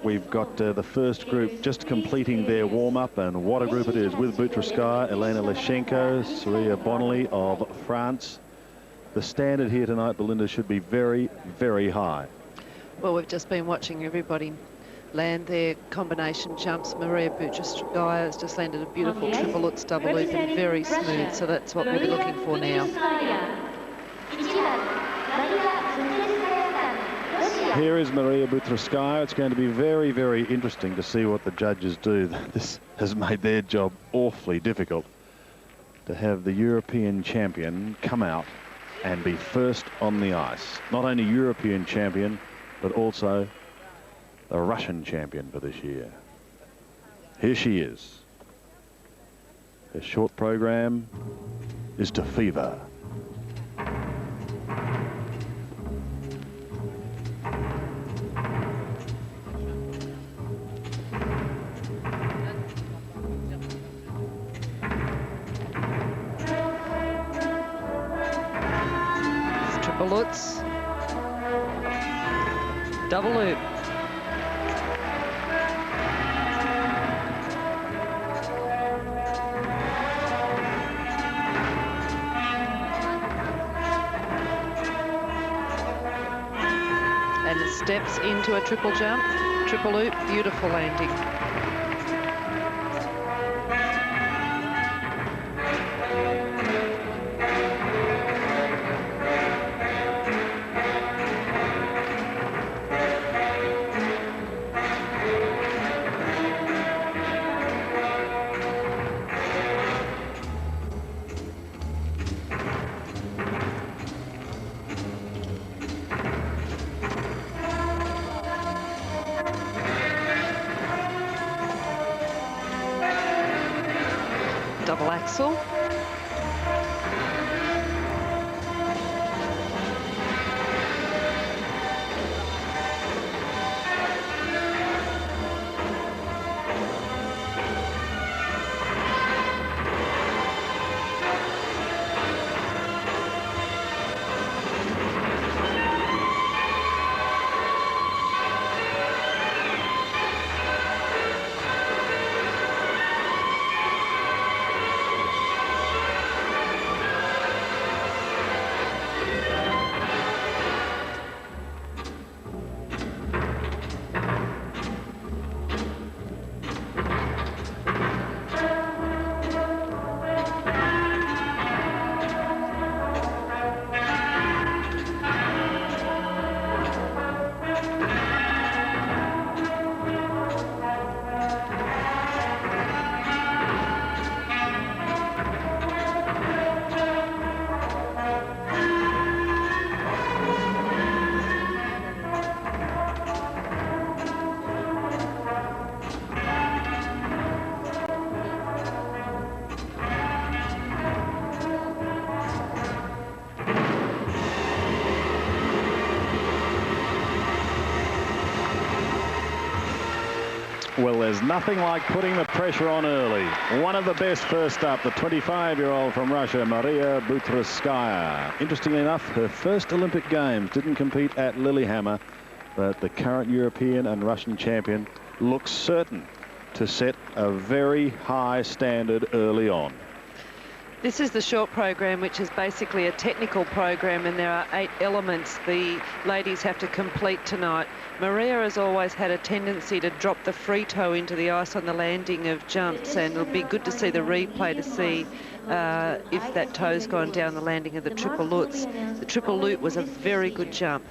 we've got the first group just completing their warm-up, and what a group it is, with Butyrskaya, Elena Liashenko, Surya Bonaly of France. The standard here tonight, Belinda, should be very, very high. Well, we've just been watching everybody land their combination jumps. Maria Butyrskaya has just landed a beautiful triple Lutz double loop and very smooth, so that's what we'll be looking for now. Here is Maria Butyrskaya. It's going to be very, very interesting to see what the judges do. This has made their job awfully difficult, to have the European champion come out and be first on the ice. Not only European champion, but also the Russian champion for this year. Here she is. Her short program is to fever. Triple Lutz, double loop. And the steps into a triple jump, triple loop, beautiful landing. Double axel. Well, there's nothing like putting the pressure on early. One of the best first up, the 25-year-old from Russia, Maria Butyrskaya. Interestingly enough, her first Olympic Games, didn't compete at Lillehammer, but the current European and Russian champion looks certain to set a very high standard early on. This is the short program, which is basically a technical program, and there are 8 elements the ladies have to complete tonight. Maria has always had a tendency to drop the free toe into the ice on the landing of jumps, and it'll be good to see the replay to see if that toe's gone down the landing of the triple Lutz. The triple loop was a very good jump.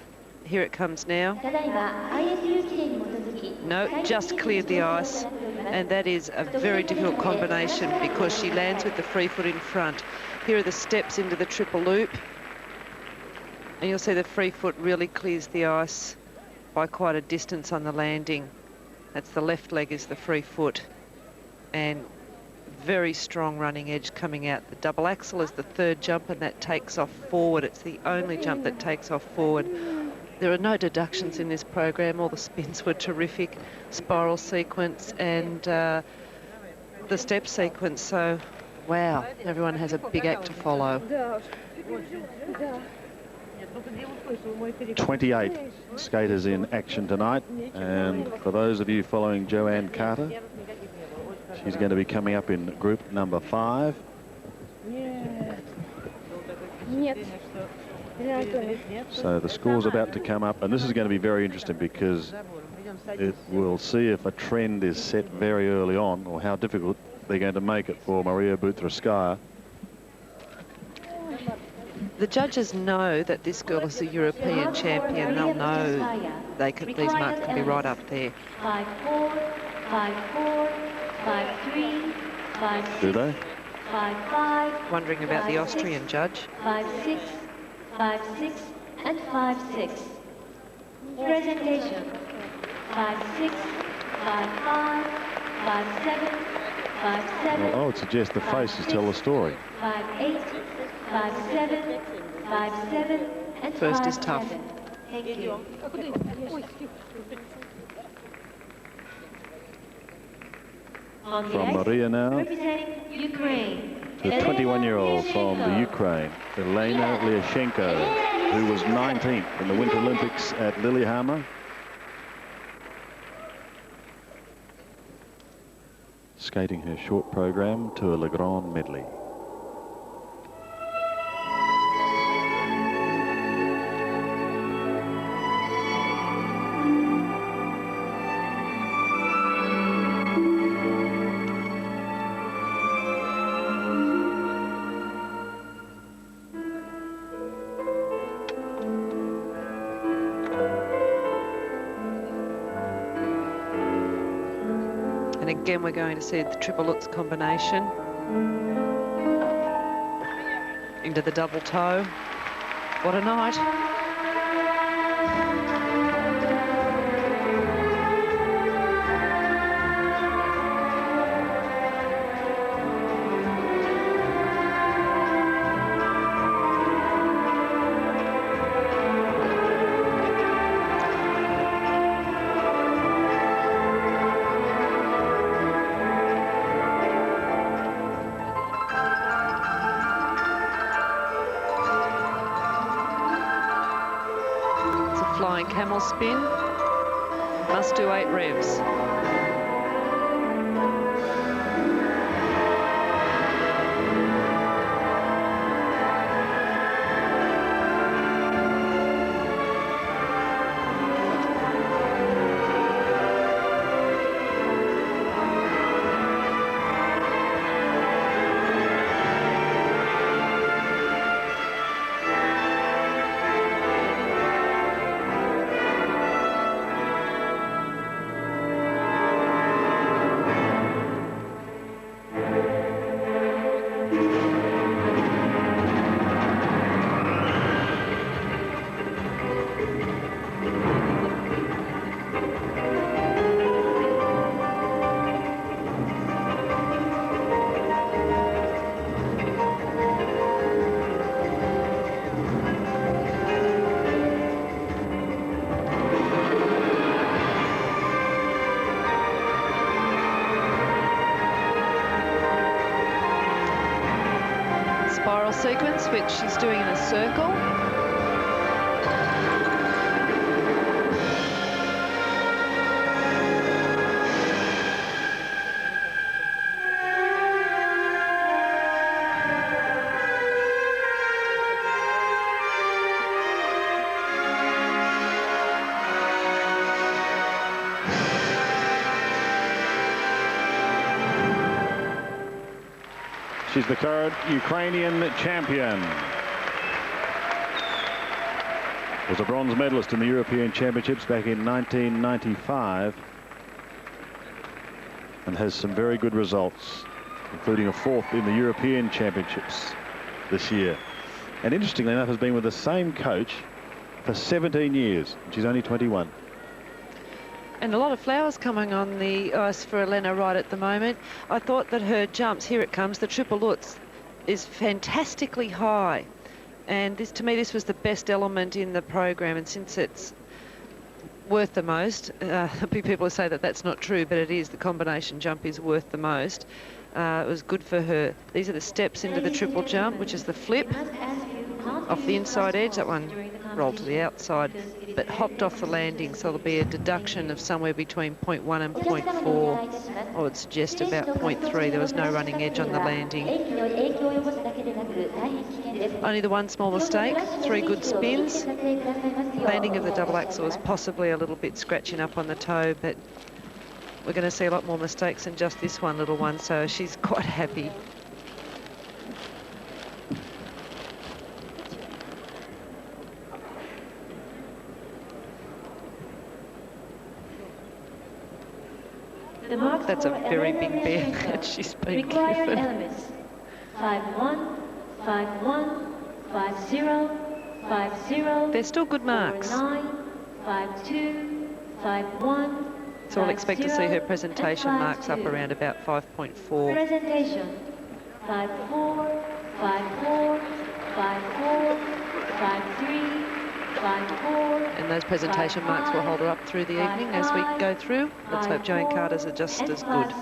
Here it comes now. No, just cleared the ice. And that is a very difficult combination because she lands with the free foot in front. Here are the steps into the triple loop. And you'll see the free foot really clears the ice by quite a distance on the landing. That's the left leg is the free foot. And very strong running edge coming out. The double axel is the third jump, and that takes off forward. It's the only jump that takes off forward. There are no deductions in this program. All the spins were terrific. Spiral sequence and the step sequence. So, wow, everyone has a big act to follow. 28 skaters in action tonight, and for those of you following Joanne Carter, she's going to be coming up in group number 5. So the score's about to come up, and this is going to be very interesting because it will see if a trend is set very early on, or how difficult they're going to make it for Maria Butyrskaya. The judges know that this girl is a European champion. They'll know these marks can be right up there. 5-4, 5-4, 5-3, 5-6. Do they? 5-5. Wondering about the Austrian judge. 5-6, 5-6, and 5-6. Presentation. 5-6, 5-5, 5-7, 5-7. Well, I would suggest the faces tell the story. 5-8, 5-7, 5-7, and First 5-7. is tough. Thank you. On the From ice, Maria now, representing Ukraine, the 21-year-old from the Ukraine, Elena Liashenko, who was 19th in the Winter Olympics at Lillehammer. Skating her short program to a Le Grand medley. And again, we're going to see the triple Lutz combination into the double toe. What a night. Camel spin, must do 8 revs. Sequence, which she's doing in a circle. She's the current Ukrainian champion. Was a bronze medalist in the European Championships back in 1995 and has some very good results, including a 4th in the European Championships this year. And interestingly enough, has been with the same coach for 17 years. She's only 21. And a lot of flowers coming on the ice for Elena right at the moment. I thought that her jumps, here it comes, the triple Lutz, is fantastically high. And this, to me, this was the best element in the program. And since it's worth the most, people will say that that's not true, but it is. The combination jump is worth the most. It was good for her. These are the steps into the triple jump, which is the flip off the inside edge. That one rolled to the outside, but hopped off the landing, so there'll be a deduction of somewhere between 0.1 and 0.4. I would suggest about 0.3. There was no running edge on the landing. Only the one small mistake, 3 good spins. Landing of the double axel was possibly a little bit scratching up on the toe, but we're going to see a lot more mistakes than just this one little one, so she's quite happy. That's a very big bear that she's been given. 5-1, 5-1, 5-0, 5-0. They're still good marks. 5-2, 5-1. So I'll expect to see her presentation marks up around about 5.4. Presentation 5-4, 5-4, 5-4, 5-3, 5-4. And those presentation marks will hold her up through the evening as we go through. Let's hope Joanne Carter's are just as good.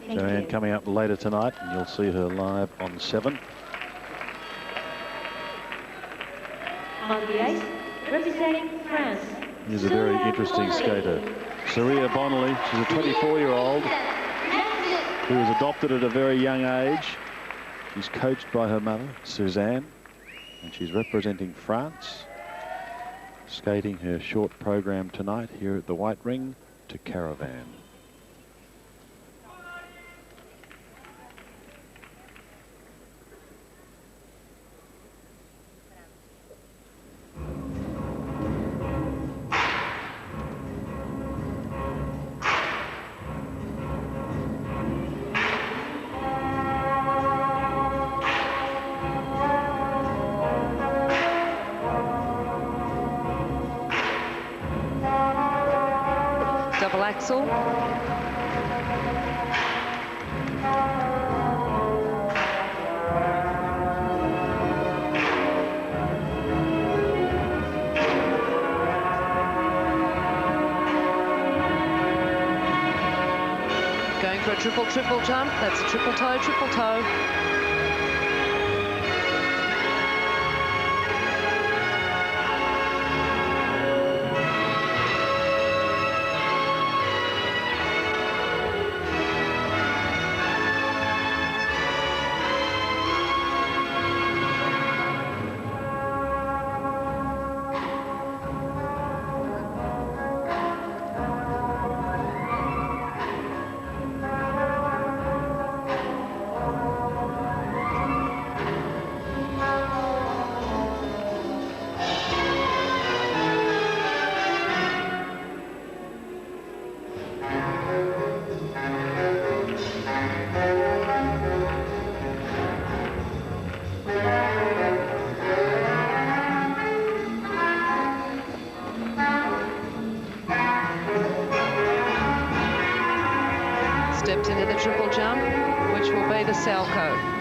Joanne coming up later tonight, and you'll see her live on 7. On the ice, representing France. Here's a very interesting skater, Surya Bonaly. She's a 24-year-old who was adopted at a very young age. She's coached by her mother, Suzanne, and she's representing France, skating her short program tonight here at the White Ring to Caravan. Axel. Going for a triple jump. That's a triple toe. Steps into the triple jump, which will be the Salchow.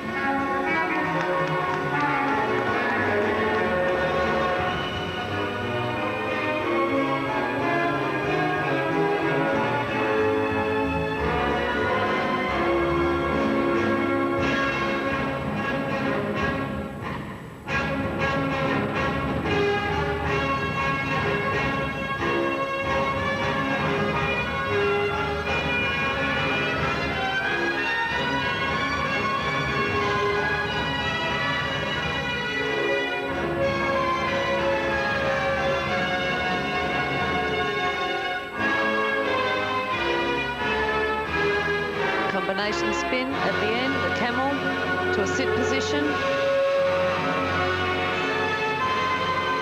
Combination spin at the end, the camel to a sit position.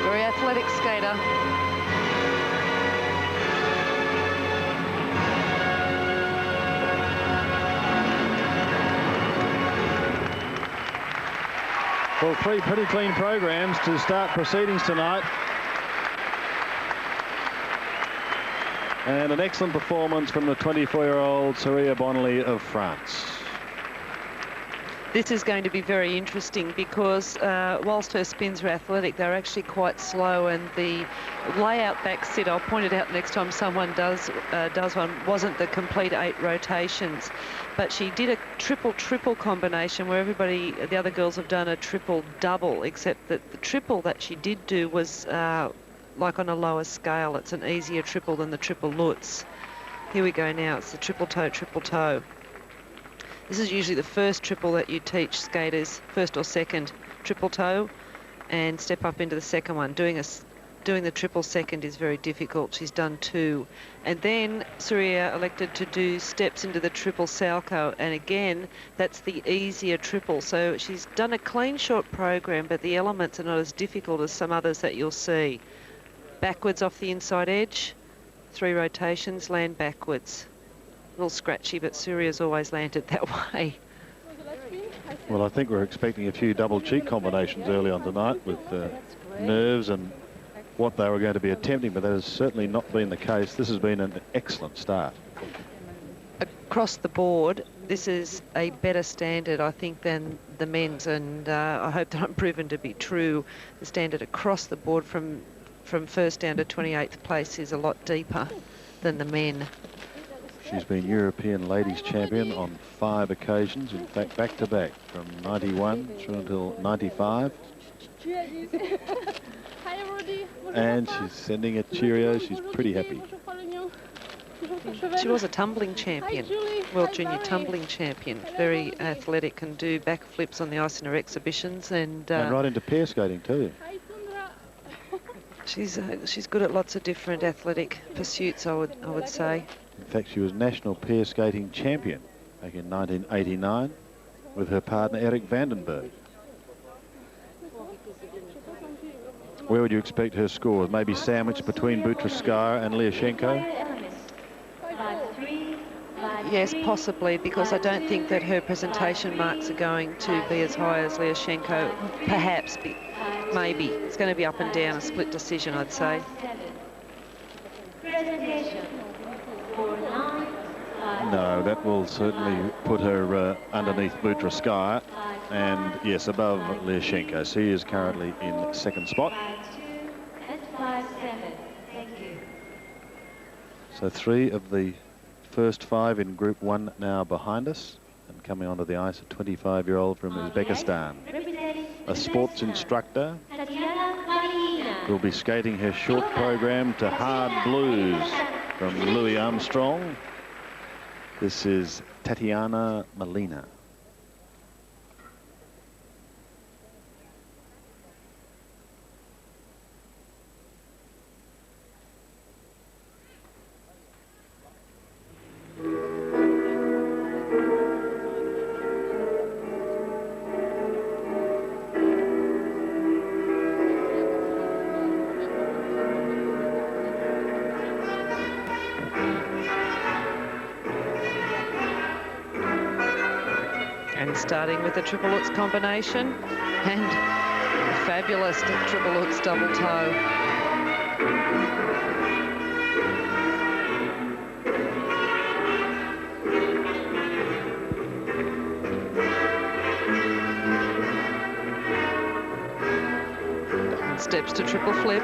Very athletic skater. Well, 3 pretty clean programs to start proceedings tonight. And an excellent performance from the 24-year-old Surya Bonaly of France. This is going to be very interesting because whilst her spins were athletic, they're actually quite slow, and the layout back sit, I'll point it out next time someone does one, wasn't the complete 8 rotations, but she did a triple-triple combination where the other girls have done a triple-double, except that the triple that she did do was like on a lower scale. It's an easier triple than the triple Lutz. Here we go now, it's the triple toe, triple toe. This is usually the first triple that you teach skaters, first or second triple toe, and step up into the second one. Doing the triple second is very difficult. She's done 2. And then Surya elected to do steps into the triple salchow, and again, that's the easier triple. So she's done a clean short program, but the elements are not as difficult as some others that you'll see. Backwards off the inside edge, 3 rotations, land backwards. A little scratchy, but Surya's always landed that way. Well, I think we're expecting a few double cheek combinations early on tonight with nerves and what they were going to be attempting, but that has certainly not been the case. This has been an excellent start. Across the board, this is a better standard, I think, than the men's, and I hope that I'm proven to be true. The standard across the board from first down to 28th place is a lot deeper than the men. She's been European Ladies Champion on 5 occasions, in fact, back-to-back, from 91 through until 95. And she's sending a cheerio. She's pretty happy. She was a tumbling champion, World Junior tumbling champion. Very athletic, can do backflips on the ice in her exhibitions. And right into pair skating too. She's good at lots of different athletic pursuits, I would say. In fact, she was national pair skating champion back in 1989 with her partner Eric Vandenberg. Where would you expect her scores? Maybe sandwiched between Butyrskaya and Liashenko? Yes, possibly, because I don't think that her presentation marks are going to be as high as Liashenko. Perhaps, maybe. It's going to be up and down, a split decision, I'd say. No, that will certainly put her underneath Butyrskaya and, yes, above Liashenko. She is currently in second spot. So 3 of the first 5 in Group 1 now behind us, and coming onto the ice, a 25-year-old from Uzbekistan. A sports instructor will be skating her short program to Hard Blues from Louis Armstrong. This is Tatyana Malinina. Starting with the triple Lutz combination and a fabulous triple Lutz double toe. And steps to triple flip.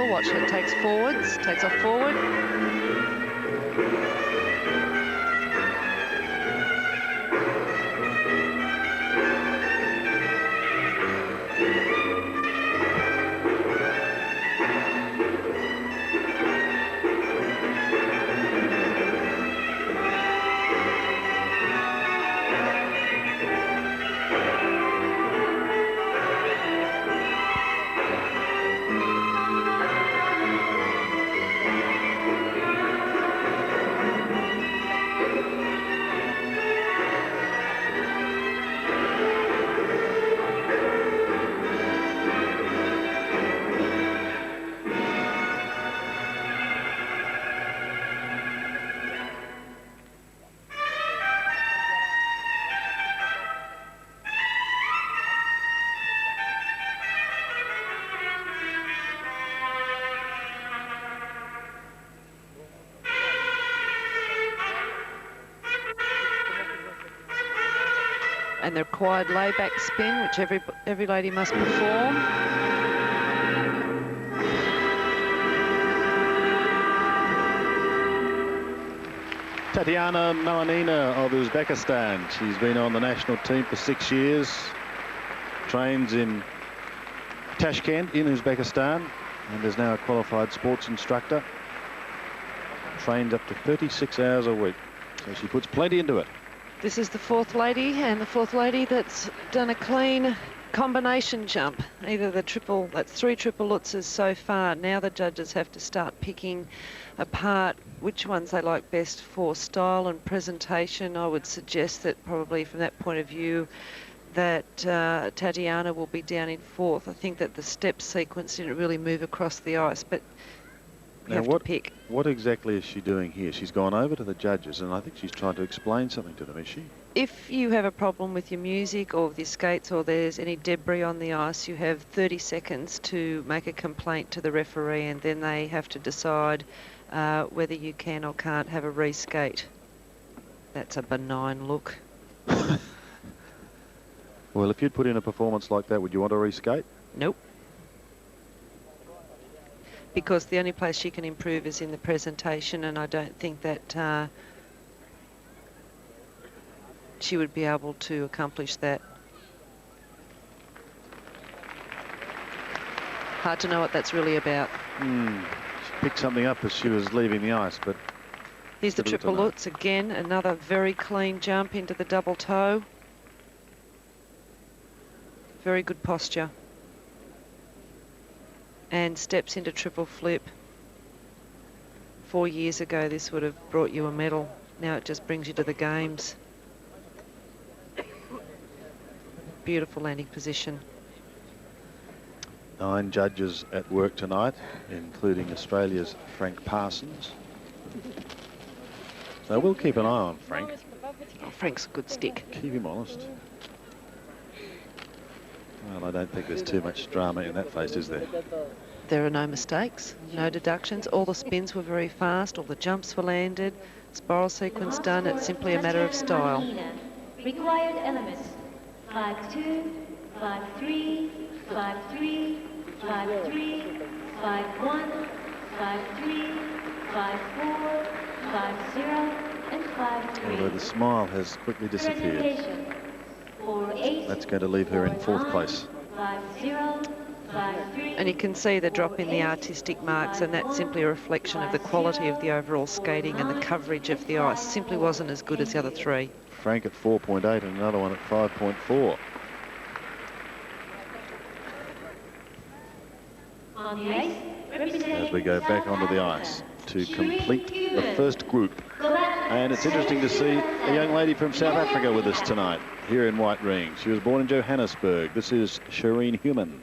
Watch her, takes forwards, takes off forward. and the required layback spin, which every lady must perform. Tatyana Malinina of Uzbekistan. She's been on the national team for 6 years. Trains in Tashkent in Uzbekistan and is now a qualified sports instructor. Trains up to 36 hours a week. So she puts plenty into it. This is the fourth lady, and the fourth lady that's done a clean combination jump. Either the triple, that's 3 triple lutzes so far. Now the judges have to start picking apart which ones they like best for style and presentation. I would suggest that probably from that point of view that Tatyana will be down in fourth. I think that the step sequence didn't really move across the ice, but you have to pick. What exactly is she doing here? She's gone over to the judges, and I think she's trying to explain something to them, is she? If you have a problem with your music or with your skates or there's any debris on the ice, you have 30 seconds to make a complaint to the referee, and then they have to decide whether you can or can't have a reskate. That's a benign look. Well, if you'd put in a performance like that, would you want to reskate? Nope. Because the only place she can improve is in the presentation, and I don't think that she would be able to accomplish that. Hard to know what that's really about. She picked something up as she was leaving the ice, but... Here's the triple lutz again, another very clean jump into the double toe. Very good posture. And steps into triple flip. 4 years ago, this would have brought you a medal. Now it just brings you to the games. Beautiful landing position. 9 judges at work tonight, including Australia's Frank Parsons. So we'll keep an eye on Frank. Oh, Frank's a good stick. Keep him honest. Well, I don't think there's too much drama in that face, is there? There are no mistakes, no deductions. All the spins were very fast, all the jumps were landed, spiral sequence done. It's simply a matter of style. Required elements: 5-2, 5-3, 5-3, 5-3, 5-1, 5-3, 5-4, 5-0, and 5-3. Although the smile has quickly disappeared. Presentation: 4-8. That's going to leave her in 4th place. 5-0, 5-3. And you can see the drop in the artistic marks, and that's simply a reflection of the quality of the overall skating, and the coverage of the ice simply wasn't as good as the other 3. Frank at 4.8 and another one at 5.4. On the ice, representing As we go back onto the ice to complete the first group. And it's interesting to see a young lady from South Africa with us tonight here in White Ring. She was born in Johannesburg. This is Shirene Human,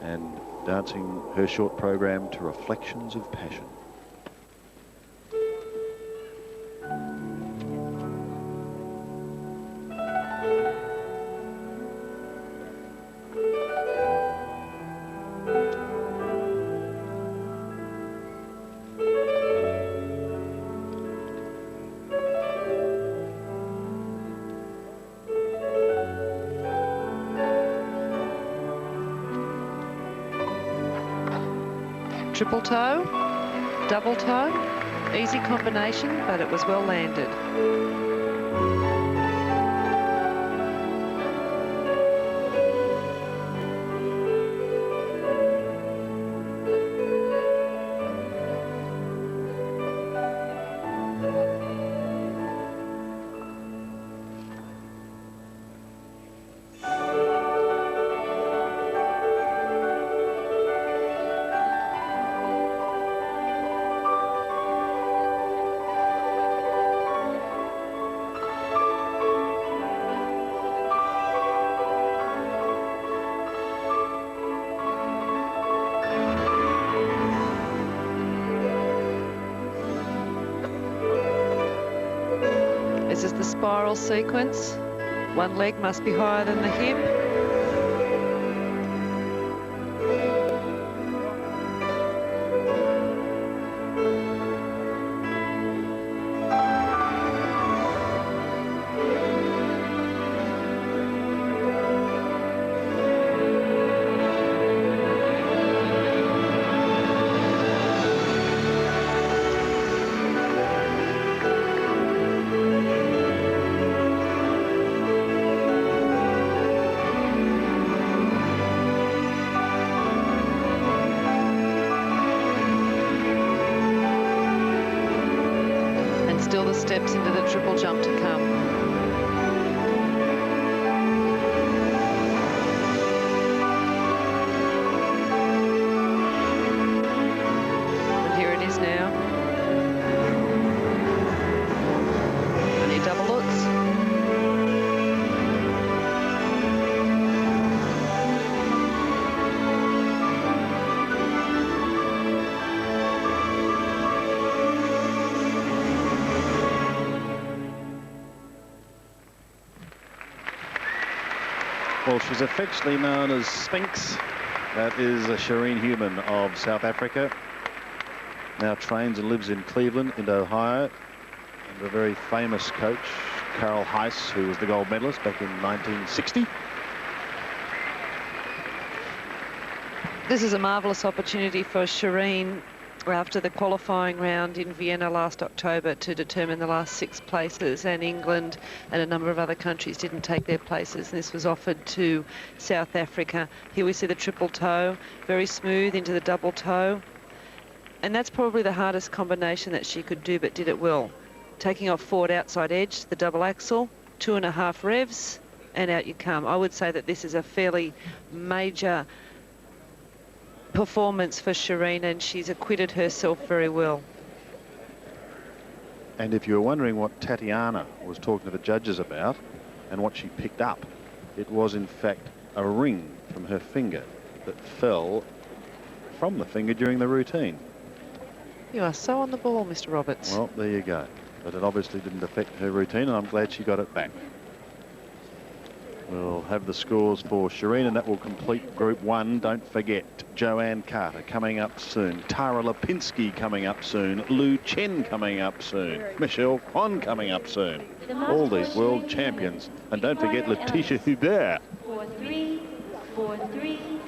and dancing her short program to Reflections of Passion. Triple toe, double toe, easy combination, but it was well landed. This is the spiral sequence. One leg must be higher than the hip. steps into the triple jump to come. And here it is now. Only double lutz. Well, she's affectionately known as Sphinx. That is Shirene Human of South Africa. Now trains and lives in Cleveland, in Ohio. And a very famous coach, Carol Heiss, who was the gold medalist back in 1960. This is a marvellous opportunity for Shirene after the qualifying round in Vienna last October to determine the last 6 places, and England and a number of other countries didn't take their places. And this was offered to South Africa. Here we see the triple toe, very smooth into the double toe. And that's probably the hardest combination that she could do, but did it well. Taking off forward outside edge, the double axel, 2.5 revs, and out you come. I would say that this is a fairly major performance for Shirene, and she's acquitted herself very well. And if you were wondering what Tatyana was talking to the judges about and what she picked up, it was in fact a ring from her finger that fell from the finger during the routine. You are so on the ball, Mr. Roberts. Well, there you go. But it obviously didn't affect her routine, and I'm glad she got it back. We'll have the scores for Shirene, and that will complete Group 1. Don't forget, Joanne Carter coming up soon. Tara Lipinski coming up soon. Lu Chen coming up soon. Michelle Kwan coming up soon. All these world champions. And don't forget Laetitia Hubert. 4-3, 4-3,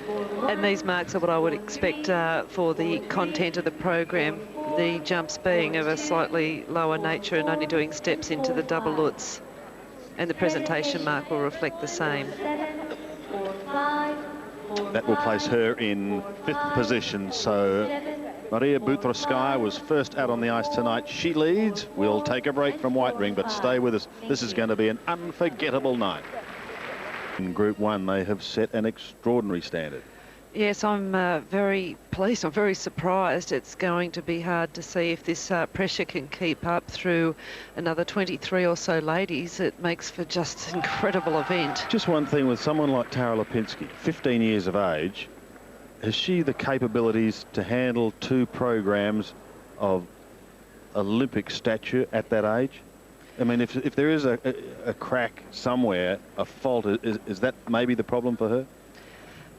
4-1. And these marks are what I would expect for the content of the program. The jumps being of a slightly lower nature and only doing steps into the double lutz. And the presentation mark will reflect the same. 4-5, 4-5, That will place her in 5th position. So Maria Butyrskaya was first out on the ice tonight. She leads. We'll take a break from White Ring, but stay with us. This is going to be an unforgettable night. In Group 1, they have set an extraordinary standard. Yes, I'm very pleased. I'm very surprised. It's going to be hard to see if this pressure can keep up through another 23 or so ladies. It makes for just an incredible event. Just one thing with someone like Tara Lipinski, 15 years of age, has she the capabilities to handle 2 programs of Olympic stature at that age? I mean, if there is a crack somewhere, a fault, is that maybe the problem for her?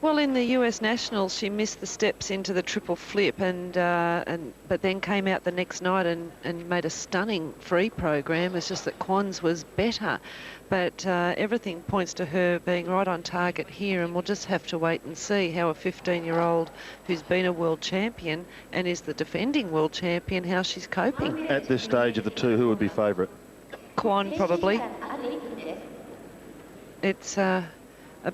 Well, in the US Nationals, she missed the steps into the triple flip, but then came out the next night and made a stunning free program. It's just that Kwan's was better. But everything points to her being right on target here, and we'll just have to wait and see how a 15-year-old who's been a world champion and is the defending world champion, how she's coping. At this stage of the 2, who would be favourite? Kwan, probably. It's a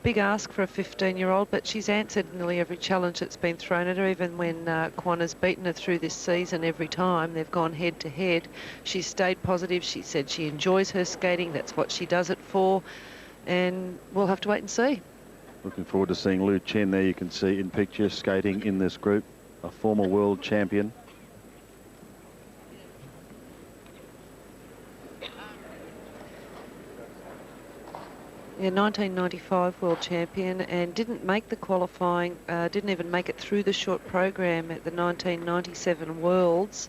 big ask for a 15-year-old, but she's answered nearly every challenge that's been thrown at her, even when Kwan has beaten her through this season every time. They've gone head-to-head. She's stayed positive. She said she enjoys her skating. That's what she does it for, and we'll have to wait and see. Looking forward to seeing Lu Chen there. You can see in picture skating in this group, a former world champion. Yeah, 1995 world champion, and didn't make the qualifying, didn't even make it through the short program at the 1997 Worlds.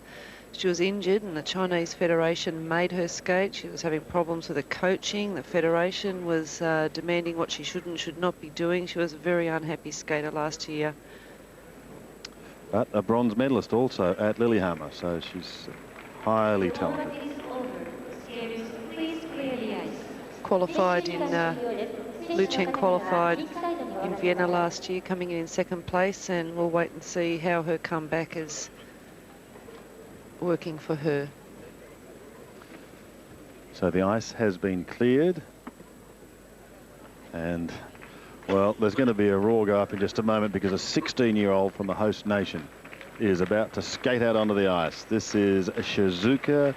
She was injured and the Chinese Federation made her skate. She was having problems with her coaching. The Federation was demanding what she should and should not be doing. She was a very unhappy skater last year. But a bronze medalist also at Lillehammer, so she's highly talented. Qualified in, Lu Chen qualified in Vienna last year, coming in 2nd place, and we'll wait and see how her comeback is working for her. So the ice has been cleared, and well, there's going to be a roar go up in just a moment because a 16-year-old from the host nation is about to skate out onto the ice. This is Shizuka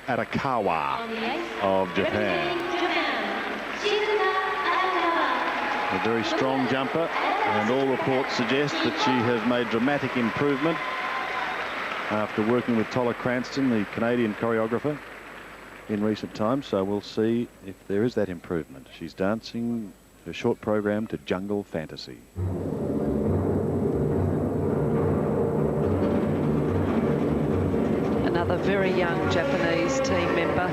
Arakawa On the ice, of Japan. representing Japan, Shizuka Arakawa. A very strong jumper, and all reports suggest that she has made dramatic improvement after working with Tola Cranston, the Canadian choreographer, in recent times. So we'll see if there is that improvement. She's dancing her short program to Jungle Fantasy. Another very young Japanese team member.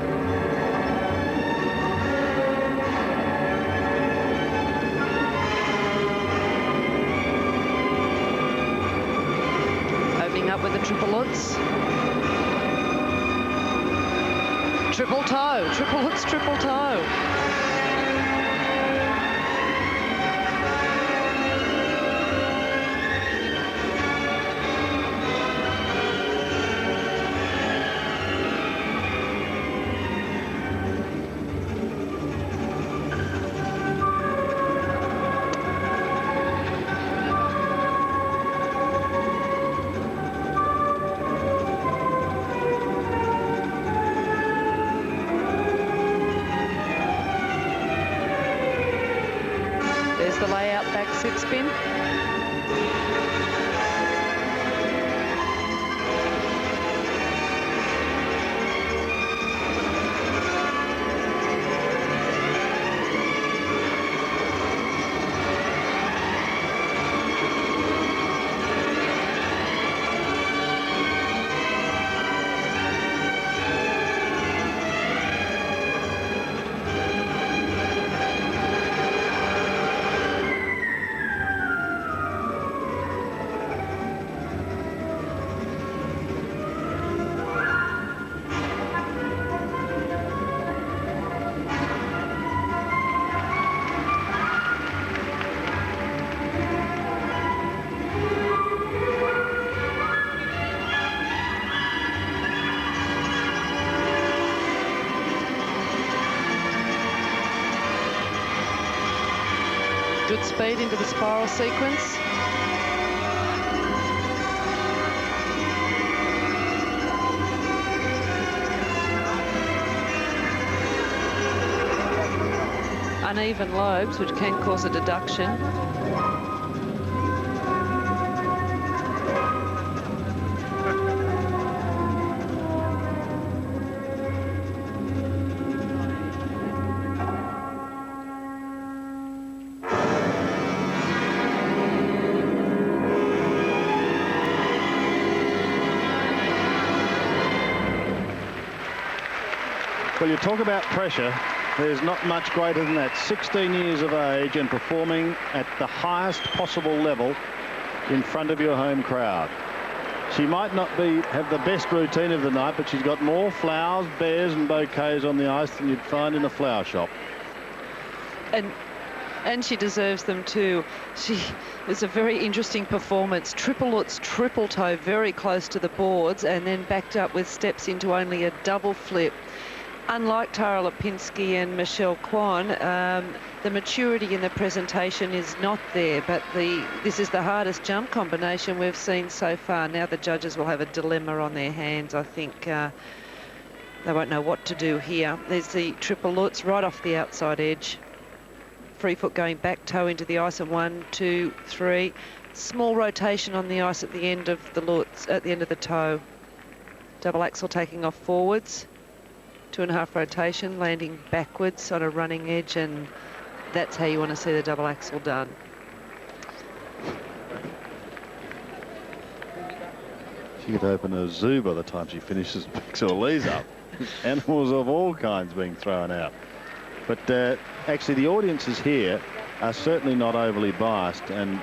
Opening up with the triple lutz. Triple toe, triple lutz, triple toe. Spin. Good speed into the spiral sequence. Uneven lobes, which can cause a deduction. Well, you talk about pressure. There's not much greater than that. 16 years of age and performing at the highest possible level in front of your home crowd. She might not have the best routine of the night, but she's got more flowers, bears and bouquets on the ice than you'd find in a flower shop. And she deserves them too. It's a very interesting performance. Triple lutz, triple toe, very close to the boards, and then backed up with steps into only a double flip. Unlike Tara Lipinski and Michelle Kwan, the maturity in the presentation is not there, but this is the hardest jump combination we've seen so far. Now the judges will have a dilemma on their hands. I think they won't know what to do here. There's the triple lutz right off the outside edge. Free foot going back, toe into the ice, and 1, 2, 3. Small rotation on the ice at the end of the lutz, at the end of the toe. Double axel taking off forwards. 2.5 rotation, landing backwards on a running edge, and that's how you want to see the double axel done. She could open a zoo by the time she finishes, picks her leaves up. Animals of all kinds being thrown out. But actually the audiences here are certainly not overly biased, and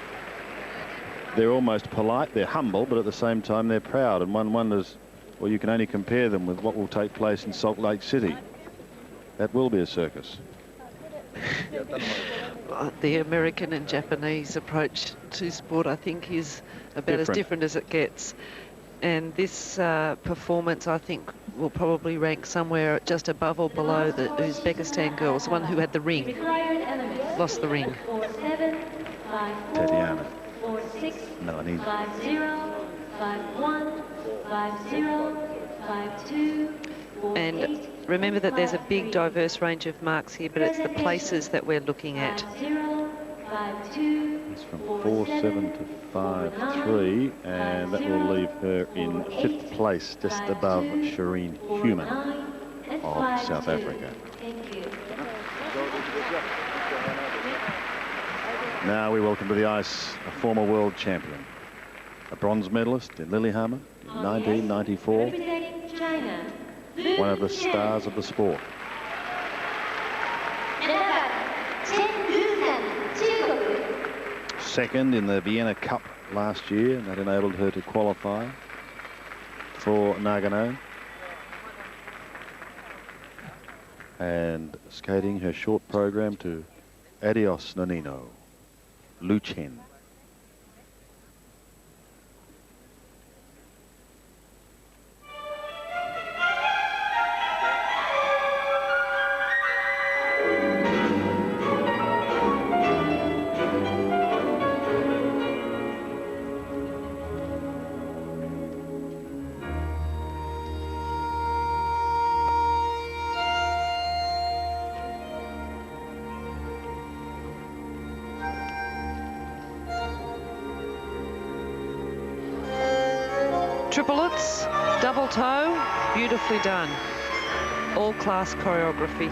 they're almost polite. They're humble, but at the same time they're proud, and one wonders, well, you can only compare them with what will take place in Salt Lake City. That will be a circus. The American and Japanese approach to sport, I think, is about as different as it gets. And this performance, I think, will probably rank somewhere just above or below the Uzbekistan girls, the one who had the ring. Lost the ring. Tatyana. 4-6, Malinina. 5-0, 5-1, 5-0, 5-2, And remember that there's a big diverse range of marks here, but it's the places that we're looking at. It's from 4-7 to 5-3, and that will leave her in 5th place, just above Shirene Human of South Africa. Now we welcome to the ice a former world champion, a bronze medalist in Lillehammer in 1994, one of the stars of the sport. Second in the Vienna Cup last year, and that enabled her to qualify for Nagano. And skating her short program to Adios Nonino, Lu Chen. Triplets, double toe, beautifully done. All class choreography.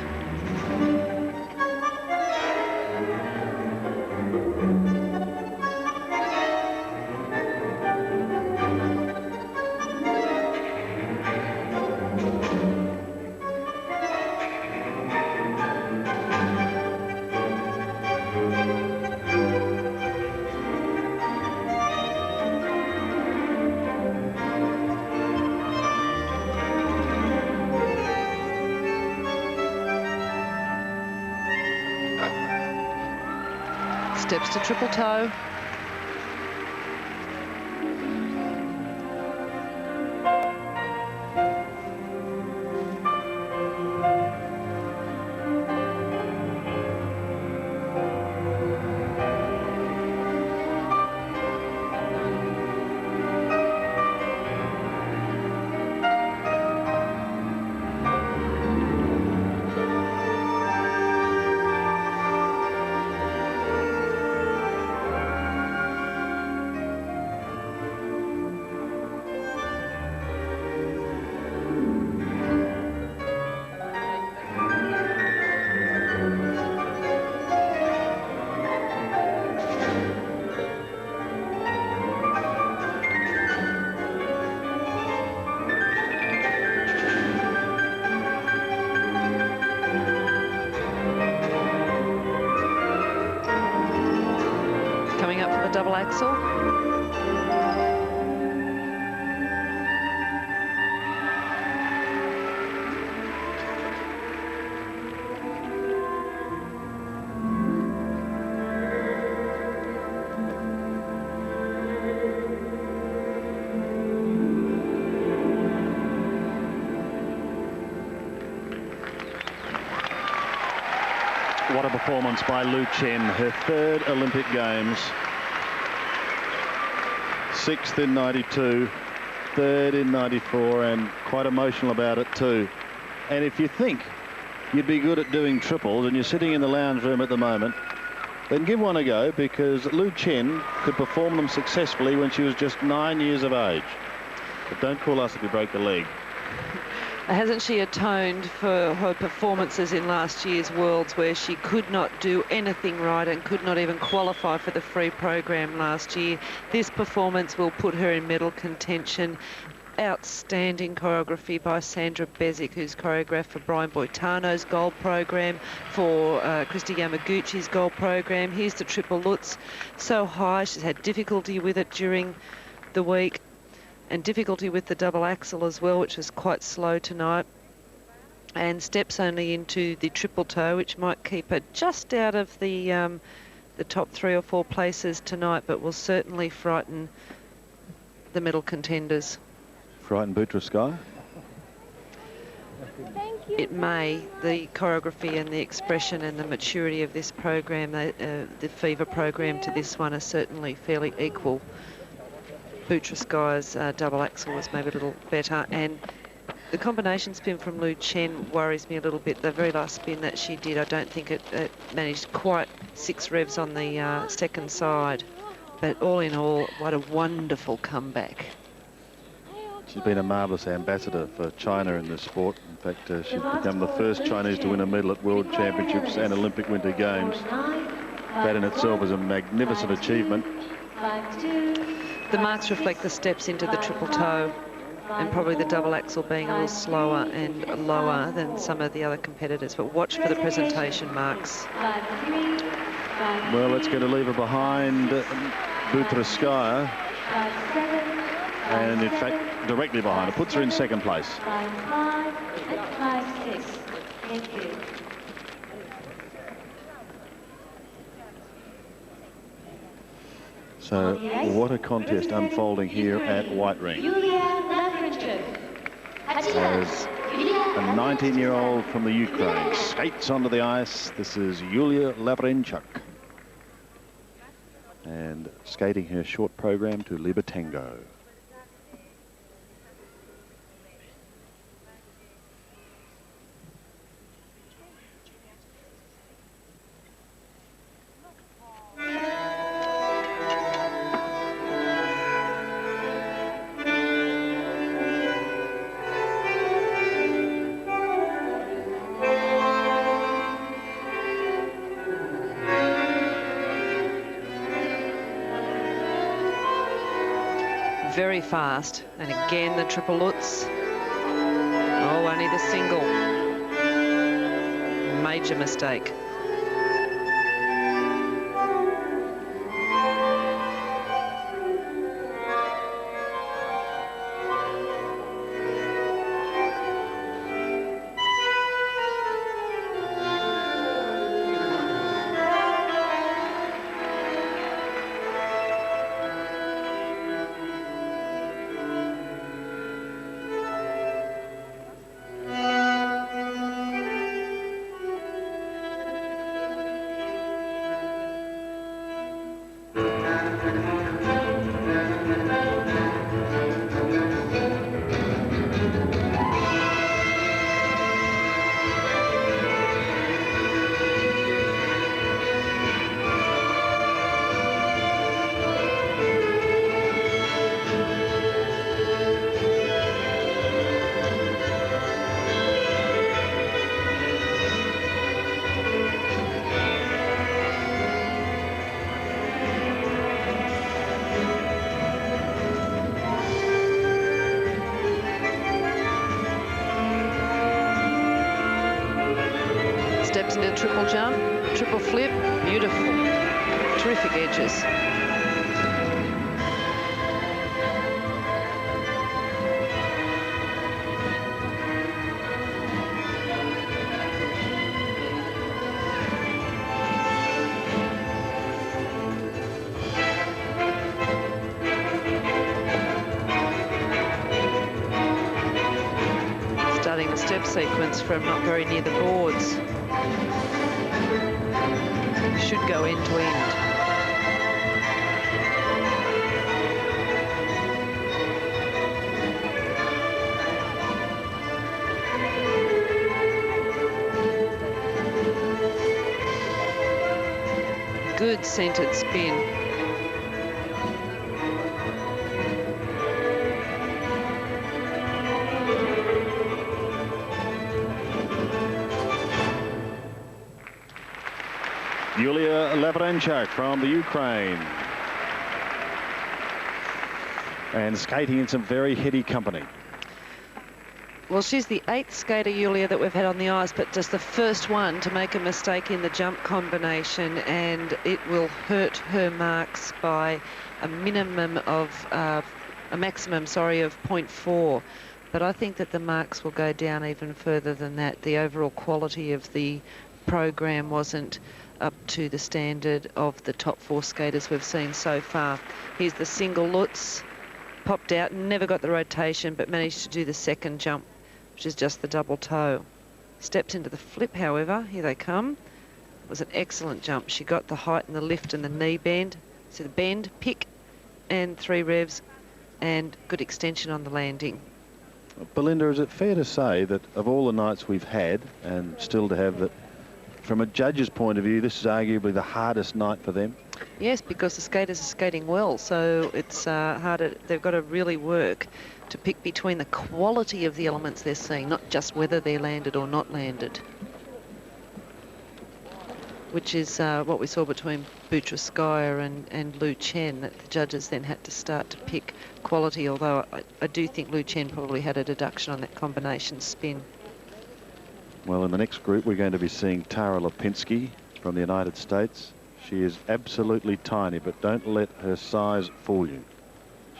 Steps to triple toe. Double axel. What a performance by Lu Chen, her 3rd Olympic Games. 6th in 92, 3rd in 94, and quite emotional about it too. And if you think you'd be good at doing triples and you're sitting in the lounge room at the moment, then give one a go, because Lu Chen could perform them successfully when she was just 9 years of age. But don't call us if you break the leg. Hasn't she atoned for her performances in last year's Worlds, where she could not do anything right and could not even qualify for the free program last year? This performance will put her in medal contention. Outstanding choreography by Sandra Bezic, who's choreographed for Brian Boitano's gold program, for Christy Yamaguchi's gold program. Here's the triple Lutz, so high. She's had difficulty with it during the week, and difficulty with the double axel as well, which was quite slow tonight. And steps only into the triple toe, which might keep her just out of the top 3 or 4 places tonight, but will certainly frighten the medal contenders. Frighten Butyrskaya? It may. The choreography and the expression and the maturity of this program, the FIVA program to this one, are certainly fairly equal. Butyrskaya's double axel was maybe a little better, and The combination spin from Lu Chen worries me a little bit. The very last spin that she did, I don't think it managed quite 6 revs on the second side. But all in all, what a wonderful comeback. She's been a marvellous ambassador for China in this sport. In fact, she's become the first Chinese to win a medal at World Championships and Olympic Winter Games. That in itself is a magnificent achievement. The marks reflect the steps into the triple toe, and probably the double axel being a little slower and lower than some of the other competitors. But watch for the presentation marks. Well, let's get a lever behind Butyrskaya. And in fact, directly behind her, puts her in second place. 5-5 and 5-6. Thank you. So what a contest unfolding here at White Ring. Yulia Lavrenchuk. As a 19-year-old from the Ukraine skates onto the ice. This is Yulia Lavrenchuk. And skating her short program to Liber Tango. Very fast, and again the triple Lutz. Oh, only the single. Major mistake. Steps into triple jump, triple flip, beautiful, terrific edges. Starting the step sequence from not very near the boards. Should go end to end. Good centered spin. Yulia Lavrenchuk from the Ukraine. And skating in some very heady company. Well, she's the 8th skater, Yulia, that we've had on the ice, but just the first one to make a mistake in the jump combination, and it will hurt her marks by a maximum of 0.4. But I think that the marks will go down even further than that. The overall quality of the program wasn't up to the standard of the top 4 skaters we've seen so far. Here's the single Lutz, popped out, never got the rotation, but managed to do the second jump, which is just the double toe. Steps into the flip, however. Here they come. It was an excellent jump. She got the height and the lift and the knee bend. So the bend, pick, and 3 revs, and good extension on the landing. Belinda, is it fair to say that of all the nights we've had, and still to have, that from a judge's point of view, this is arguably the hardest night for them? Yes, because the skaters are skating well, so it's harder. They've got to really work to pick between the quality of the elements they're seeing, not just whether they're landed or not landed, which is what we saw between Butyrskaya and Lu Chen, that the judges then had to start to pick quality, although I do think Lu Chen probably had a deduction on that combination spin. Well, in the next group, we're going to be seeing Tara Lipinski from the United States. She is absolutely tiny, but don't let her size fool you.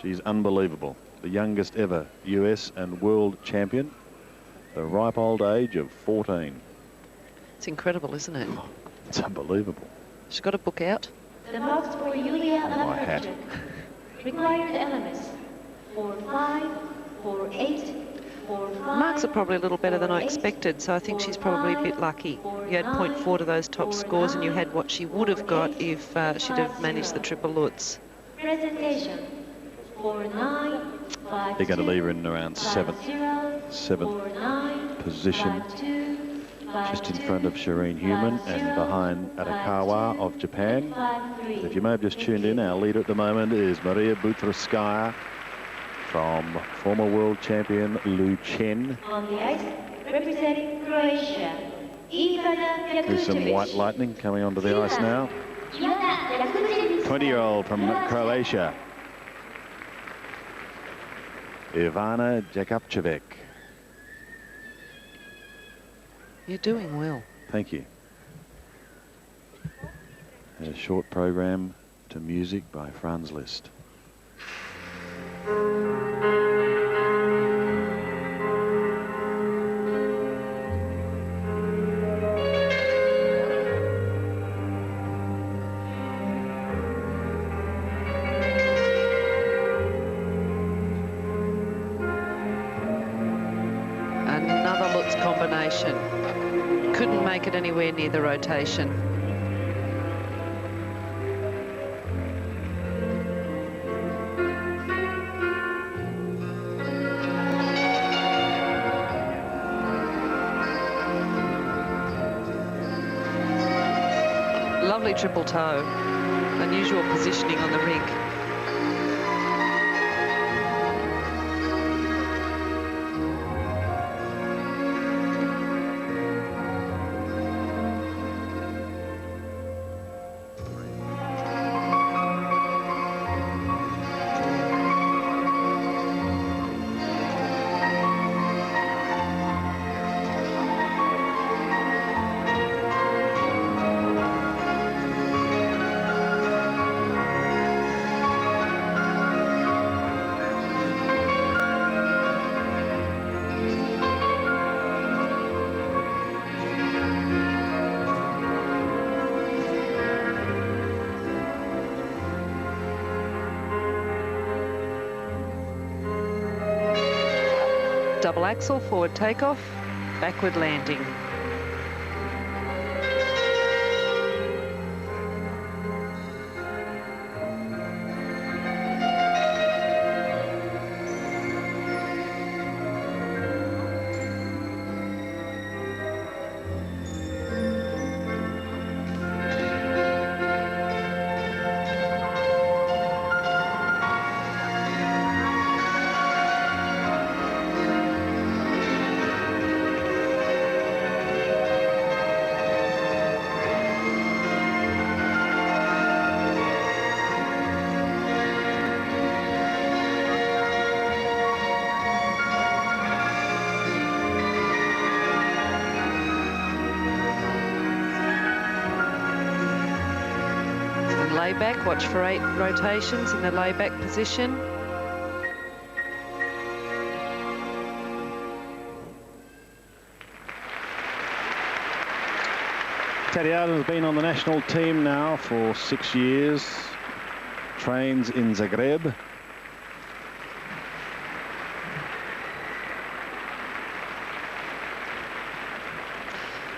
She's unbelievable. The youngest ever US and world champion, the ripe old age of 14. It's incredible, isn't it? Oh, it's unbelievable. She's got a book out. The marks for Yulia My hat. Lavrenchuk. Required elements: 4-5, 4-8, 4-5. Marks are probably a little better than I expected, so I think she's probably a bit lucky. You had 0.4 to those top scores, and you had what she would have got if she'd have managed the triple Lutz. Presentation: 4-9, 5-2. They're going to leave her in around seventh position, just in front of Shirene Human and behind Arakawa of Japan. If you may have just tuned in, our leader at the moment is Maria Butyrskaya from former world champion Lu Chen. On the ice, representing Croatia, Ivana Jakupcevic. There's some white lightning coming onto the ice now. 20-year-old from Croatia, Ivana Jakupcevic. You're doing well. Thank you. A short program to music by Franz Liszt. Another Lutz combination. Couldn't make it anywhere near the rotation. Lovely triple toe. Unusual positioning on the rink. Double axel, forward takeoff, backward landing. Layback, watch for 8 rotations in the layback position. Tatyana has been on the national team now for 6 years, trains in Zagreb.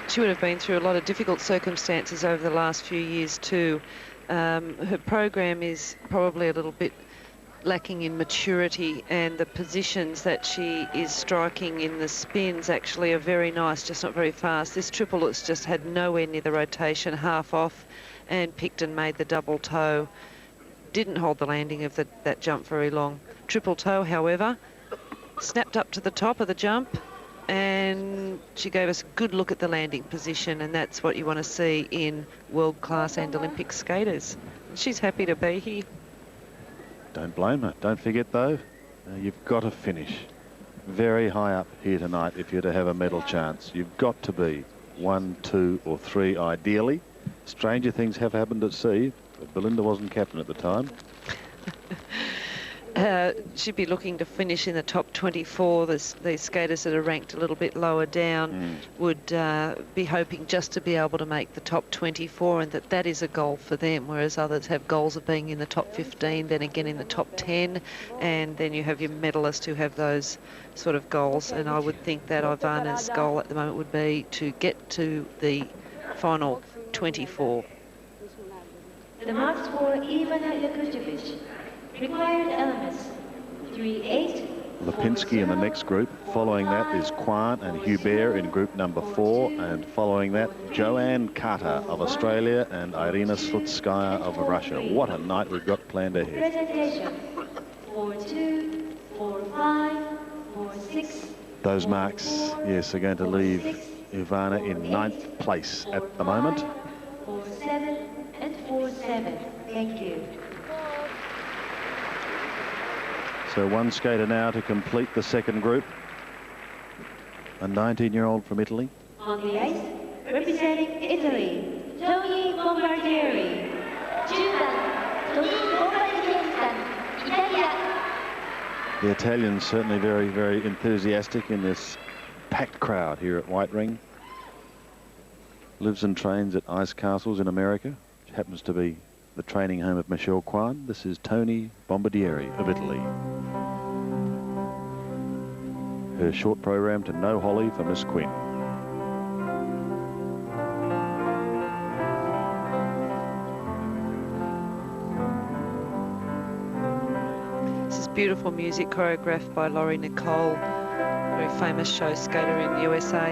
She would have been through a lot of difficult circumstances over the last few years too. Her program is probably a little bit lacking in maturity, and the positions that she is striking in the spins actually are very nice, just not very fast. This triple looks just had nowhere near the rotation, half off, and picked and made the double toe. Didn't hold the landing of that jump very long. Triple toe, however, snapped up to the top of the jump, and she gave us a good look at the landing position, and that's what you want to see in world-class and Olympic skaters. She's happy to be here. Don't blame her. Don't forget, though, you've got to finish very high up here tonight if you're to have a medal chance. You've got to be 1, 2 or 3 ideally. Stranger things have happened at sea, but Belinda wasn't captain at the time. She'd be looking to finish in the top 24. These skaters that are ranked a little bit lower down would be hoping just to be able to make the top 24, and that is a goal for them, whereas others have goals of being in the top 15, then again in the top 10, and then you have your medalists who have those sort of goals. And I would think that Ivana's goal at the moment would be to get to the final 24. The marks for Ivana Jakupcevic. Required elements 3-8. Lipinski in the next group. Following that is Kwan and Hubert in group number 4. And following that, Joanne Carter of Australia and Irina Slutskaya of Russia. What a night we've got planned ahead. Presentation 4-2, 4-5, 4-6. Those marks, yes, are going to leave Ivana in 9th place at the moment. 4-7 and 4-7. Thank you. So one skater now to complete the second group. A 19-year-old from Italy. On the ice, representing Italy, Tony Bombardieri. The Italians certainly very, very enthusiastic in this packed crowd here at White Ring. Lives and trains at ice castles in America, which happens to be the training home of Michelle Kwan. This is Tony Bombardieri of Italy. Her short program to No Holly for Miss Quinn. This is beautiful music choreographed by Laurie Nicole, very famous show skater in the USA.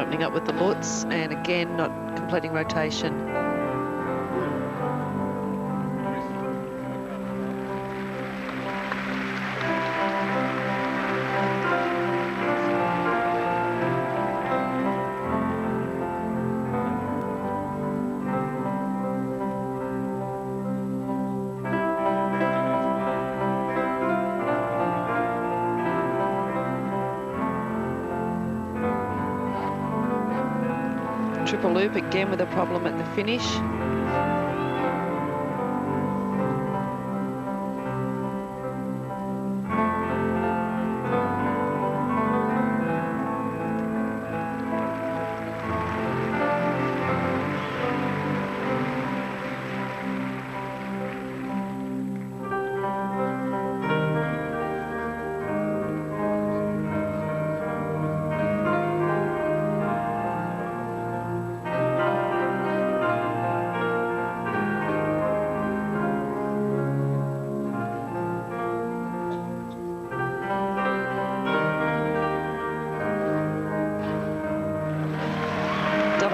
Opening up with the Lutz, and again not completing rotation. Triple loop again with a problem at the finish.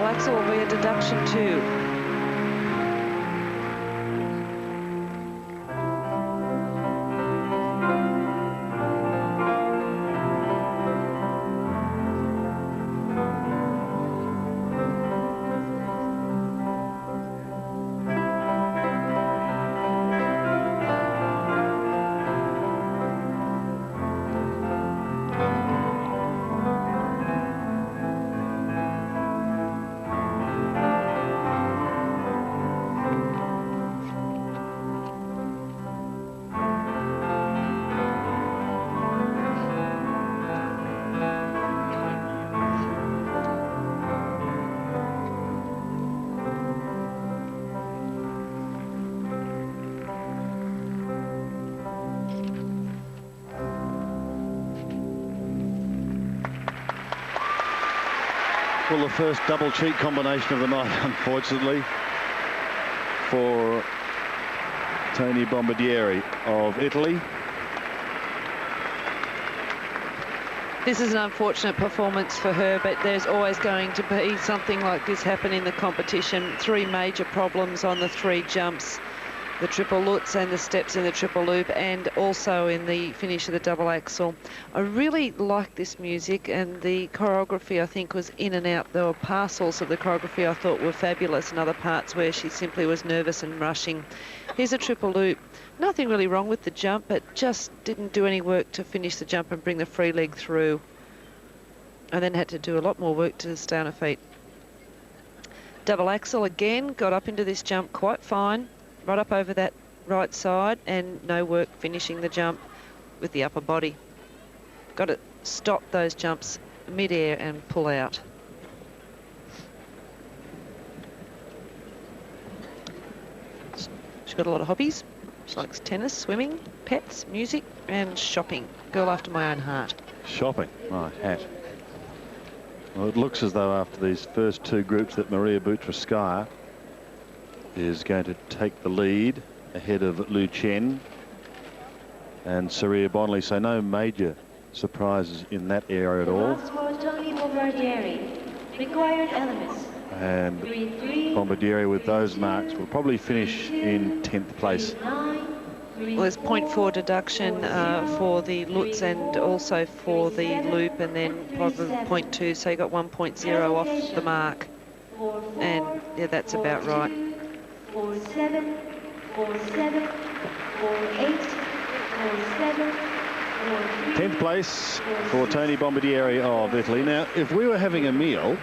Axel will be a deduction too. Well, the first double cheat combination of the night, unfortunately, for Tony Bombardieri of Italy. This is an unfortunate performance for her, but there's always going to be something like this happen in the competition. 3 major problems on the 3 jumps, the triple lutz and the steps in the triple loop, and also in the finish of the double axel. I really like this music, and the choreography I think was in and out. There were parcels of the choreography I thought were fabulous, and other parts where she simply was nervous and rushing. Here's a triple loop. Nothing really wrong with the jump, but just didn't do any work to finish the jump and bring the free leg through. And then had to do a lot more work to stay on her feet. Double axel again, got up into this jump quite fine, right up over that right side, and no work finishing the jump with the upper body. Got to stop those jumps mid-air and pull out. She's got a lot of hobbies. She likes tennis, swimming, pets, music, and shopping. Girl after my own heart. Shopping, my hat. Well, it looks as though after these first 2 groups that Maria Butyrskaya is going to take the lead ahead of Lu Chen and Surya Bonaly. So no major surprises in that area at all. Required elements. And Bombardieri with those marks will probably finish in 10th place. Well, there's 0.4 deduction for the lutz and also for the loop, and then probably 0.2, so you got 1.0 off the mark. And yeah, that's about right. 4-7, 4-7, 4-8, 4-7, 4-3. 10th place for Tony Bombardieri of Italy. Now, if we were having a meal,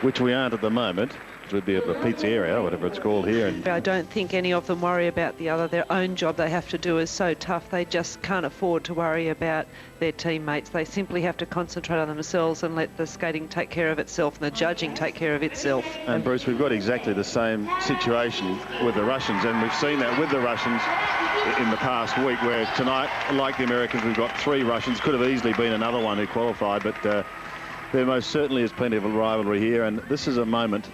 which we aren't at the moment, it would be at the pizzeria, whatever it's called here. And I don't think any of them worry about the other. Their own job they have to do is so tough. They just can't afford to worry about their teammates. They simply have to concentrate on themselves and let the skating take care of itself and the judging take care of itself. And Bruce, we've got exactly the same situation with the Russians, and we've seen that with the Russians in the past week, where tonight, like the Americans, we've got 3 Russians. Could have easily been another one who qualified, but there most certainly is plenty of rivalry here, and this is a moment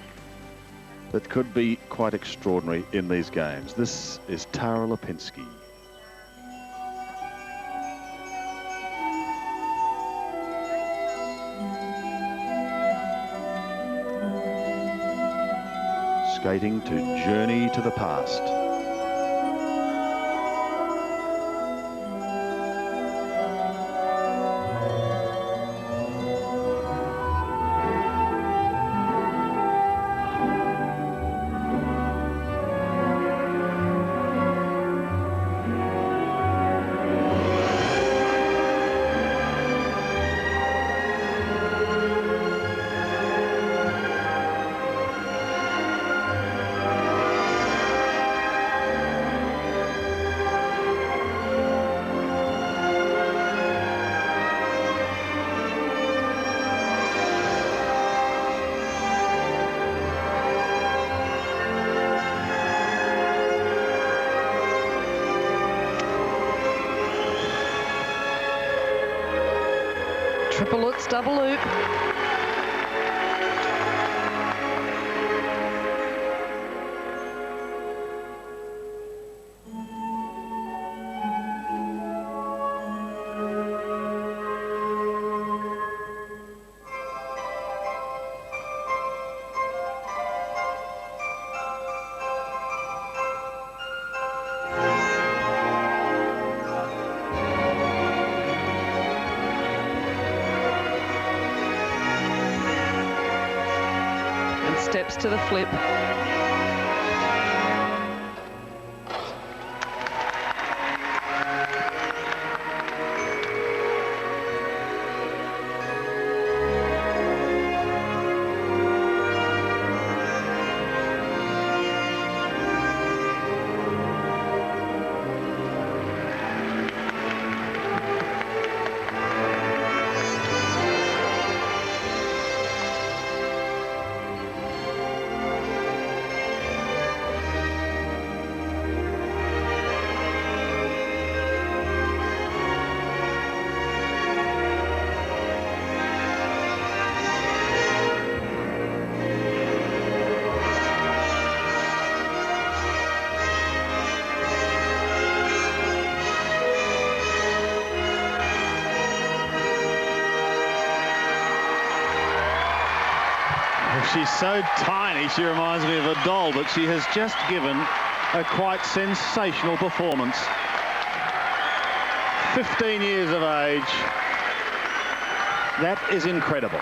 that could be quite extraordinary in these games. This is Tara Lipinski. Skating to Journey to the Past. Triple lutz, double loop. Steps to the flip. she's so tiny, she reminds me of a doll, but she has just given a quite sensational performance. 15 years of age. That is incredible.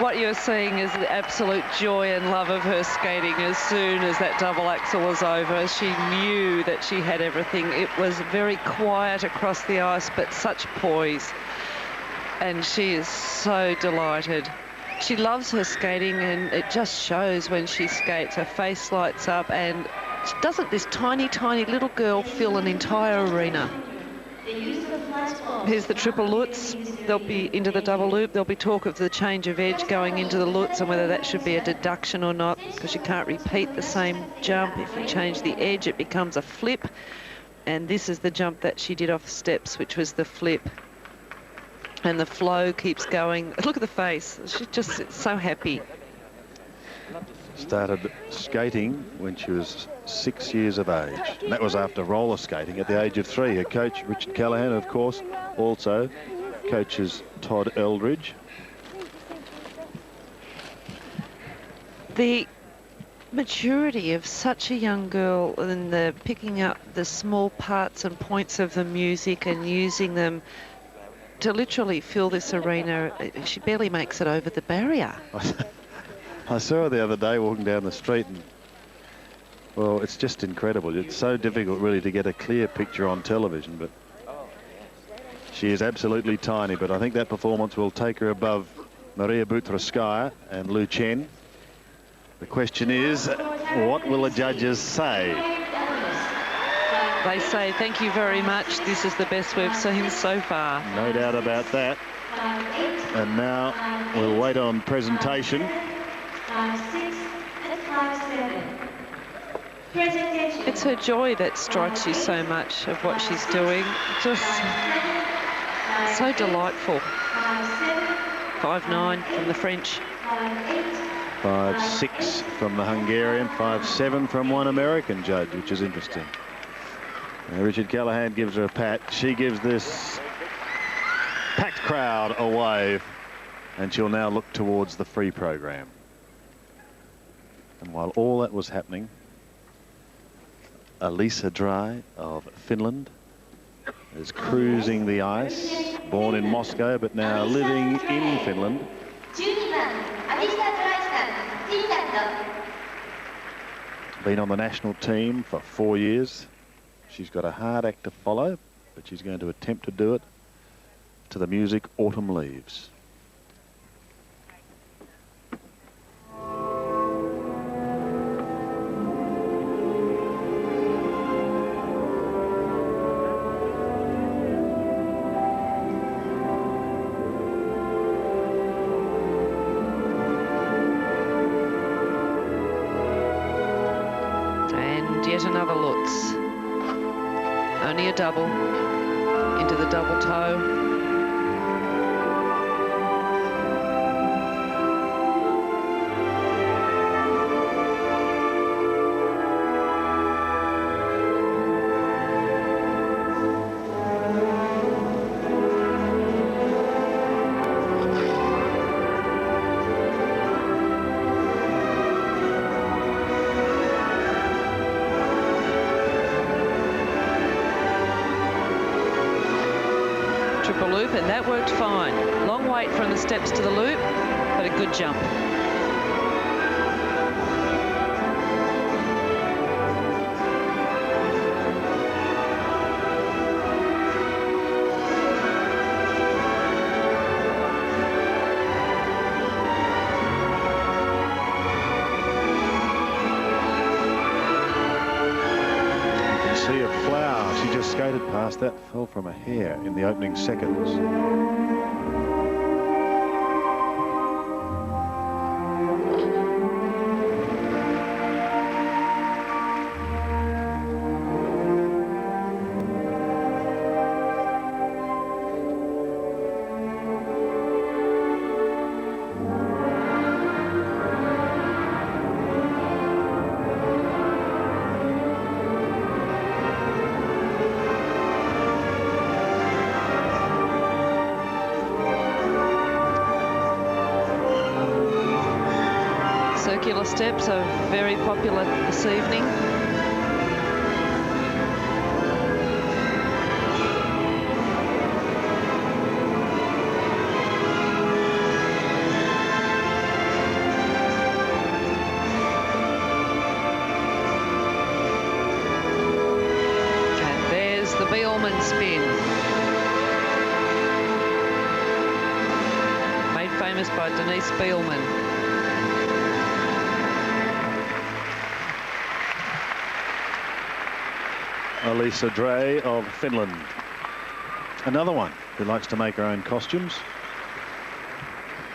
What you're seeing is the absolute joy and love of her skating as soon as that double axel was over. She knew that she had everything. It was very quiet across the ice, but such poise. And she is so delighted. She loves her skating, and it just shows when she skates. Her face lights up, and doesn't this tiny, tiny little girl fill an entire arena? Here's the triple Lutz. They'll be into the double loop. There'll be talk of the change of edge going into the Lutz and whether that should be a deduction or not, because you can't repeat the same jump. If you change the edge, it becomes a flip. And this is the jump that she did off the steps, which was the flip. And the flow keeps going. Look at the face. She's just so happy. Started skating when she was 6 years of age. And that was after roller skating at the age of 3. Her coach, Richard Callahan, of course, also coaches Todd Eldridge. The maturity of such a young girl and the picking up the small parts and points of the music and using them to literally fill this arena. She barely makes it over the barrier. I saw her the other day walking down the street, and well, it's just incredible. It's so difficult really to get a clear picture on television, but she is absolutely tiny. But I think that performance will take her above Maria Butyrskaya and Lu Chen. The question is, what will the judges say? They say, thank you very much. This is the best we've seen so far. No doubt about that. And now we'll wait on presentation. 5-6 and 5-7. Presentation. It's her joy that strikes you so much of what she's doing. Just so delightful. 5-9 from the French. 5-6 from the Hungarian. 5-7 from one American judge, which is interesting. Now Richard Callahan gives her a pat. She gives this packed crowd a wave, and she'll now look towards the free program. And while all that was happening, Alisa Drei of Finland is cruising the ice, born in Moscow but now living in Finland. Been on the national team for 4 years. She's got a hard act to follow, but she's going to attempt to do it to the music Autumn Leaves. Yet another Lutz. Only a double into the double toe. Loop, and that worked fine. Long wait from the steps to the loop, but a good jump. See a flower. She just skated past that, fell from a hair in the opening seconds. Circular steps are very popular this evening. And there's the Bielman spin. Made famous by Denise Bielman. Alisa Drei of Finland. Another one who likes to make her own costumes.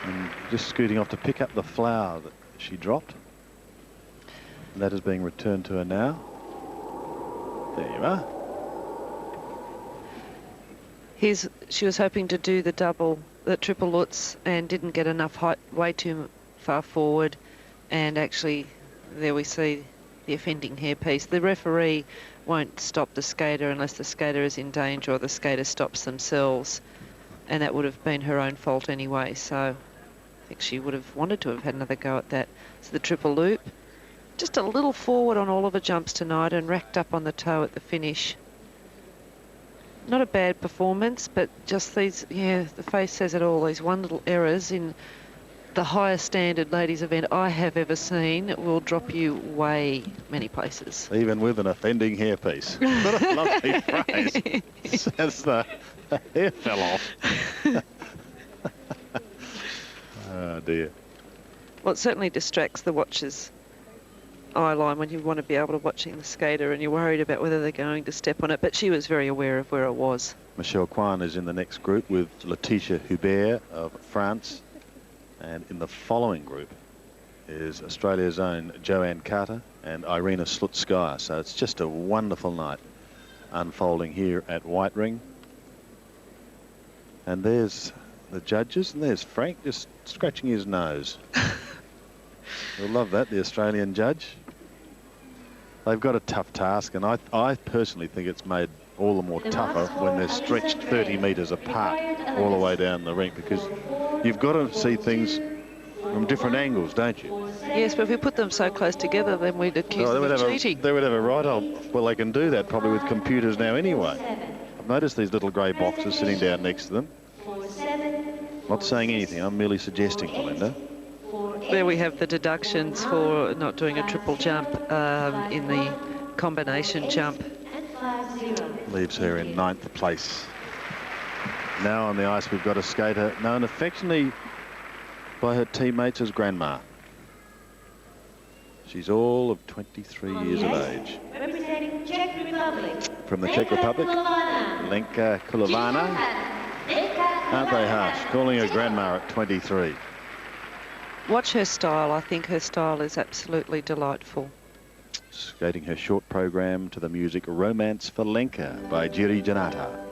And just scooting off to pick up the flower that she dropped. And that is being returned to her now. There you are. She was hoping to do the triple Lutz and didn't get enough height, way too far forward. And actually, there we see the offending hairpiece. The referee won't stop the skater unless the skater is in danger or the skater stops themselves, and that would have been her own fault anyway, so I think she would have wanted to have had another go at that. So the triple loop, just a little forward on all of her jumps tonight and racked up on the toe at the finish. Not a bad performance, but just these, the face says it all, these one little errors in the highest standard ladies event I have ever seen will drop you way many places. Even with an offending hairpiece. What a lovely phrase. Says the hair fell off. Oh dear. Well, it certainly distracts the watcher's eye line when you want to be able to watching the skater and you're worried about whether they're going to step on it, but she was very aware of where it was. Michelle Kwan is in the next group with Laetitia Hubert of France. And in the following group is Australia's own Joanne Carter and Irina Slutskaya. So it's just a wonderful night unfolding here at White Ring. And there's the judges, and there's Frank just scratching his nose. You'll love that, the Australian judge. They've got a tough task, and I personally think it's made all the more tougher when they're stretched 30 metres apart all the way down the rink, because you've got to see things from different angles, don't you? Yes, but if we put them so close together, then we'd accuse them of cheating. They would have a right well, they can do that probably with computers now anyway. I've noticed these little grey boxes sitting down next to them. Not saying anything, I'm merely suggesting, Belinda. There we have the deductions for not doing a triple jump in the combination jump. Leaves her in 9th place. Now on the ice we've got a skater known affectionately by her teammates as Grandma. She's all of 23 years of age. Representing Czech Republic. From the Czech Republic, Lenka Kulovana. Aren't they harsh, calling her Grandma at 23. Watch her style. I think her style is absolutely delightful. Skating her short program to the music Romance for Lenka by Jiri Janata.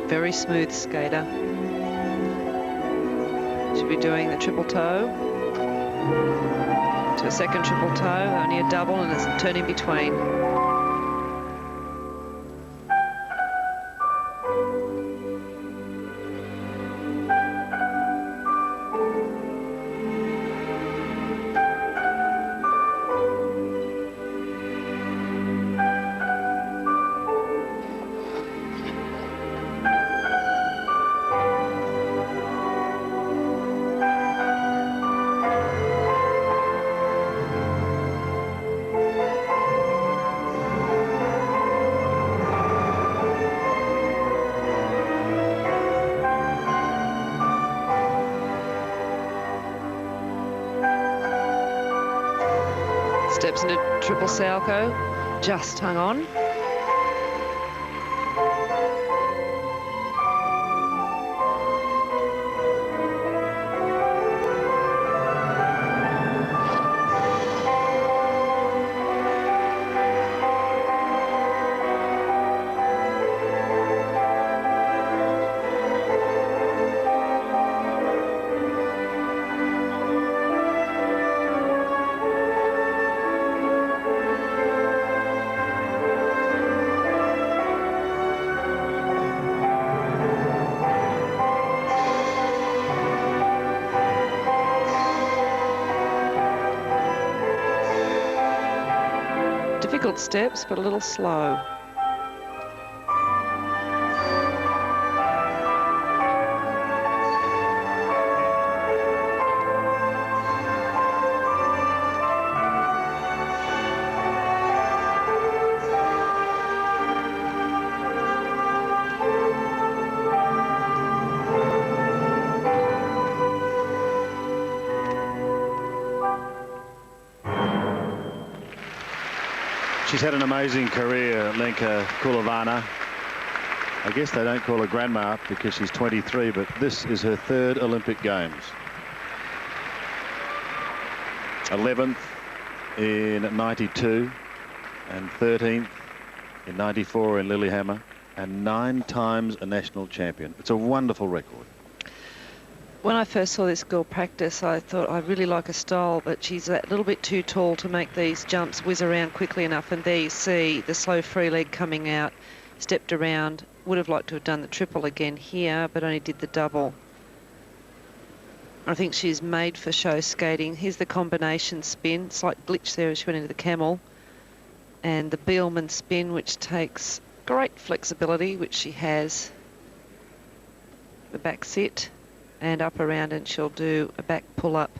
Very smooth skater. Should be doing the triple toe to a second triple toe, only a double, and it's a turn in between. Steps into triple Salchow, just hung on. Difficult steps, but a little slow. She's had an amazing career, Lenka Kulovana. I guess they don't call her grandma because she's 23, but this is her third Olympic Games. 11th in 92 and 13th in 94 in Lillehammer, and 9 times a national champion. It's a wonderful record. When I first saw this girl practice, I thought I really like her style, but she's a little bit too tall to make these jumps whiz around quickly enough. And there you see the slow free leg coming out, stepped around. Would have liked to have done the triple again here, but only did the double. I think she's made for show skating. Here's the combination spin, slight glitch there as she went into the camel. And the Bielmann spin, which takes great flexibility, which she has. The back sit. And up around, and she'll do a back pull-up.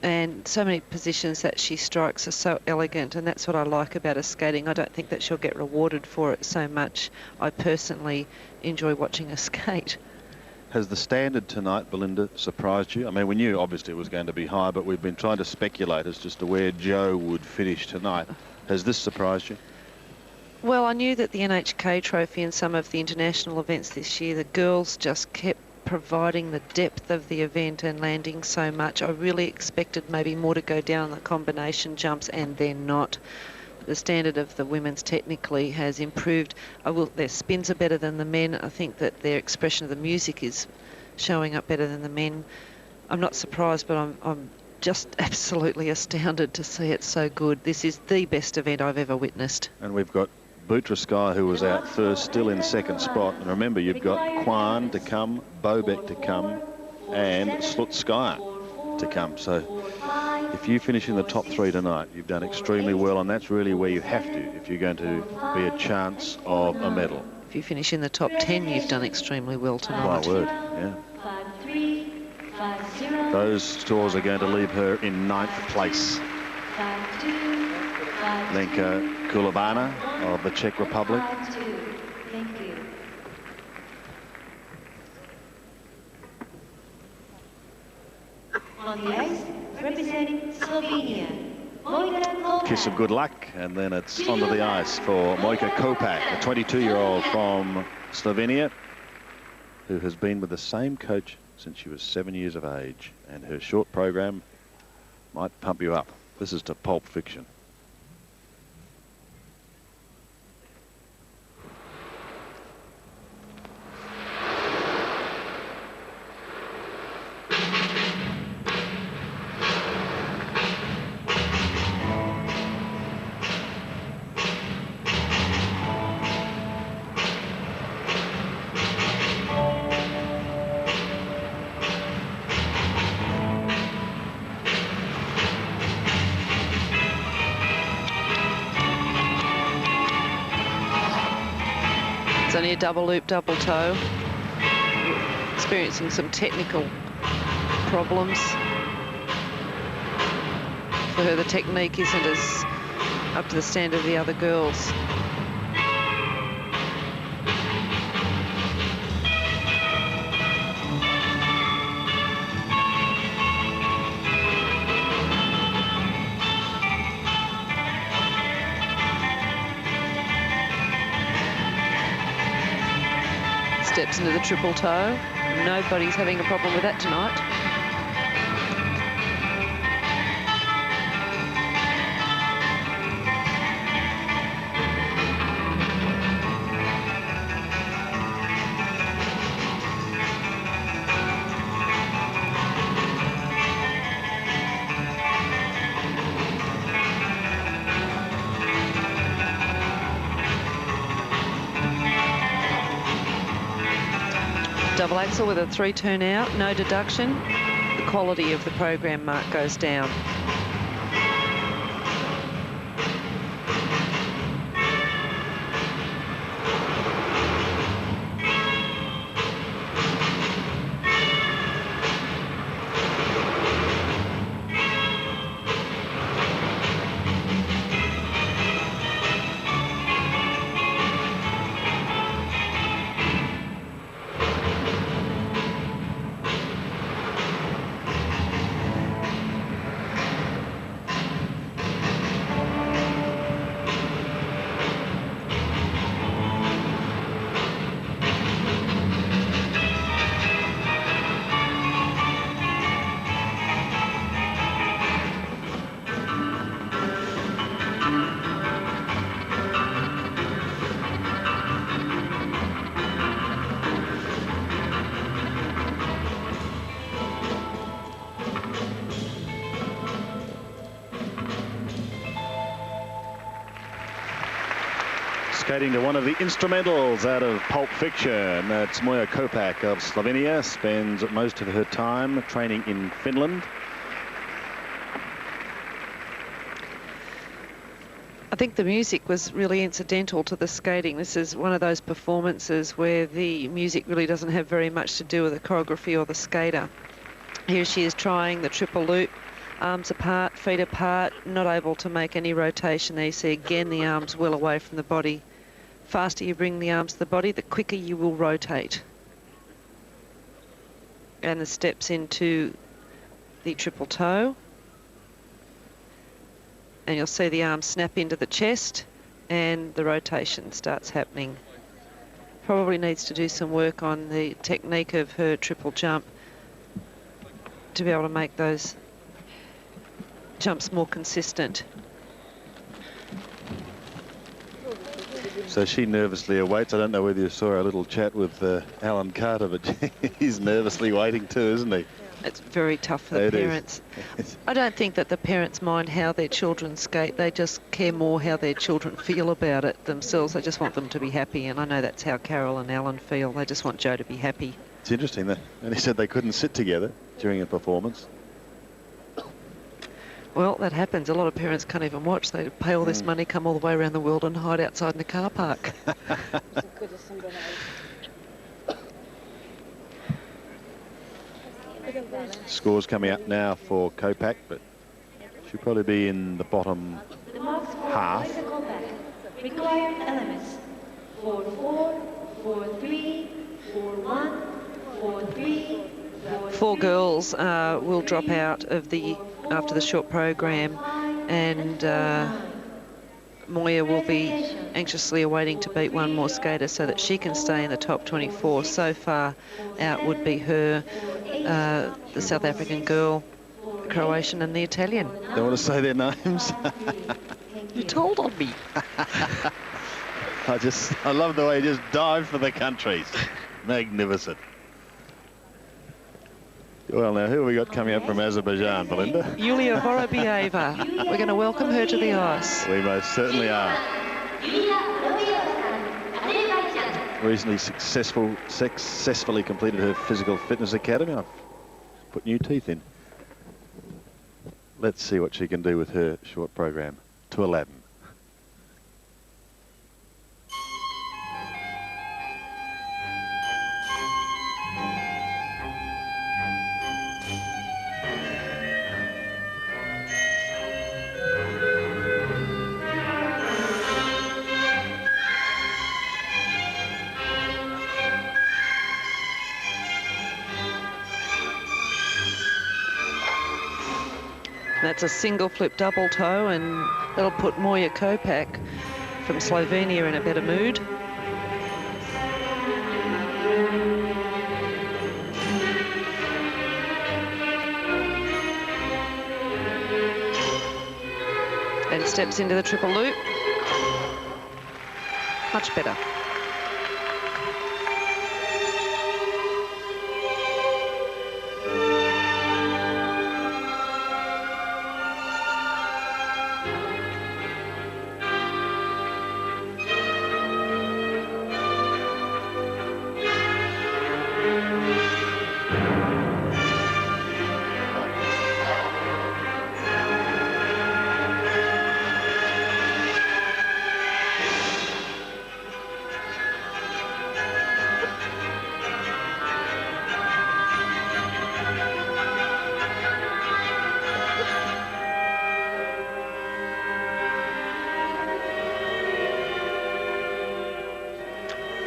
And so many positions that she strikes are so elegant, and that's what I like about her skating. I don't think that she'll get rewarded for it so much. I personally enjoy watching her skate. Has the standard tonight, Belinda, surprised you? I mean, we knew obviously it was going to be high, but we've been trying to speculate as just to where Joe would finish tonight. Has this surprised you? Well, I knew that the NHK trophy and some of the international events this year, the girls just kept providing the depth of the event and landing so much. I really expected maybe more to go down the combination jumps, and they're not. The standard of the women's technically has improved. Their spins are better than the men. I think that their expression of the music is showing up better than the men. I'm not surprised, but I'm just absolutely astounded to see it so good. This is the best event I've ever witnessed. And we've got Butyrskaya, who was out first, still in second spot. And remember, you've got Kwan to come, Bobek to come, and Slutskaya to come. So if you finish in the top 3 tonight, you've done extremely well, and that's really where you have to if you're going to be a chance of a medal. If you finish in the top 10, you've done extremely well tonight. My word, yeah. Those scores are going to leave her in 9th place. Lenka Kulovana of the Czech Republic. Thank you. On the ice, representing Slovenia, Mojca Kopac. Kiss of good luck, and then it's onto the ice for Mojca Kopac, a 22-year-old from Slovenia, who has been with the same coach since she was 7 years of age, and her short program might pump you up. This is to Pulp Fiction. It's only a double loop, double toe. Experiencing some technical problems. For her, the technique isn't as up to the standard of the other girls. Steps into the triple toe. Nobody's having a problem with that tonight. Double axel with a 3 turn out, no deduction. The quality of the program mark goes down. Skating to one of the instrumentals out of Pulp Fiction. That's Mojca Kopac of Slovenia. Spends most of her time training in Finland. I think the music was really incidental to the skating. This is one of those performances where the music really doesn't have very much to do with the choreography or the skater. Here she is trying the triple loop. Arms apart, feet apart, not able to make any rotation. There you see again the arms well away from the body. Faster you bring the arms to the body, the quicker you will rotate. And the steps into the triple toe. And you'll see the arms snap into the chest and the rotation starts happening. Probably needs to do some work on the technique of her triple jump to be able to make those jumps more consistent. So she nervously awaits. I don't know whether you saw a little chat with Alan Carter, but he's nervously waiting too, isn't he? It's very tough for the parents. I don't think that the parents mind how their children skate. They just care more how their children feel about it themselves. They just want them to be happy, and I know that's how Carol and Alan feel. They just want Joe to be happy. It's interesting that, and he said they couldn't sit together during a performance. Well, that happens. A lot of parents can't even watch. They pay all this money, come all the way around the world and hide outside in the car park. Scores coming up now for Kopac, but she'll probably be in the bottom half. Required elements 4-4, 4-3, 4-1, 4-3, 4-3. 4 girls will drop out of after the short program, and Moya will be anxiously awaiting to beat one more skater so that she can stay in the top 24. So far out would be her, the South African girl, the Croatian and the Italian. Don't want to say their names. You told on me. I love the way he just dived for the countries. Magnificent. Well, now, who have we got coming up from Azerbaijan, Belinda? Yulia Vorobieva. We're going to welcome her to the ice. We most certainly are. Recently successfully completed her physical fitness academy. I've put new teeth in. Let's see what she can do with her short program to Aladdin. That's a single flip double toe, and that'll put Mojca Kopac from Slovenia in a better mood. And steps into the triple loop. Much better.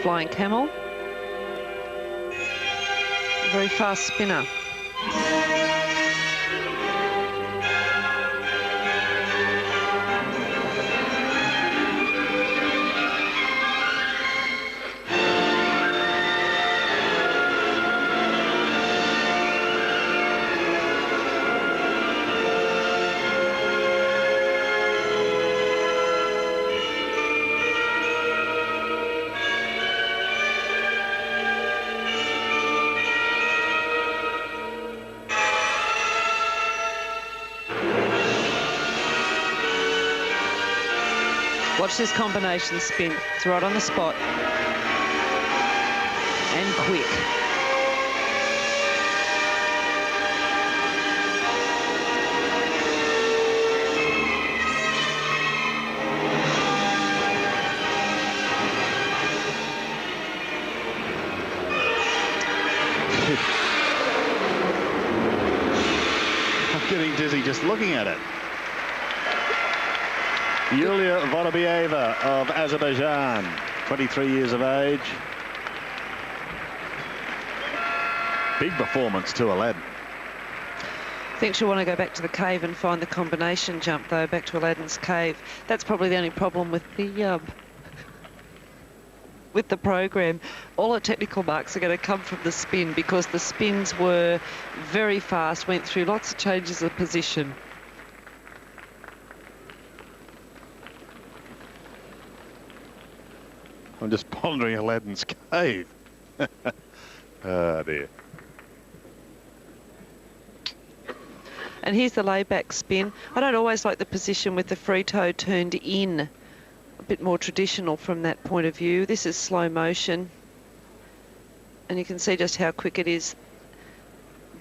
Flying camel. Very fast spinner. Watch this combination spin. It's right on the spot. And quick. I'm getting dizzy just looking at it. Yulia Vorobieva of Azerbaijan, 23 years of age. Big performance to Aladdin. I think she'll want to go back to the cave and find the combination jump, though, back to Aladdin's cave. That's probably the only problem with the program. All her technical marks are going to come from the spin, because the spins were very fast, went through lots of changes of position. I'm just pondering Aladdin's cave. Oh, dear. And here's the layback spin. I don't always like the position with the free toe turned in. A bit more traditional from that point of view. This is slow motion. And you can see just how quick it is.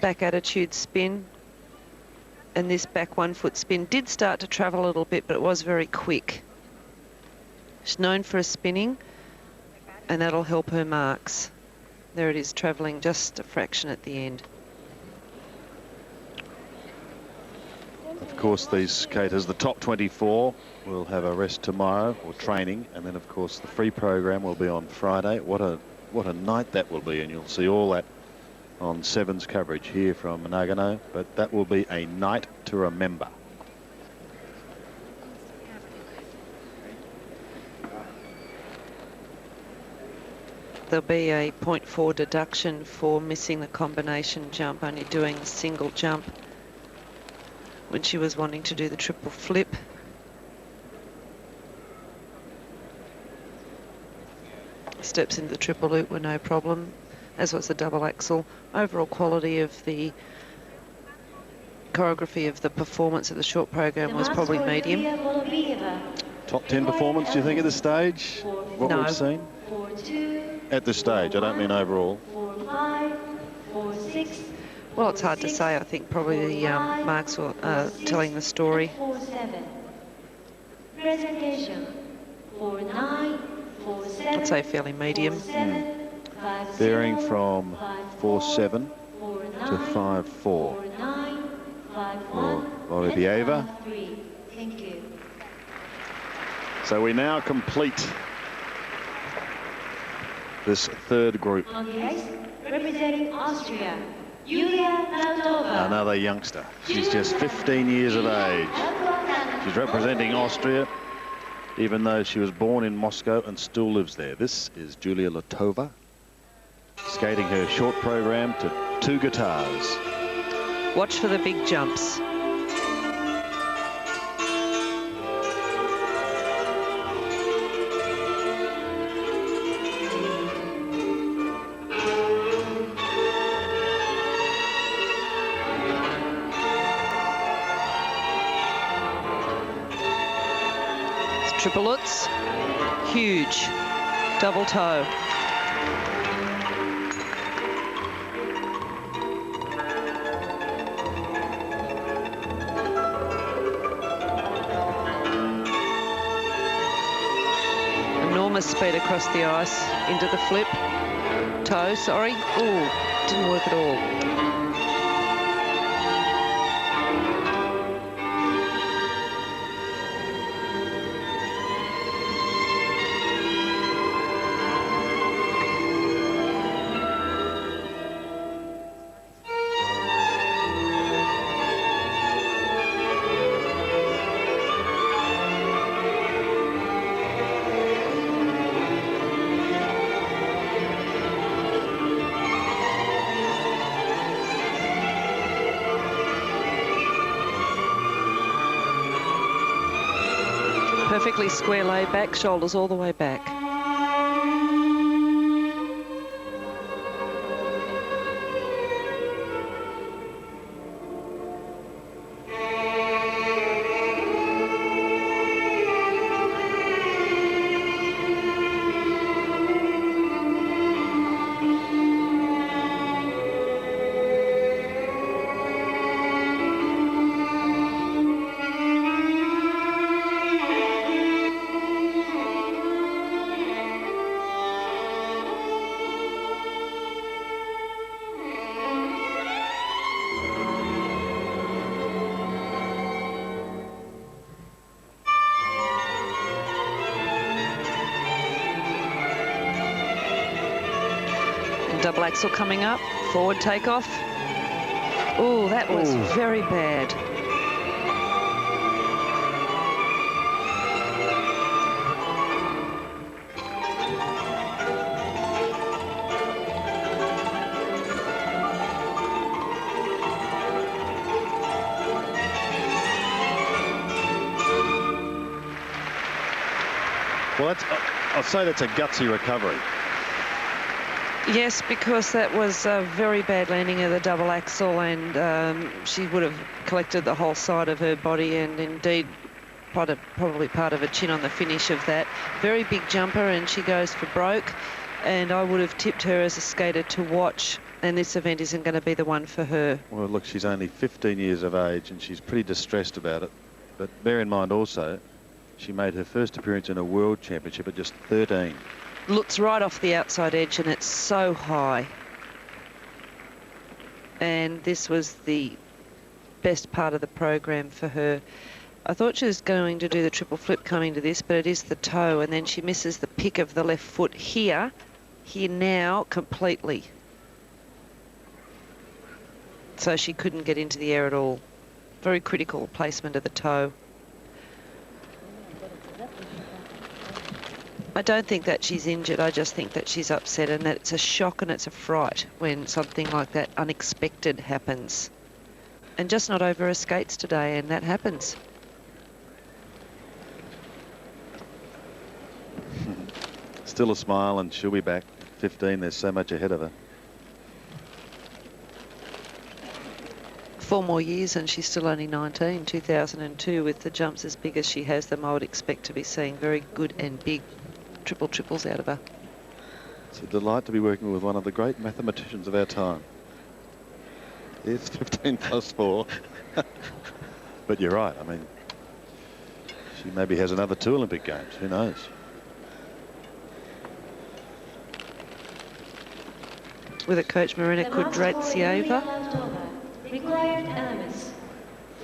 Back attitude spin. And this back 1 foot spin did start to travel a little bit, but it was very quick. She's known for her spinning, and that'll help her marks. There it is, travelling just a fraction at the end. Of course, these skaters, the top 24, will have a rest tomorrow, or training, and then of course the free program will be on Friday. What a night that will be, and you'll see all that on Seven's coverage here from Nagano, but that will be a night to remember. There'll be a 0.4 deduction for missing the combination jump, only doing a single jump when she was wanting to do the triple flip. Steps into the triple loop were no problem, as was the double axel. Overall quality of the choreography of the performance of the short program was probably medium. Top 10 performance, do you think, at this stage? What No. we've seen? At this stage, I don't mean overall. Well, it's hard to say. I think probably the marks were telling the story. I'd say fairly medium. Varying from 4.7 to 5.4 for Vorobieva. So we now complete this third group. Representing Austria, Yulia Lavrenchuk. Another youngster. She's just 15 years of age. She's representing Austria, even though she was born in Moscow and still lives there. This is Julia Lautowa, skating her short program to 2 guitars. Watch for the big jumps. Triple Lutz, huge, double toe. Enormous speed across the ice into the flip. Toe, sorry. Oh, didn't work at all. Perfectly square lay back, shoulders all the way back. double axel coming up. Forward takeoff. Oh, that was very bad. Well, I'll say that's a gutsy recovery. Yes, because that was a very bad landing of the double axel, and she would have collected the whole side of her body, and indeed probably part of her chin on the finish of that. Very big jumper, and she goes for broke, and I would have tipped her as a skater to watch, and this event isn't going to be the one for her. Well, look, she's only 15 years of age, and she's pretty distressed about it. But bear in mind also, she made her first appearance in a World Championship at just 13. Looks right off the outside edge, and it's so high. And this was the best part of the program for her. I thought she was going to do the triple flip coming to this, but it is the toe, and then she misses the pick of the left foot here now completely. So she couldn't get into the air at all. Very critical placement of the toe. I don't think that she's injured. I just think that she's upset, and that it's a shock and it's a fright when something like that unexpected happens. And just not over her skates today, and that happens. Still a smile, and she'll be back. 15, there's so much ahead of her. 4 more years and she's still only 19. 2002, with the jumps as big as she has them, I would expect to be seeing very good and big triples out of her. It's a delight to be working with one of the great mathematicians of our time. It's 15 plus 4. But you're right. I mean, she maybe has another 2 Olympic Games. Who knows? With a coach, Marina Kudratsieva. Required elements: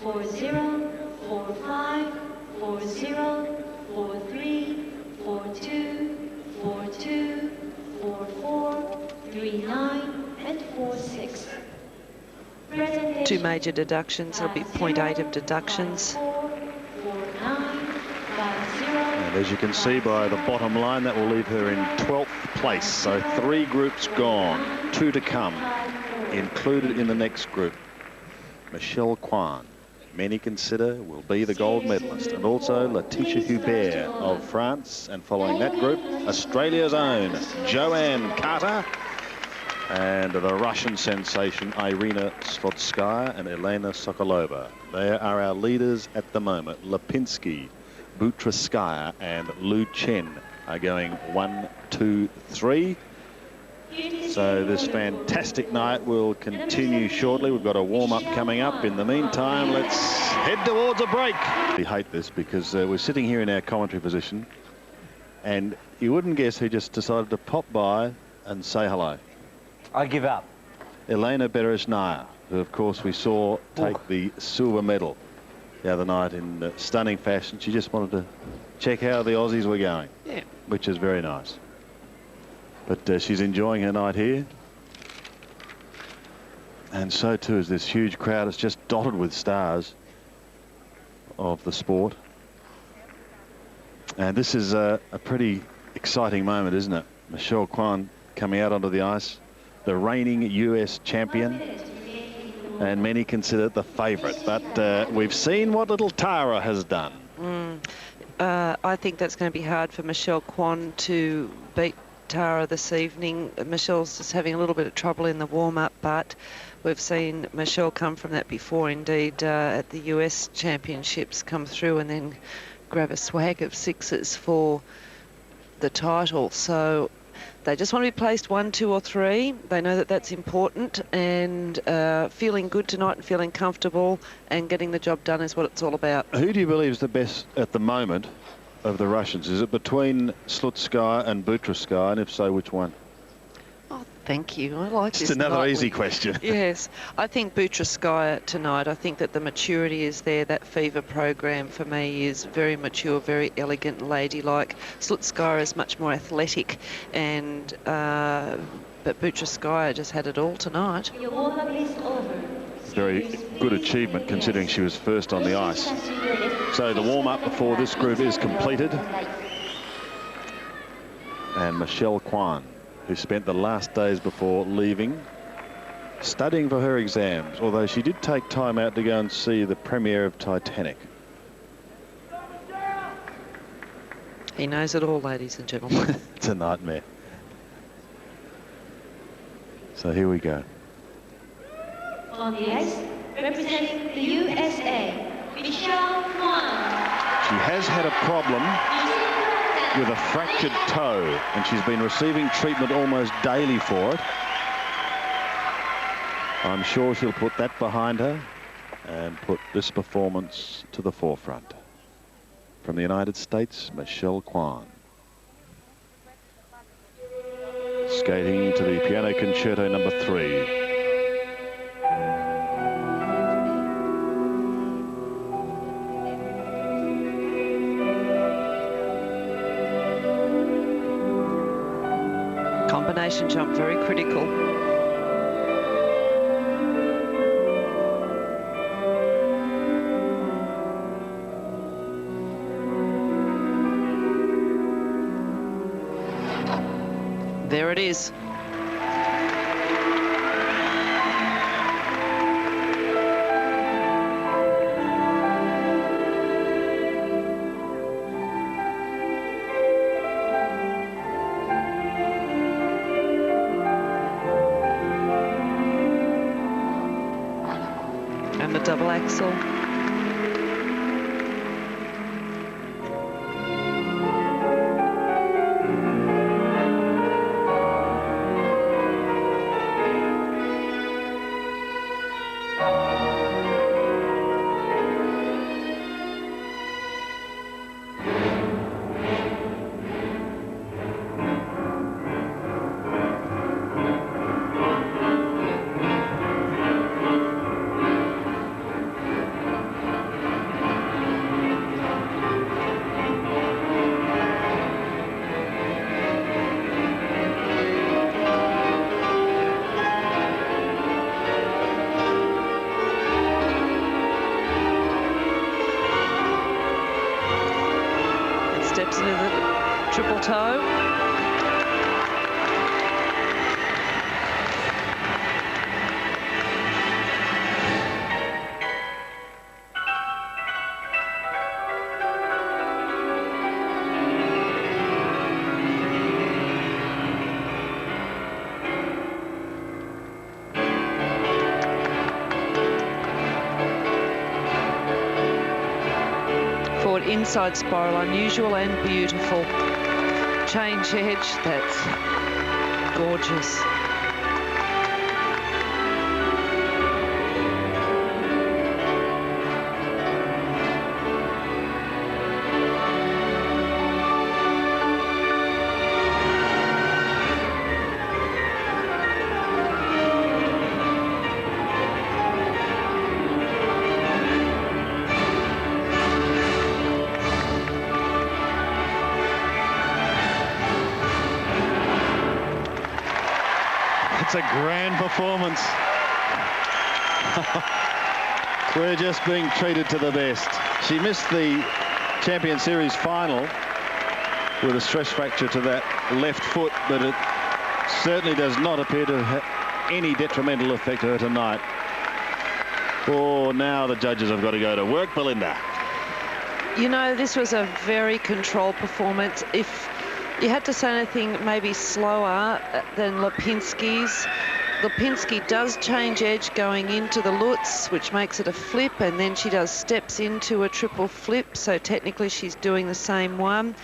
4-0, 4-5, 4-0, 4-3, 4-2, 4-2, 4-4, 3-9, and 4-6. 2 major deductions. There'll be 0.8 of deductions. 4-9, 5-0. And as you can see by the bottom line, that will leave her in 12th place. So 3 groups gone, 2 to come. Included in the next group, Michelle Kwan, many consider will be the gold medalist, and also Laetitia Hubert of France, and following that group, Australia's own Joanne Carter, and the Russian sensation Irina Slutskaya and Elena Sokolova. They are our leaders at the moment. Lipinski, Butyrskaya and Lu Chen are going 1, 2, 3. So this fantastic night will continue shortly. We've got a warm-up coming up. In the meantime, let's head towards a break. We hate this because we're sitting here in our commentary position, and you wouldn't guess who just decided to pop by and say hello. I give up. Elena Beresnaya, who of course we saw take the silver medal the other night in stunning fashion. She just wanted to check how the Aussies were going, which is very nice. But she's enjoying her night here. And so too is this huge crowd. It's just dotted with stars of the sport. And this is a pretty exciting moment, isn't it? Michelle Kwan coming out onto the ice, the reigning US champion. And many consider it the favourite. But we've seen what little Tara has done. I think that's going to be hard for Michelle Kwan to beat Tara this evening. Michelle's just having a little bit of trouble in the warm-up, but we've seen Michelle come from that before. Indeed, at the US Championships, come through and then grab a swag of 6s for the title. So they just want to be placed 1, 2 or 3. They know that that's important, and feeling good tonight and feeling comfortable and getting the job done is what it's all about. Who do you believe is the best at the moment of the Russians? Is it between Slutskaya and Butyrskaya, and if so, which one? Oh, thank you. I like this. Just another easy question. Yes, I think Butyrskaya tonight. I think that the maturity is there. That fever program for me is very mature, very elegant, ladylike. Slutskaya is much more athletic and But Butyrskaya just had it all tonight. Your warm-up is over. Very good achievement considering she was first on the ice. So the warm-up before this group is completed. And Michelle Kwan, who spent the last days before leaving studying for her exams, although she did take time out to go and see the premiere of Titanic. He knows it all, ladies and gentlemen. It's a nightmare. So here we go. On the ice, representing the USA, Michelle Kwan. She has had a problem with a fractured toe, and she's been receiving treatment almost daily for it. I'm sure she'll put that behind her and put this performance to the forefront. From the United States, Michelle Kwan. Skating to the Piano Concerto number 3. Combination jump, very critical. There it is. And the double axel. Steps into the triple toe. Forward inside spiral, unusual and beautiful. Change edge, that's gorgeous. It's a grand performance. We're just being treated to the best. She missed the Champion Series final with a stress fracture to that left foot, but it certainly does not appear to have any detrimental effect to her tonight. Oh, now the judges have got to go to work, Belinda. You know, this was a very controlled performance. If you had to say anything maybe slower than Lipinski's. Lipinski does change edge going into the Lutz, which makes it a flip, and then she does steps into a triple flip, so technically she's doing the same one.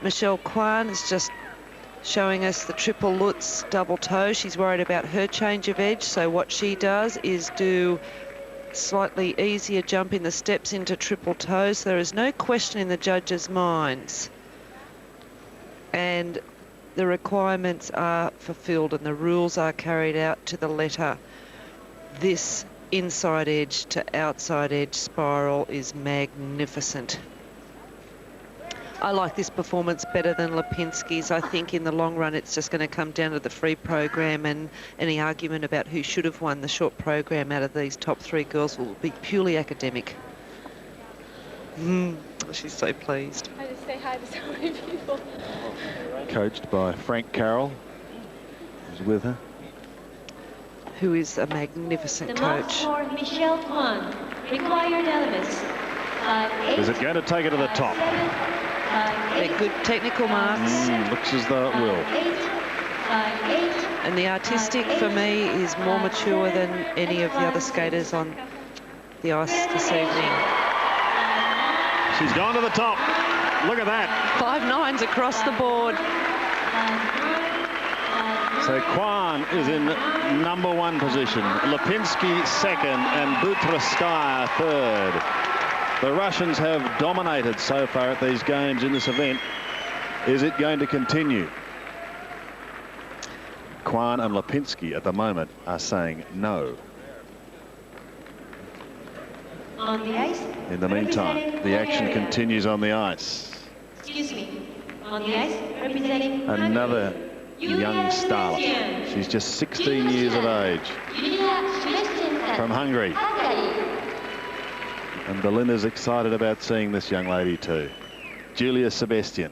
Michelle Kwan is just showing us the triple Lutz double toe. She's worried about her change of edge, so what she does is do slightly easier jump in the steps into triple toes. So there is no question in the judges' minds. And the requirements are fulfilled and the rules are carried out to the letter. This inside edge to outside edge spiral is magnificent. I like this performance better than Lipinski's. I think in the long run it's just going to come down to the free program, and any argument about who should have won the short program out of these top 3 girls will be purely academic. She's so pleased. I just say hi to so many people. Coached by Frank Carroll, who's with her. Who is a magnificent The marks coach. for Michelle Kwan. Required elements. 5'8", Is it going to take it to the top? 7, 5'8", They're good technical marks. Looks as though it will. 5'8", And the artistic, for me, is more mature than any of the other skaters on the ice this evening. She's gone to the top. Look at that. 5 9s across the board. So Kwan is in #1 position. Lipinski second and Butyrskaya third. The Russians have dominated so far at these games in this event. Is it going to continue? Kwan and Lipinski at the moment are saying no. On the ice. In the meantime, the action continues on the ice. Excuse me. On the ice, representing Another young starlet. She's just 16 years of age. From Hungary. And Belinda's excited about seeing this young lady too. Julia Sebastian.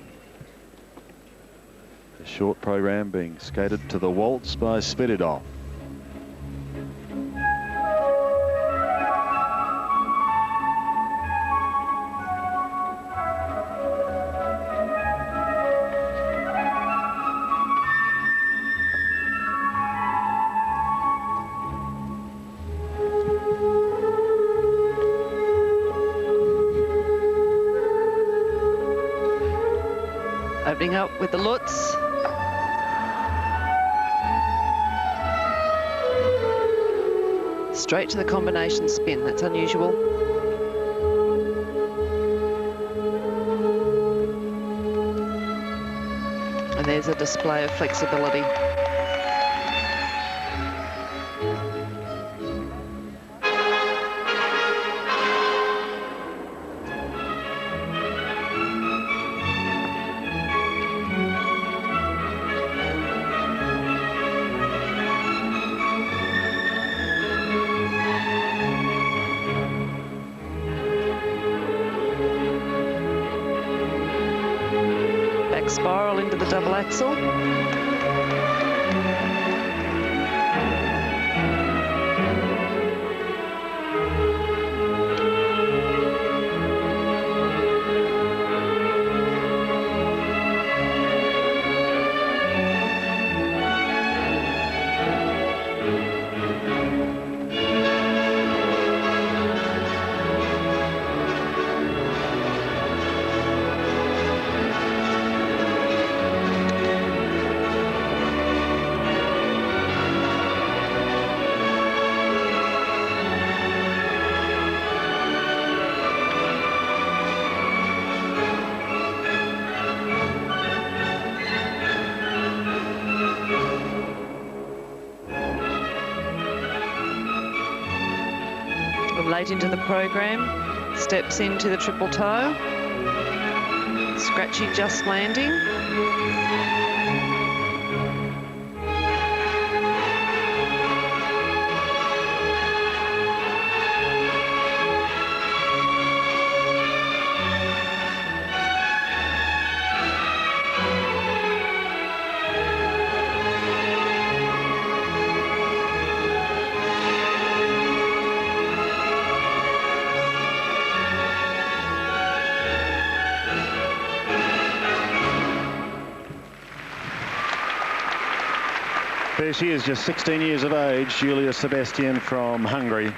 The short program being skated to the waltz by Spiridov. Opening up with the Lutz. Straight to the combination spin. That's unusual. And there's a display of flexibility. Spiral into the double axel. Late into the program, steps into the triple toe. Scratchy just landing. There she is, just 16 years of age, Julia Sebastian from Hungary.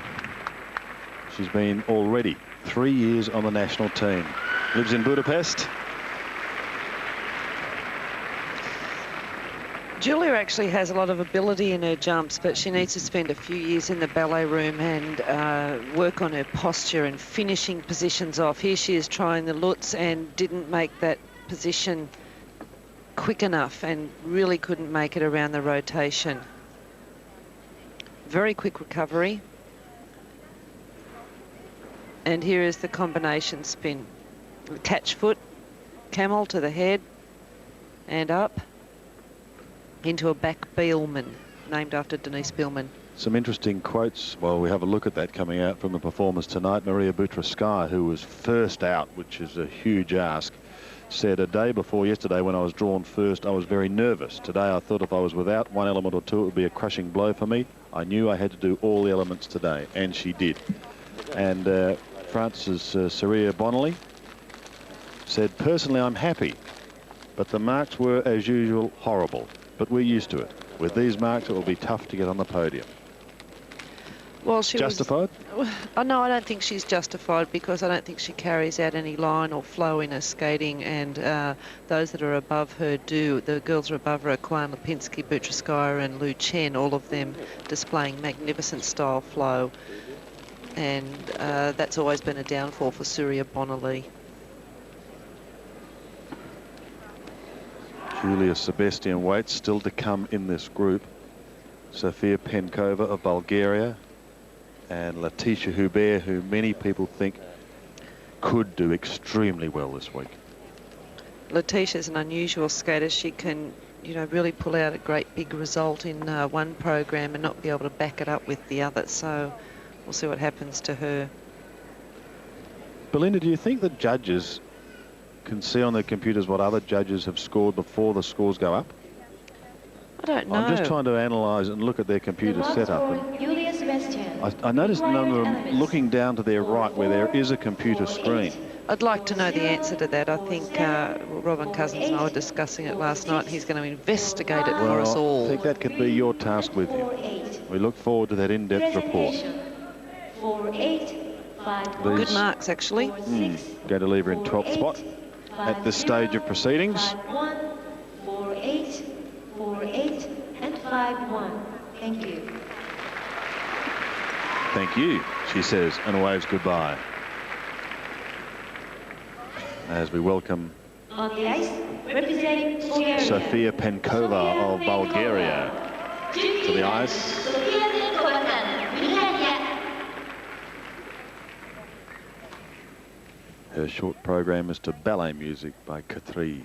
She's been already 3 years on the national team. Lives in Budapest. Julia actually has a lot of ability in her jumps, but she needs to spend a few years in the ballet room and work on her posture and finishing positions off. Here she is trying the Lutz and didn't make that position quick enough and really couldn't make it around the rotation. Very quick recovery. And here is the combination spin. Catch foot camel to the head and up into a back Bielman, named after Denise Bielman. Some interesting quotes while we have a look at that coming out from the performers tonight. Maria Butyrskaya, who was first out, which is a huge ask, said a day before yesterday when I was drawn first, I was very nervous. Today I thought if I was without one element or two, it would be a crushing blow for me. I knew I had to do all the elements today, and she did. And France's Surya Bonaly said, personally, I'm happy, but the marks were, as usual, horrible. But we're used to it. With these marks, it will be tough to get on the podium. Well, she justified? No, I don't think she's justified, because I don't think she carries out any line or flow in her skating, and those that are above her do. The girls are above her, Kwan, Lipinski, Butyrskaya and Lu Chen, all of them displaying magnificent style flow. And that's always been a downfall for Surya Bonaly. Julia Sebastian waits still to come in this group. Sofia Penkova of Bulgaria and Laetitia Hubert, who many people think could do extremely well this week. Laetitia's an unusual skater. She can, you know, really pull out a great big result in one program and not be able to back it up with the other. So we'll see what happens to her. Belinda, do you think the judges can see on their computers what other judges have scored before the scores go up? I don't know. I'm just trying to analyse and look at their computer setup. And I noticed a number of them looking down to their right where there is a computer screen. I'd like to know the answer to that. I think Robin Cousins and I were discussing it last night. He's going to investigate it for us all. I think that could be your task with him. We look forward to that in-depth report. Good marks, actually. Going to leave her in 12th spot at this stage of proceedings. 5-1, 4-8, 4-8, and 5-1. Thank you. Thank you, she says, and waves goodbye. As we welcome On the ice, representing Bulgaria, Sofia Penkova of Bulgaria to the ice. Her short program is to ballet music by Katri.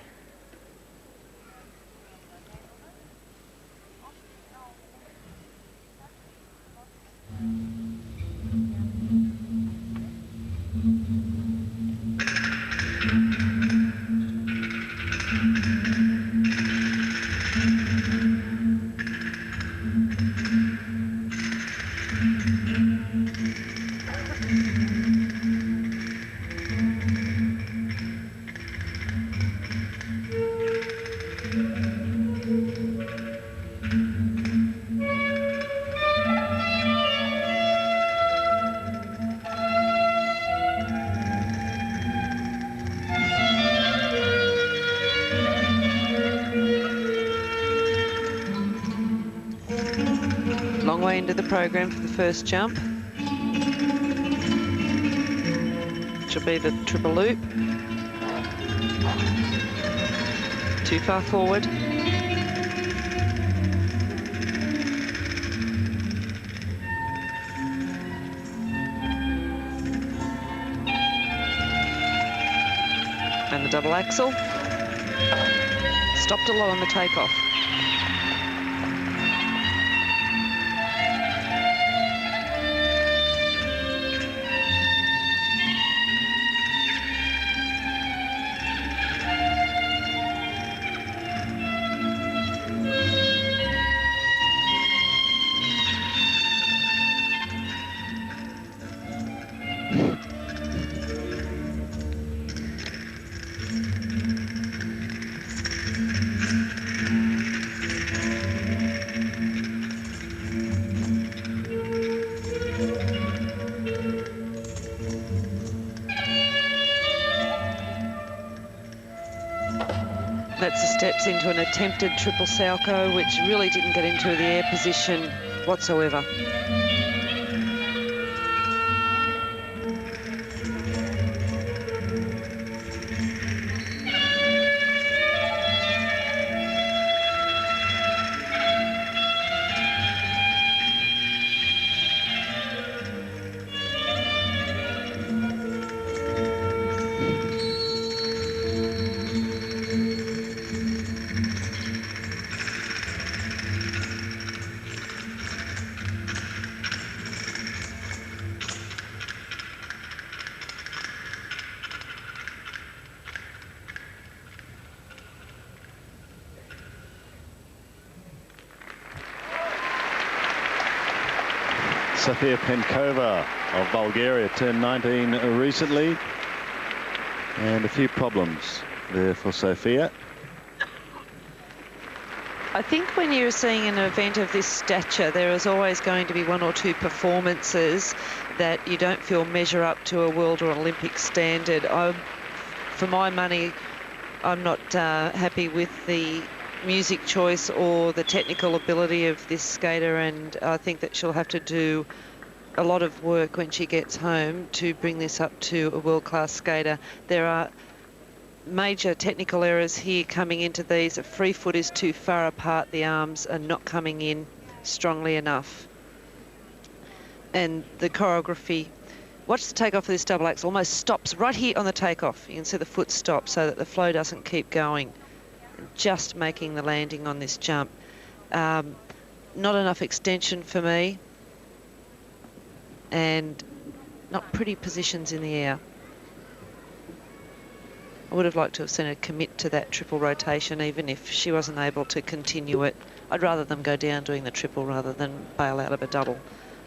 Long way into the program for the first jump. Which will be the triple loop. Too far forward. And the double axel. Stopped a lot on the takeoff. That's the steps into an attempted triple Salchow, which really didn't get into the air position whatsoever. Sofia Penkova of Bulgaria turned 19 recently. And a few problems there for Sofia. I think when you're seeing an event of this stature, there is always going to be one or two performances that you don't feel measure up to a world or Olympic standard. For my money, I'm not happy with the music choice or the technical ability of this skater, and I think that she'll have to do a lot of work when she gets home to bring this up to a world-class skater. There are major technical errors here coming into these. A free foot is too far apart, the arms are not coming in strongly enough. And the choreography, watch the takeoff of this double axel, almost stops right here on the takeoff. You can see the foot stop so that the flow doesn't keep going. Just making the landing on this jump. Not enough extension for me, and not pretty positions in the air. I would have liked to have seen her commit to that triple rotation, even if she wasn't able to continue it. I'd rather them go down doing the triple rather than bail out of a double.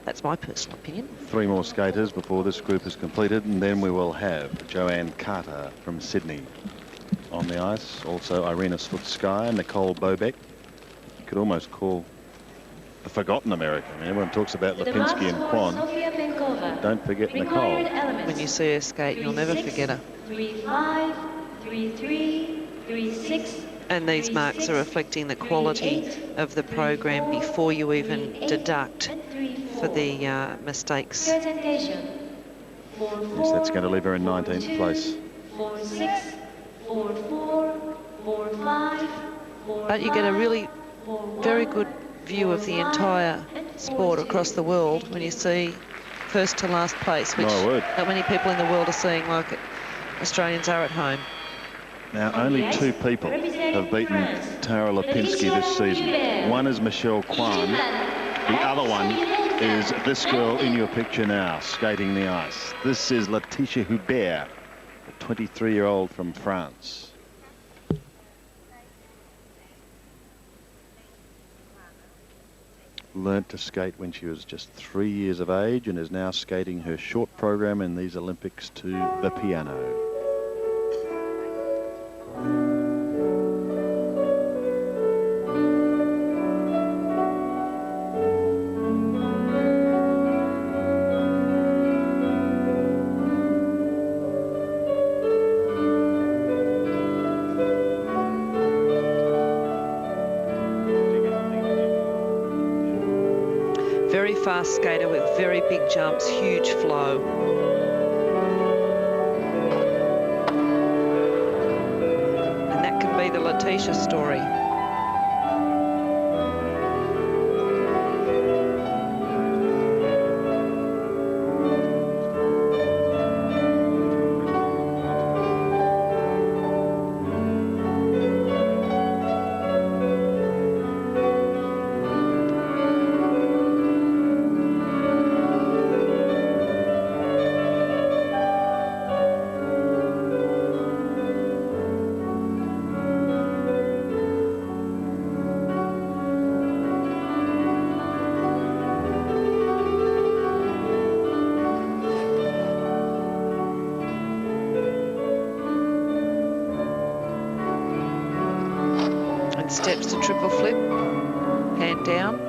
That's my personal opinion. 3 more skaters before this group is completed, and then we will have Joanne Carter from Sydney on the ice. Also Irina Slutskaya, Nicole Bobek. You could almost call the forgotten American. I mean, everyone talks about Lipinski and Kwan. Don't forget Nicole. When you see her skate, you'll never forget her. 3-5, 3-3, 3-6. And these marks are reflecting the quality of the program before you even deduct for the mistakes. Yes, that's going to leave her in 19th place. 4-6, 4-4, 4-5, 4-5. But you get a really very good view of the entire sport across the world when you see first to last place, which not many people in the world are seeing like Australians are at home. Now, only 2 people have beaten Tara Lipinski this season. One is Michelle Kwan. The other one is this girl in your picture now, skating the ice. This is Laetitia Hubert, a 23-year-old from France. Learnt to skate when she was just 3 years of age and is now skating her short program in these Olympics to the piano. Very fast skater with very big jumps, huge flow. And that can be the Laetitia story. Steps to triple flip, hand down.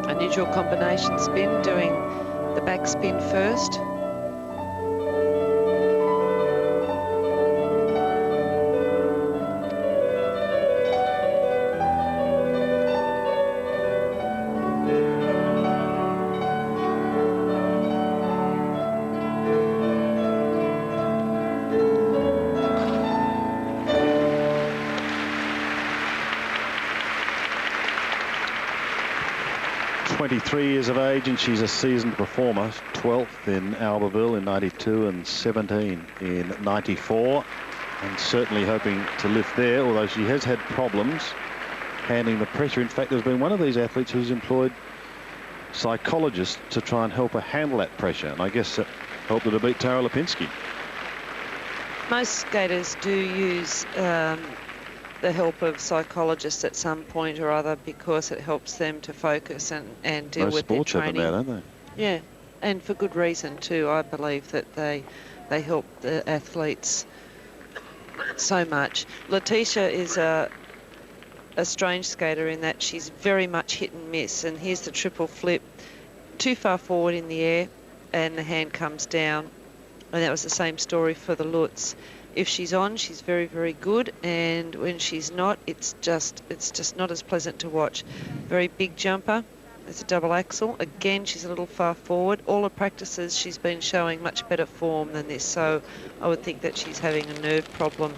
Unusual combination spin, doing the back spin first. 23 years of age, and she's a seasoned performer. 12th in Albertville in 92 and 17 in 94. And certainly hoping to lift there, although she has had problems handling the pressure. In fact, there's been one of these athletes who's employed psychologists to try and help her handle that pressure. And I guess it helped her to beat Tara Lipinski. Most skaters do use the help of psychologists at some point or other because it helps them to focus and deal with their training. Most sports have them now, don't they? Yeah, and for good reason too. I believe that they help the athletes so much. Laetitia is a strange skater in that she's very much hit and miss. And here's the triple flip, too far forward in the air, and the hand comes down. And that was the same story for the Lutz. If she's on, she's very, very good, and when she's not, it's just not as pleasant to watch. Very big jumper. It's a double axel. Again, she's a little far forward. All her practices, she's been showing much better form than this, so I would think that she's having a nerve problem.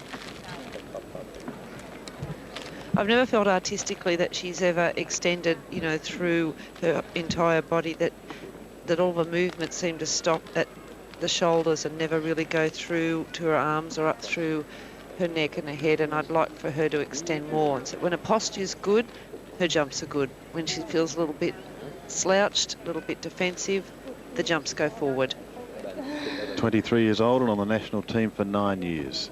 I've never felt artistically that she's ever extended, you know, through her entire body, that all the movements seem to stop at the shoulders and never really go through to her arms or up through her neck and her head, and I'd like for her to extend more. And so when her posture's good, her jumps are good. When she feels a little bit slouched, a little bit defensive, the jumps go forward. 23 years old and on the national team for 9 years.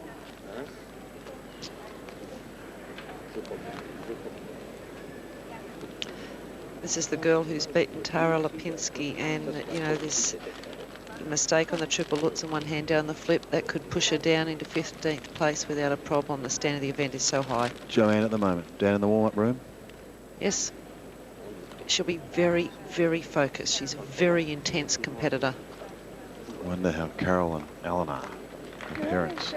This is the girl who's beaten Tara Lipinski, and you know, this mistake on the triple Lutz and one hand down the flip, that could push her down into 15th place without a problem. The stand of the event is so high. Joanne at the moment, down in the warm-up room. Yes. She'll be very, very focused. She's a very intense competitor. I wonder how Carol and Alan are, her parents.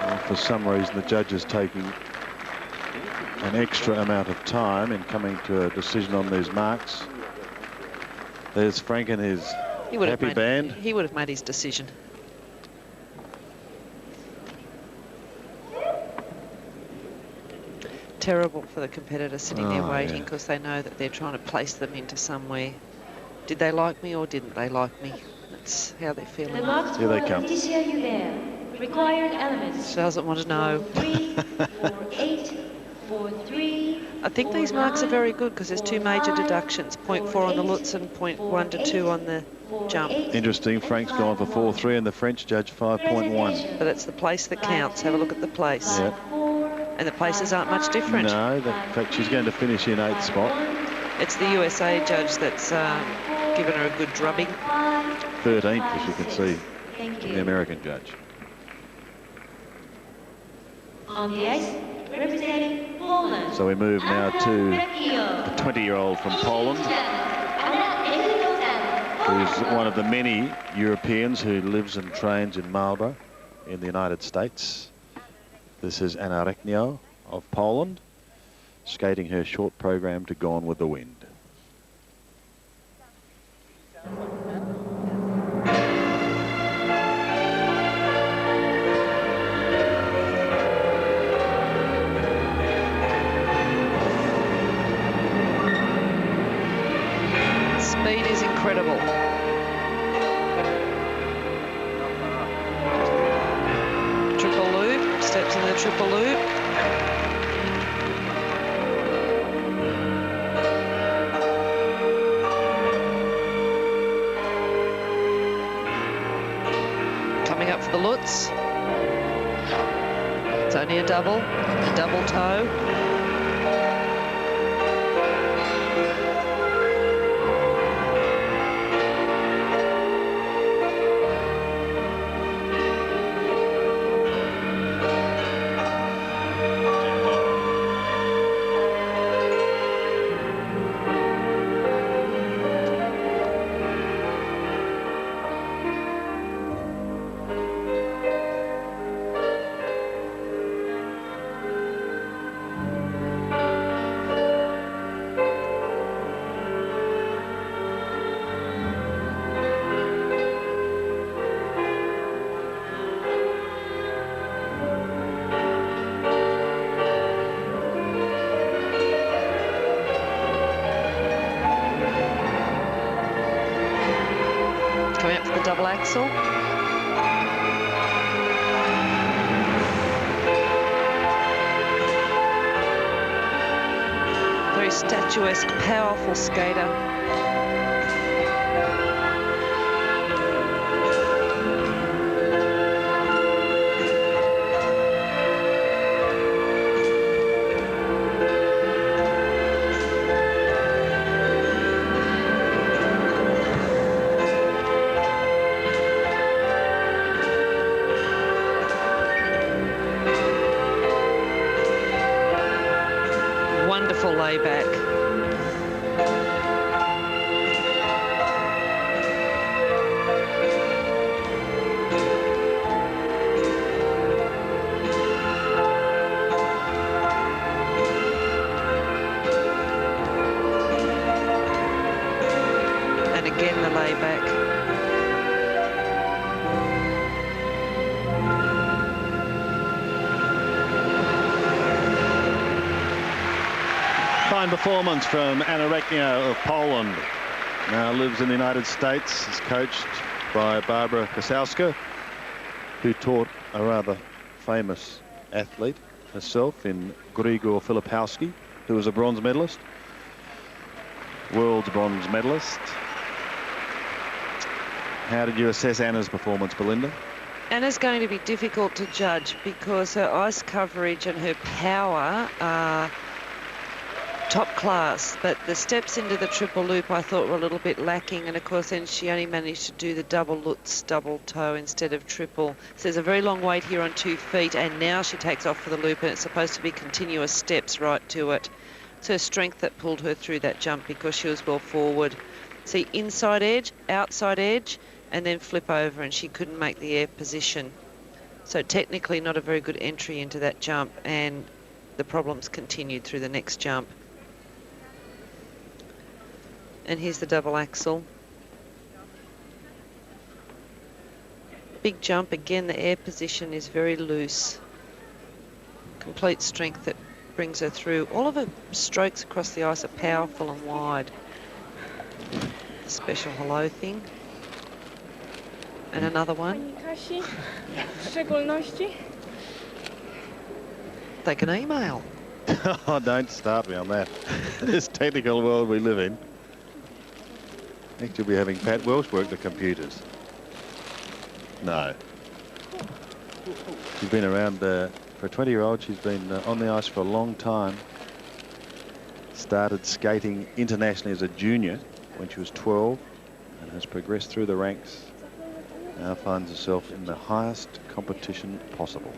Well, for some reason, the judge is taking an extra amount of time in coming to a decision on these marks. There's Frank and his happy band. He would have made his decision. Terrible for the competitor sitting there waiting, because they know that they're trying to place them into somewhere. Did they like me or didn't they like me? That's how they're feeling. Here they come. Laetitia Hubert. Required elements. She doesn't want to know. 4-3, 4-8, 4-3. I think these marks are very good because there's two major deductions, 0.4 on the Lutz and 0.1 to 2 on the jump. Interesting. Frank's gone for 4-3 and the French judge 5.1. But it's the place that counts. Have a look at the place. Yep. And the places aren't much different. No, in fact, she's going to finish in 8th spot. It's the USA judge that's given her a good drubbing. 13th, as you can see, the American judge. On the ice, representing Poland. So we move now to the 20-year-old from Poland, who's one of the many Europeans who lives and trains in Marlborough in the United States. This is Anna Reknio of Poland, skating her short program to Gone with the Wind. Speed is incredible. Triple loop, steps in the triple loop. Coming up for the Lutz. It's only a double toe. into the double axel. Very statuesque, powerful skater. Wonderful layback. And again the layback. Fine performance from Anna Reknia of Poland. Now lives in the United States. Is coached by Barbara Kosowska, who taught a rather famous athlete herself in Grigor Filipowski, who was a bronze medalist, world's bronze medalist. How did you assess Anna's performance, Belinda? Anna's going to be difficult to judge because her ice coverage and her power are top class, but the steps into the triple loop I thought were a little bit lacking, and of course then she only managed to do the double Lutz double toe instead of triple. So there's a very long wait here on 2 feet, and now she takes off for the loop, and it's supposed to be continuous steps right to it. It's her strength that pulled her through that jump because she was well forward. See, inside edge, outside edge, and then flip over, and she couldn't make the air position. So technically not a very good entry into that jump, and the problems continued through the next jump. And here's the double axel. Big jump again, the air position is very loose. Complete strength that brings her through. All of her strokes across the ice are powerful and wide. The special hello thing. And another one. They can email. Oh, don't start me on that. This technical world we live in. Next you'll be having Pat Welsh work the computers. No. She's been around, for a 20-year-old, she's been on the ice for a long time. Started skating internationally as a junior when she was 12 and has progressed through the ranks. Now finds herself in the highest competition possible.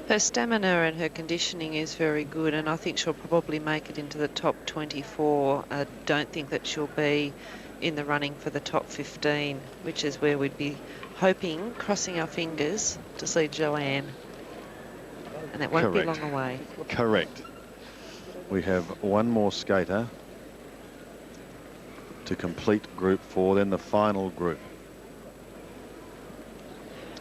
Her stamina and her conditioning is very good, and I think she'll probably make it into the top 24. I don't think that she'll be in the running for the top 15, which is where we'd be hoping, crossing our fingers, to see Joanne. And that won't be long away. Correct. We have one more skater to complete Group 4, then the final group.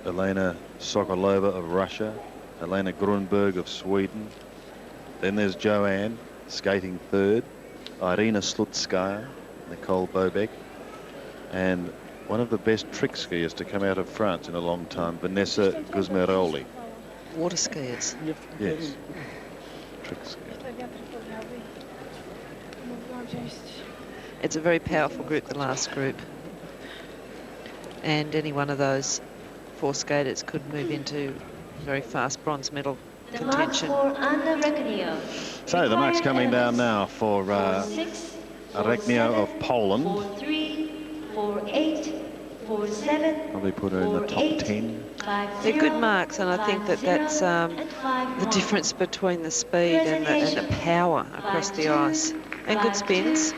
Elena Sokolova of Russia, Helena Grundberg of Sweden. Then there's Joanne, skating third. Irina Slutskaya, Nicole Bobek, and one of the best trick skiers to come out of France in a long time, Vanessa Gusmeroli. Water skiers. Yes. Trick skier. It's a very powerful group, the last group. And any one of those 4 skaters could move into very fast bronze medal contention. So the mark's coming down now for Reknia of Poland. 4-3, 4-8, 4-7. Probably put her in the top 10. They're good marks, and I think that that's the difference between the speed and the power across the ice. And good spins.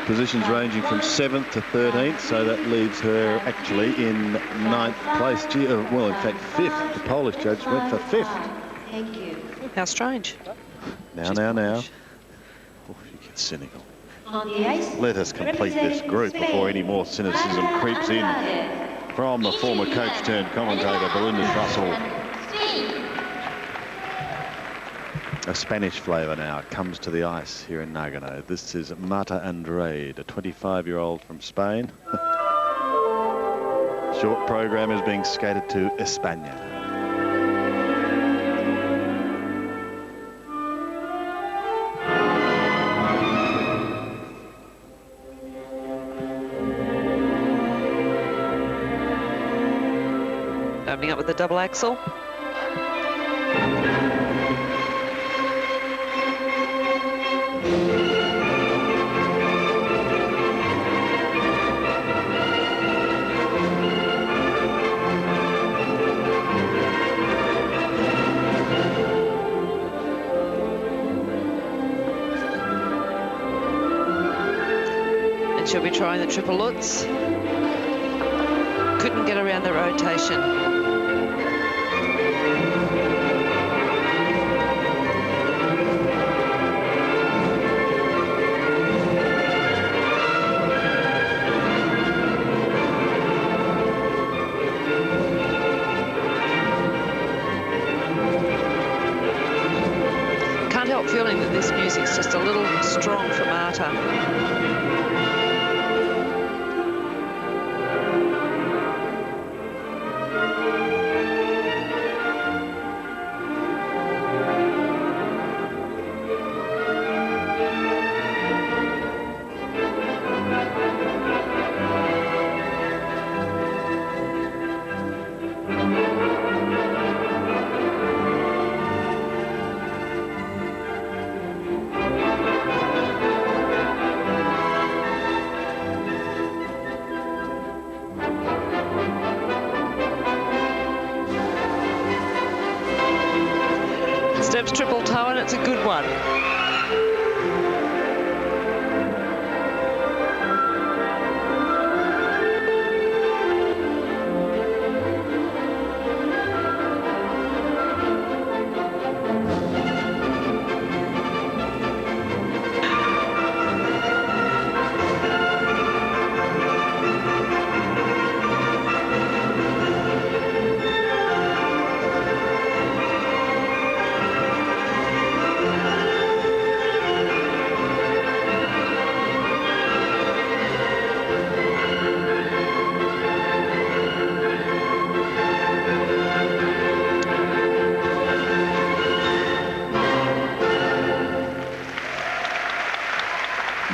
Positions ranging from 7th to 13th, so that leaves her actually in 9th place. Well, in fact, 5th. The Polish judge went for 5th. Thank you. How strange. Now. Oh, she gets cynical. On the ice, Let us complete this group before any more cynicism creeps in from the former coach turned commentator, Belinda Trussell. A Spanish flavour now comes to the ice here in Nagano. This is Marta Andrade, a 25-year-old from Spain. Short program is being skated to España. Opening up with the double axel. And she'll be trying the triple Lutz. Couldn't get around the rotation. Feeling that this music's just a little strong for Marta. Steps triple toe, and it's a good one.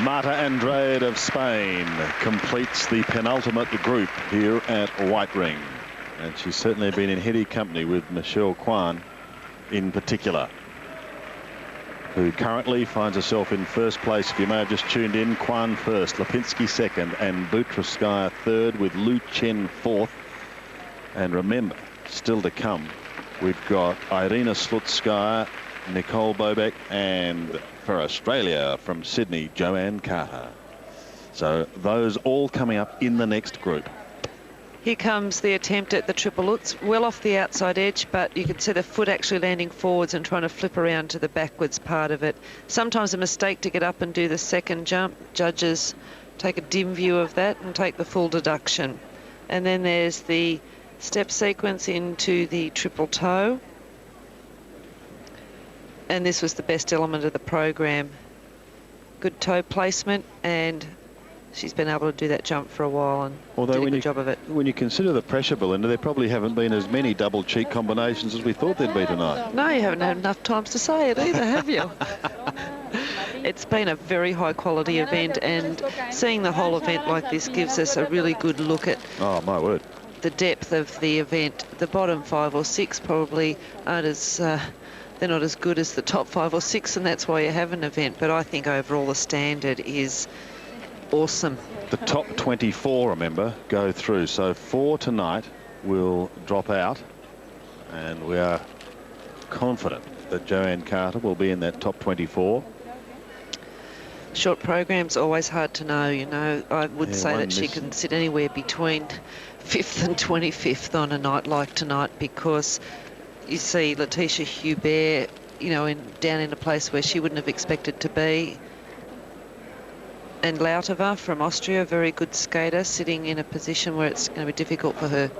Marta Andrade of Spain completes the penultimate group here at White Ring. And she's certainly been in heady company with Michelle Kwan in particular, who currently finds herself in first place. If you may have just tuned in, Kwan first, Lipinski second, and Butyrskaya third, with Lu Chen fourth. And remember, still to come, we've got Irina Slutskaya, Nicole Bobek, and for Australia from Sydney, Joanne Carter. So those all coming up in the next group. Here comes the attempt at the triple Lutz, well off the outside edge, but you can see the foot actually landing forwards and trying to flip around to the backwards part of it. Sometimes a mistake to get up and do the second jump. Judges take a dim view of that and take the full deduction. And then there's the step sequence into the triple toe. And this was the best element of the program. Good toe placement, and she's been able to do that jump for a while and did a good job of it. When you consider the pressure, Belinda, there probably haven't been as many double cheek combinations as we thought there'd be tonight. No, you haven't had enough times to say it either, have you? It's been a very high quality event, and seeing the whole event like this gives us a really good look at my word, the depth of the event. The bottom 5 or 6 probably aren't as they're not as good as the top 5 or 6, and that's why you have an event. But I think overall the standard is awesome. The top 24, remember, go through. So 4 tonight will drop out, and we are confident that Joanne Carter will be in that top 24. Short program's always hard to know, you know. I would say that she can sit anywhere between 5th and 25th on a night like tonight, because you see Laetitia Hubert, you know, down in a place where she wouldn't have expected to be. And Lautowa from Austria, very good skater, sitting in a position where it's going to be difficult for her.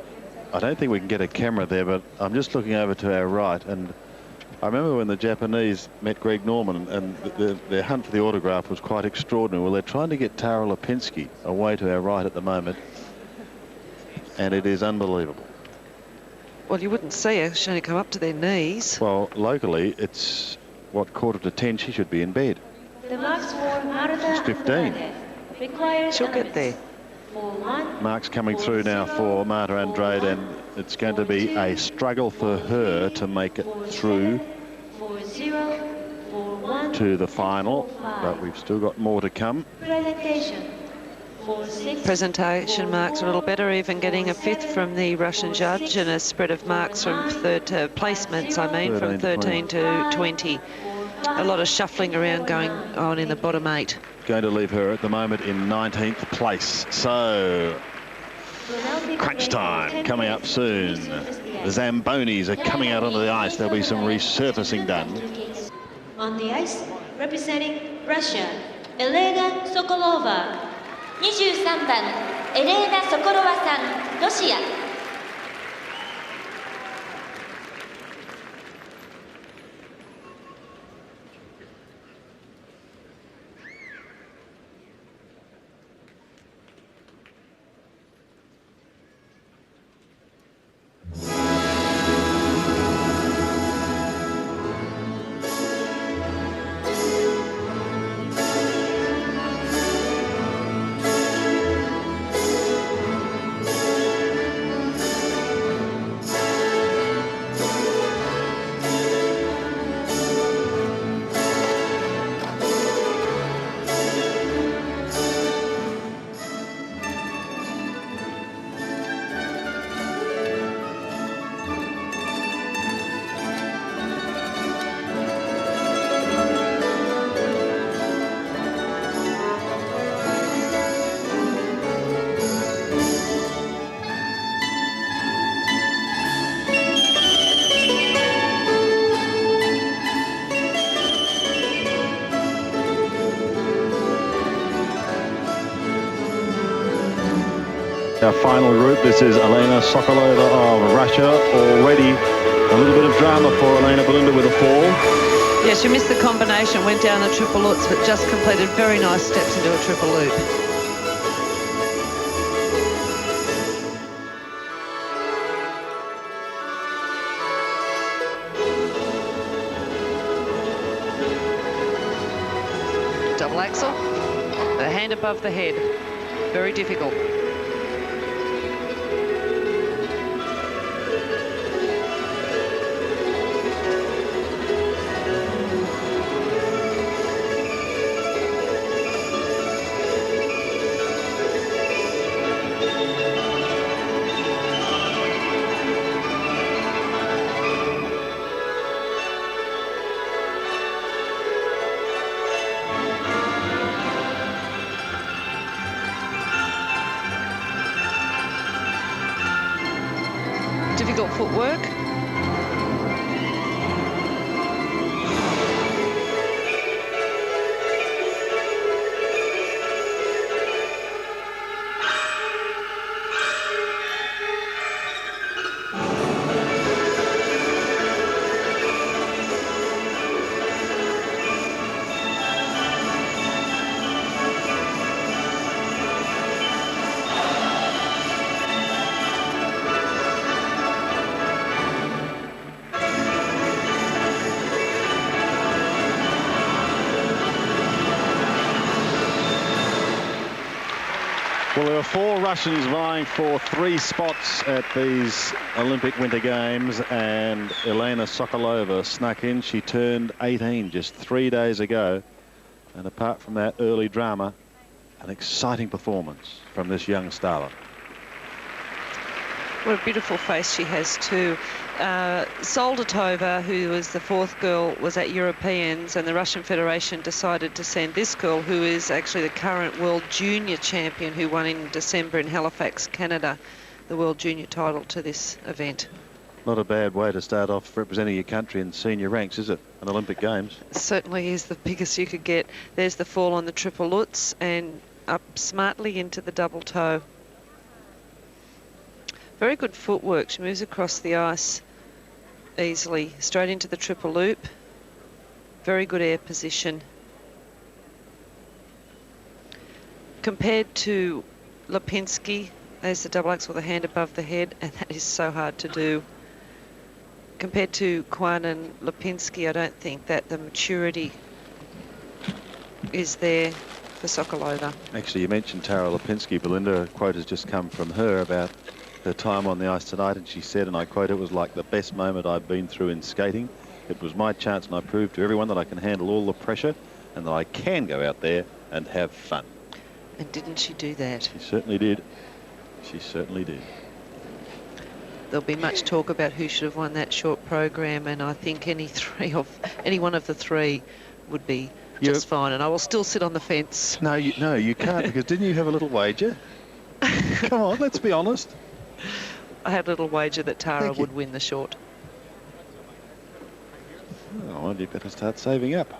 I don't think we can get a camera there, but I'm just looking over to our right, and I remember when the Japanese met Greg Norman, and their hunt for the autograph was quite extraordinary. Well, they're trying to get Tara Lipinski away to our right at the moment. and it is unbelievable. Well, you wouldn't see her. She's only come up to their knees. Well, locally, it's, what, 9:45 she should be in bed. The marks for Marta She's 15. Requires She'll get there. Marks coming through now for Marta Andrade, and it's going to be a struggle for her to make it through to the final, but we've still got more to come. Presentation marks a little better, even getting a 5th from the Russian judge, and a spread of marks from placements, I mean, from 13 to 20. A lot of shuffling around going on in the bottom 8. Going to leave her at the moment in 19th place. So, crunch time coming up soon. The Zambonis are coming out onto the ice. There'll be some resurfacing done. On the ice, representing Russia, Elena Sokolova. 23番、エレーナ・ソコロワさん、ロシア。Our final group, this is Elena Sokolova of Russia. Already a little bit of drama for Elena Belinda with a fall. Yeah, she missed the combination, went down the triple lutz, but just completed very nice steps into a triple loop. Double axel, the hand above the head, very difficult. Difficult footwork. Well, there are 4 Russians vying for 3 spots at these Olympic Winter Games, and Elena Sokolova snuck in. She turned 18 just 3 days ago, and apart from that early drama, an exciting performance from this young starlet. What a beautiful face she has too. Soldatova, who was the 4th girl, was at Europeans, and the Russian Federation decided to send this girl, who is actually the current world junior champion, who won in December in Halifax, Canada, the world junior title, to this event. Not a bad way to start off representing your country in senior ranks, is it? An Olympic Games. Certainly is the biggest you could get. There's the fall on the triple lutz and up smartly into the double toe. Very good footwork. She moves across the ice easily, straight into the triple loop. Very good air position. Compared to Lipinski There's the double axe with a hand above the head, and that is so hard to do. Compared to Kwan and Lipinski, I don't think that the maturity is there for Sokolova. Actually, you mentioned Tara Lipinski. Belinda, a quote has just come from her about her time on the ice tonight, and she said, and I quote, "It was like the best moment I've been through in skating. It was my chance, and I proved to everyone that I can handle all the pressure and that I can go out there and have fun." And didn't she do that? She certainly did. She certainly did. There'll be much talk about who should have won that short program, and I think any one of the three would be just fine, and I will still sit on the fence. No, you can't, because didn't you have a little wager? Come on, let's be honest. I had a little wager that Tara would win the short. Oh, well, you better start saving up.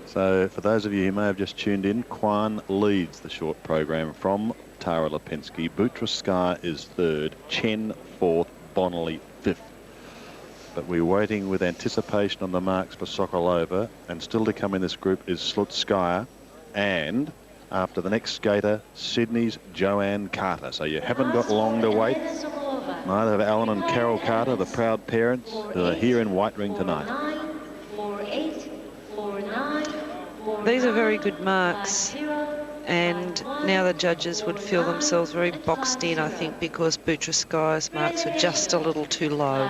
So, for those of you who may have just tuned in, Kwan leads the short program from Tara Lipinski. Butyrskaya is third, Chen fourth, Bonaly fifth. But we're waiting with anticipation on the marks for Sokolova, and still to come in this group is Slutskaya, and after the next skater, Sydney's Joanne Carter. So you haven't got long to wait. Neither have Alan and Carol Carter, the proud parents, who are here in White Ring tonight. These are very good marks, and now the judges would feel themselves very boxed in, I think, because Butyrskaya's marks were just a little too low.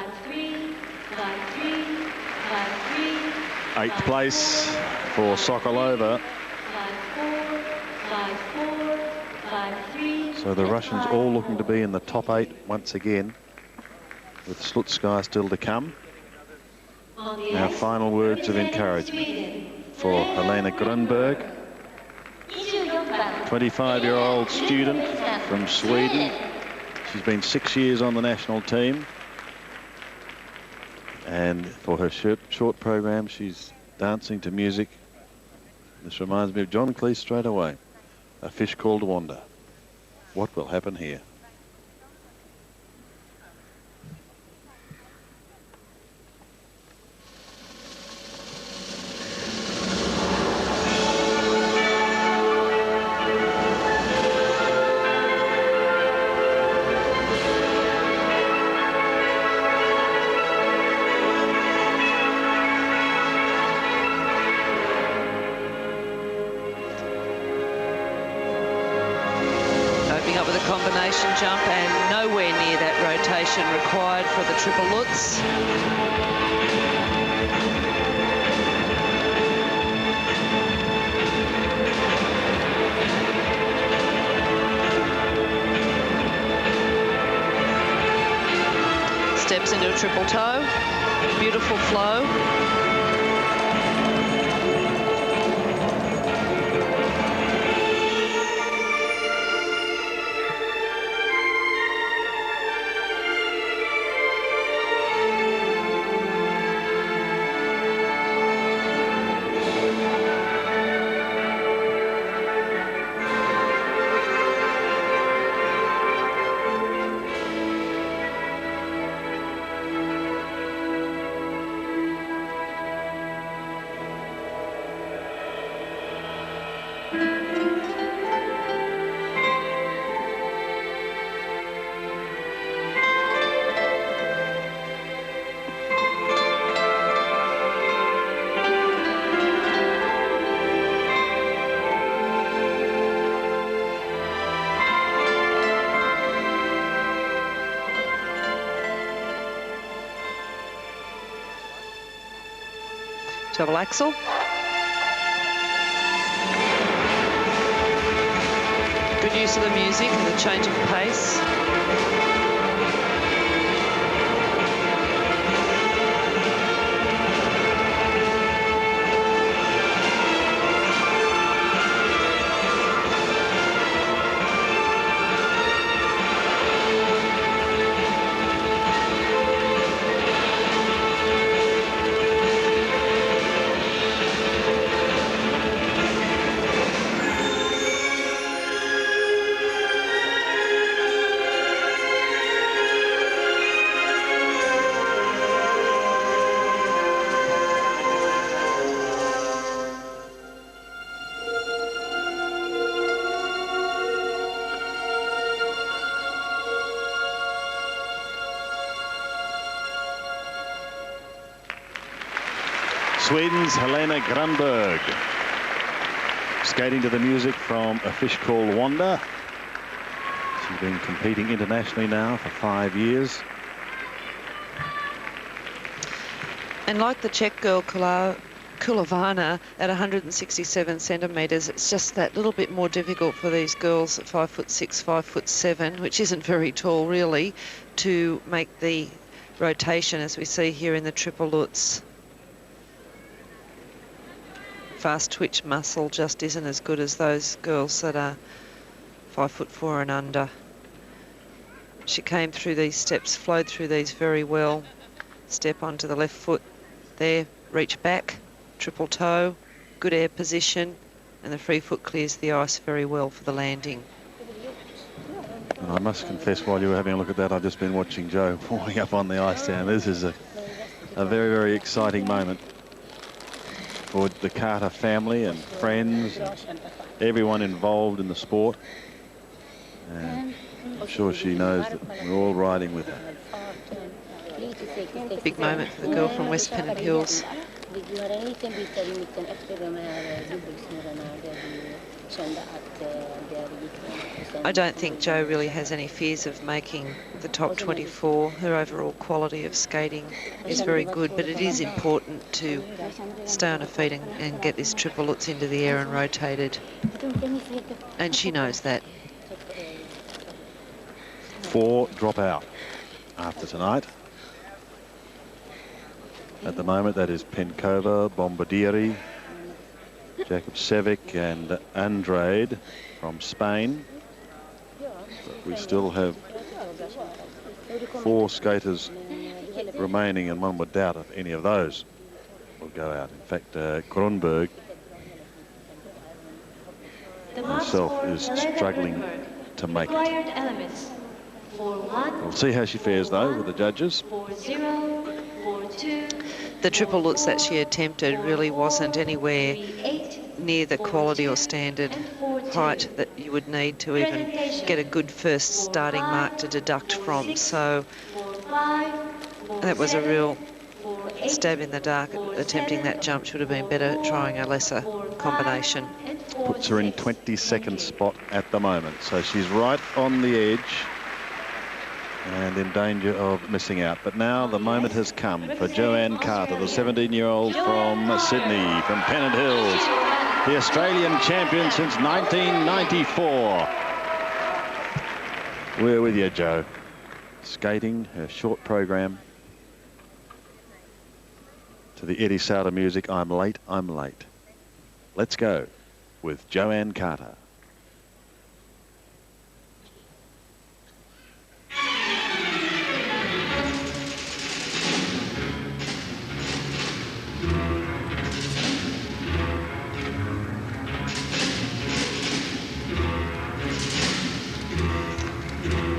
8th place for Sokolova. So the Russians all looking to be in the top 8 once again, with Slutskaya still to come. Now, final words of encouragement for Helena Grundberg, 25-year-old student from Sweden. She's been 6 years on the national team. And for her short program, she's dancing to music. This reminds me of John Cleese straight away. A Fish Called Wanda. What will happen here? Combination jump, and nowhere near that rotation required for the triple Lutz. Steps into a triple toe. Beautiful flow. Double axel. Good use of the music and the change of pace. Sweden's Helena Grundberg. Skating to the music from a fish called Wanda. She's been competing internationally now for 5 years. And like the Czech girl Kulovana at 167 centimetres, it's just that little bit more difficult for these girls at 5'6", 5'7", which isn't very tall really, to make the rotation as we see here in the triple Lutz. Fast twitch muscle just isn't as good as those girls that are 5'4" and under. She came through these steps, flowed through these very well. Step onto the left foot there, reach back, triple toe, good air position, and the free foot clears the ice very well for the landing. And I must confess, while you were having a look at that, I've just been watching Joe warming up on the ice down. This is a very, very exciting moment for the Carter family and friends, and everyone involved in the sport. And I'm sure she knows that we're all riding with her. Big moment for the girl from West Pennant Hills. I don't think Jo really has any fears of making the top 24. Her overall quality of skating is very good, but it is important to stay on her feet and get this triple Lutz into the air and rotated. And she knows that. 4 drop out after tonight. At the moment, that is Penkova, Bombardieri, Jakupcevic and Andrade from Spain. But we still have 4 skaters remaining, and one would doubt if any of those will go out. In fact, Grundberg herself is struggling to make it. We'll see how she fares, though, with the judges. The triple Lutz that she attempted really wasn't anywhere near the quality or standard height that you would need to even get a good first starting mark to deduct from. So that was a real stab in the dark. Attempting that jump should have been better, trying a lesser combination. Puts her in 22nd spot at the moment. So she's right on the edge and in danger of missing out. But now the moment has come for Joanne Carter, the 17-year-old from Sydney, from Pennant Hills, the Australian champion since 1994. We're with you, Jo. Skating her short program to the Eddie Sauter music, I'm Late, I'm Late. Let's go with Joanne Carter.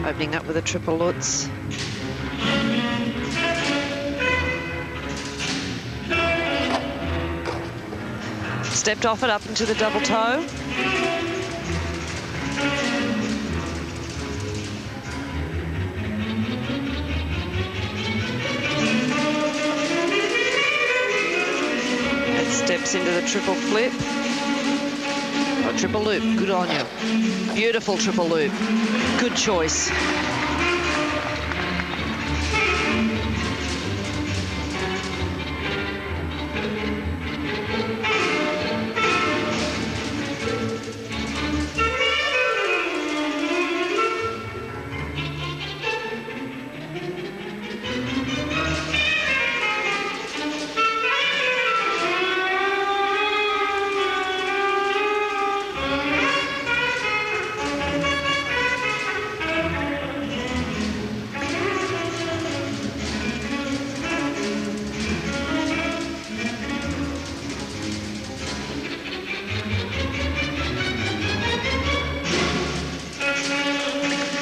Opening up with a triple Lutz. Stepped off it up into the double toe. And steps into the triple flip. Oh, triple loop, good on you. Beautiful triple loop. Good choice.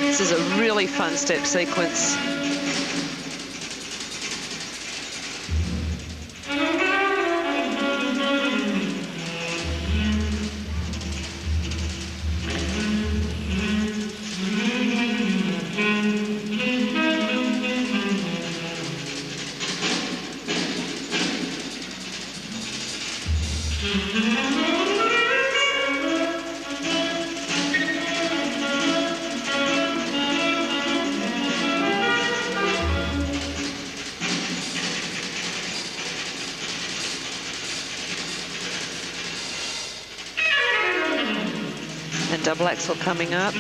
This is a really fun step sequence. double axel coming up.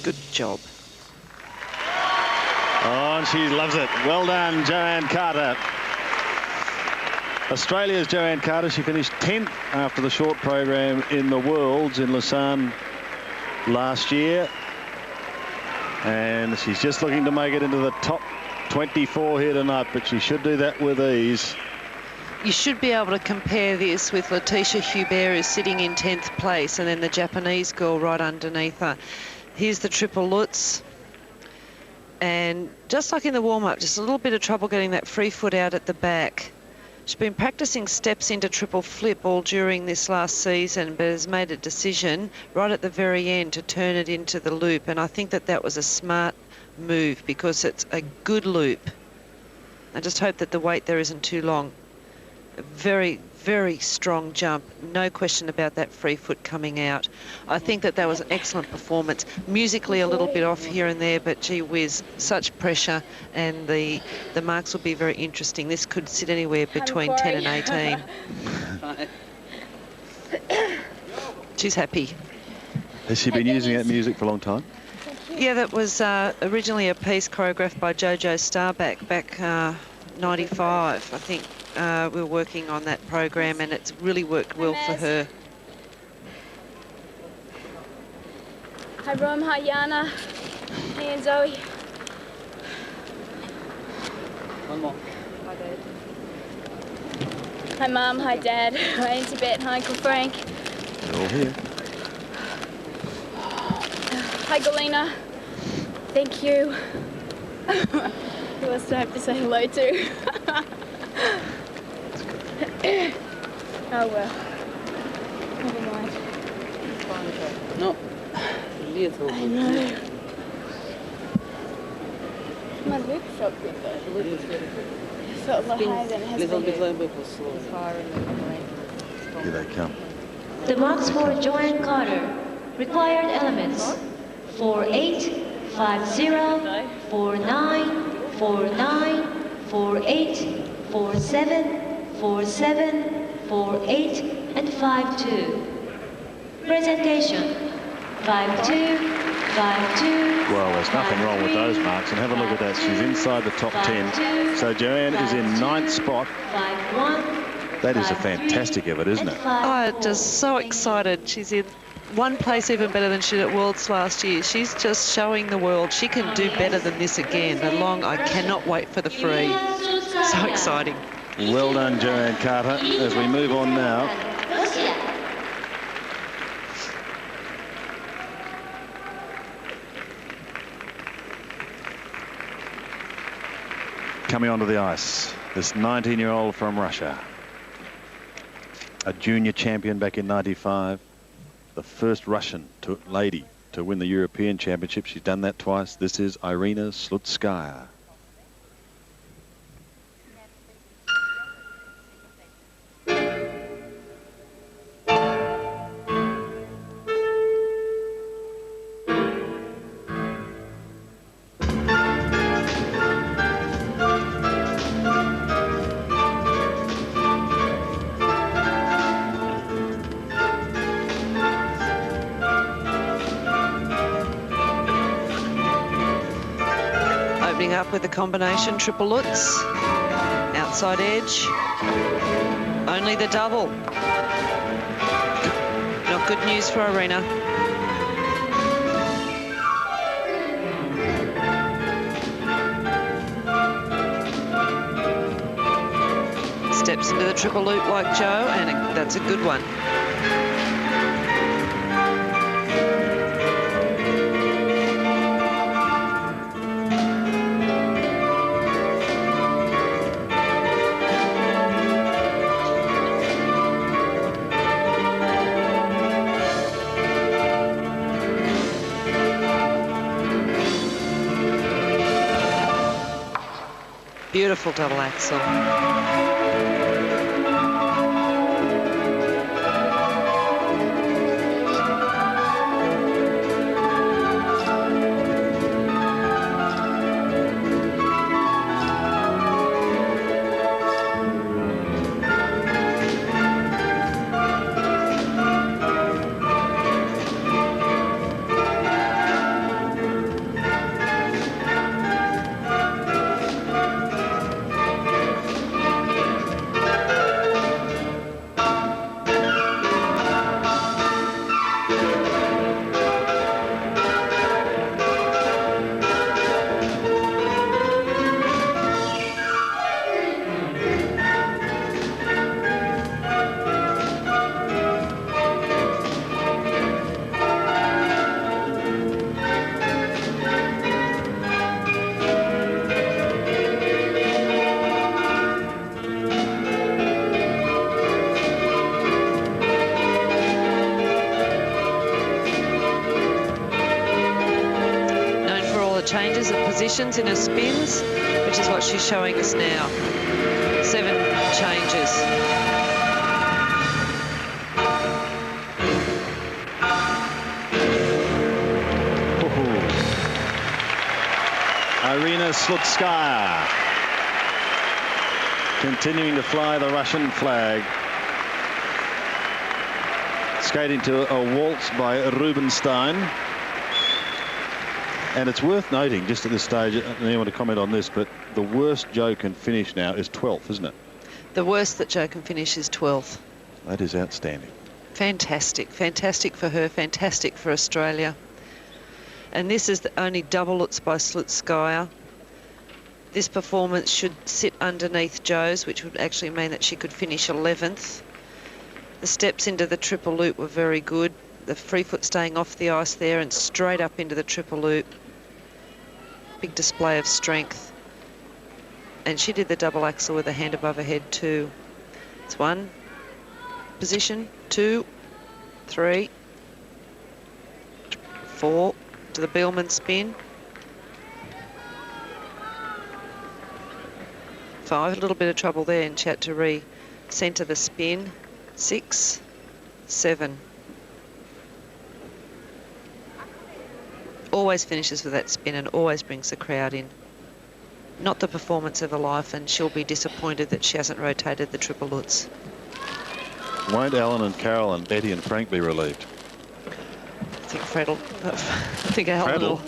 Good job. Oh, and she loves it. Well done, Joanne Carter. Australia's Joanne Carter. She finished 10th after the short program in the Worlds in Lausanne last year. And she's just looking to make it into the top 24 here tonight, but she should do that with ease. You should be able to compare this with Laetitia Hubert, who's sitting in 10th place, and then the Japanese girl right underneath her. Here's the triple Lutz. And just like in the warm-up, just a little bit of trouble getting that free foot out at the back. She's been practicing steps into triple flip all during this last season, but has made a decision right at the very end to turn it into the loop. And I think that that was a smart move because it's a good loop. I just hope that the wait there isn't too long. A very, very strong jump. No question about that free foot coming out. I think that that was an excellent performance. Musically a little bit off here and there, but gee whiz, such pressure, and the marks will be very interesting. This could sit anywhere between 10 and 18. She's happy. Has she been using that music for a long time? Yeah, that was originally a piece choreographed by Jojo Starback back 95, I think. We were working on that program, and it's really worked well for her. Hi, Rom. Hi, Yana. Hey, and Zoe. One more. Hi, Dad. Hi, Mum. Hi, Dad. Hi, Auntie Bet. Hi, Uncle Frank. They're all here. Hi, Galena. Thank you. Who else do I have to say hello to? Oh, well. Never mind. No. Little. I know. My loop felt good, though. It felt a lot higher than it has Little been. bit, little bit slow. Here they come. The marks for Joanne Carter. Required elements: 48, 50, 49, 49, 48, 47, 47, 48, and 52. Presentation: 52, 52. Well, there's nothing wrong with those marks, and have a look at that. She's inside the top 10. So Joanne is in 9th spot. 51. That is a fantastic effort, isn't it? Oh, just so excited. She's in one place even better than she did at Worlds last year. She's just showing the world she can do better than this again. The long, I cannot wait for the free. So exciting. Well done, Joanne Carter. As we move on now. Coming onto the ice, this 19-year-old from Russia. A junior champion back in '95. The first Russian lady to win the European Championship. She's done that twice. This is Irina Slutskaya. Up with a combination triple Lutz, outside edge, only the double. Not good news for Irina. Steps into the triple loop like Joe, and that's a good one. Beautiful double axel. Changes of positions in her spins, which is what she's showing us now. 7 changes. Irina Slutskaya continuing to fly the Russian flag. Skating to a waltz by Rubinstein. And it's worth noting, just at this stage, I don't want to comment on this, but the worst Joe can finish now is 12th, isn't it? The worst that Joe can finish is 12th. That is outstanding. Fantastic. Fantastic for her. Fantastic for Australia. And this is the only doublets by Slutskaya. This performance should sit underneath Joe's, which would actually mean that she could finish 11th. The steps into the triple loop were very good. The free foot staying off the ice there and straight up into the triple loop. Big display of strength. And she did the double axel with a hand above her head too. It's 1 position, 2, 3, 4 to the Biellmann spin. 5, a little bit of trouble there, and she had to re-centre the spin. 6, 7. Always finishes with that spin and always brings the crowd in. Not the performance of her life, and she'll be disappointed that she hasn't rotated the triple lutz. Won't Alan and Carol and Betty and Frank be relieved? I think Alan will.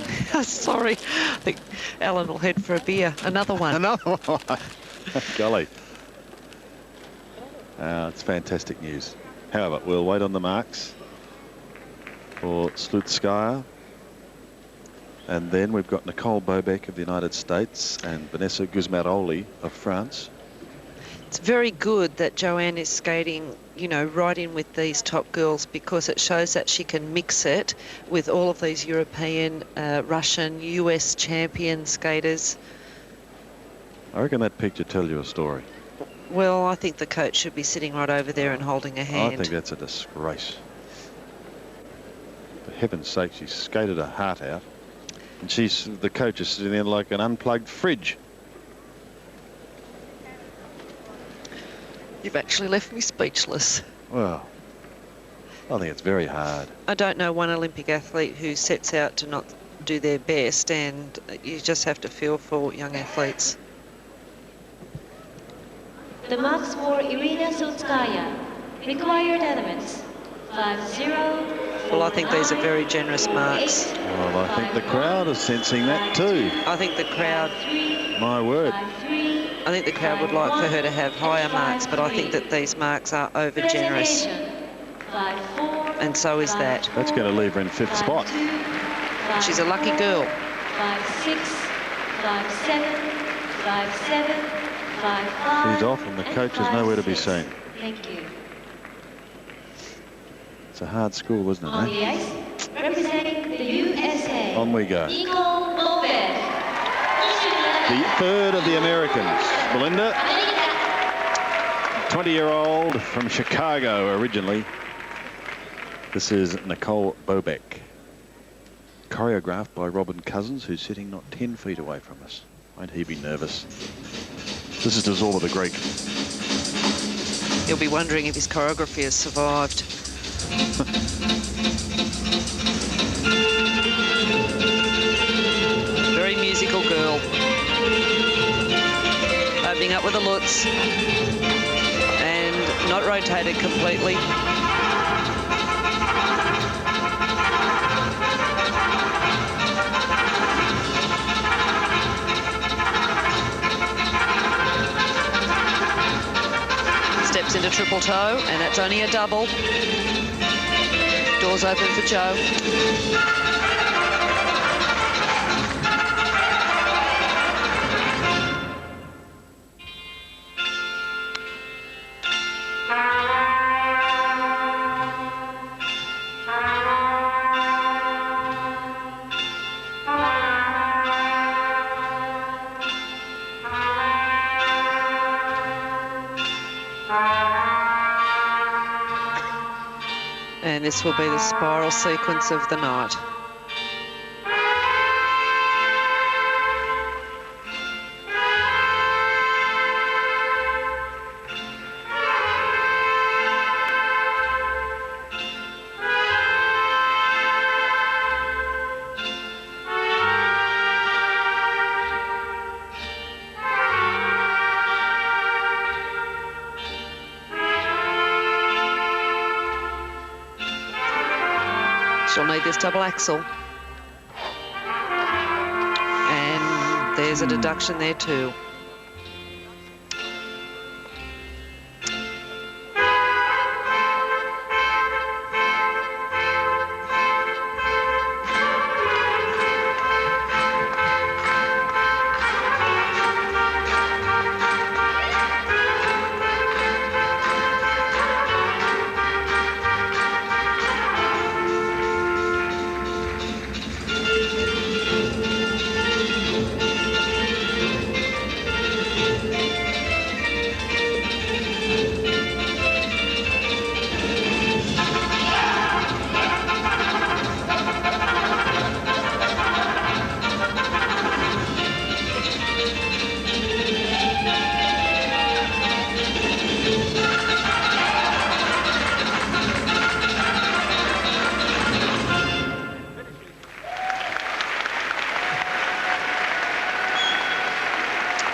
Sorry. I think Alan will head for a beer. Another one. Another one. Golly. It's fantastic news. However, we'll wait on the marks for Slutskaya. And then we've got Nicole Bobek of the United States and Vanessa Gusmeroli of France. It's very good that Joanne is skating, you know, right in with these top girls, because it shows that she can mix it with all of these European, Russian, US champion skaters. I reckon that picture tells you a story. Well, I think the coach should be sitting right over there and holding her hand. I think that's a disgrace. For heaven's sake, she skated her heart out. And the coach is sitting there like an unplugged fridge. You've actually left me speechless. Well, I think it's very hard. I don't know one Olympic athlete who sets out to not do their best, and you just have to feel for young athletes. The marks for Irina Slutskaya. Required elements 5-0. Well, I think these are very generous marks. Well, I think the crowd is sensing that too. I think the crowd, my word. I think the crowd would like for her to have higher marks, but I think that these marks are over generous. And so is that. That's going to leave her in 5th spot. She's a lucky girl. 5-6, 5-7, 5-7, 5-5. She's off and the coach is nowhere to be seen. Thank you. It's a hard school, wasn't it, On the ice, representing the USA. On we go. Nicole Bobek. The third of the Americans. Belinda, 20-year-old from Chicago originally. This is Nicole Bobek. Choreographed by Robin Cousins, who's sitting not 10 feet away from us. Won't he be nervous? This is Dzorba the Greek. He'll be wondering if his choreography has survived. Very musical girl. Opening up with the Lutz. And not rotated completely. Steps into triple toe, and that's only a double. Doors open for Joe. And this will be the spiral sequence of the night. She'll need this double axel. And there's a deduction there too.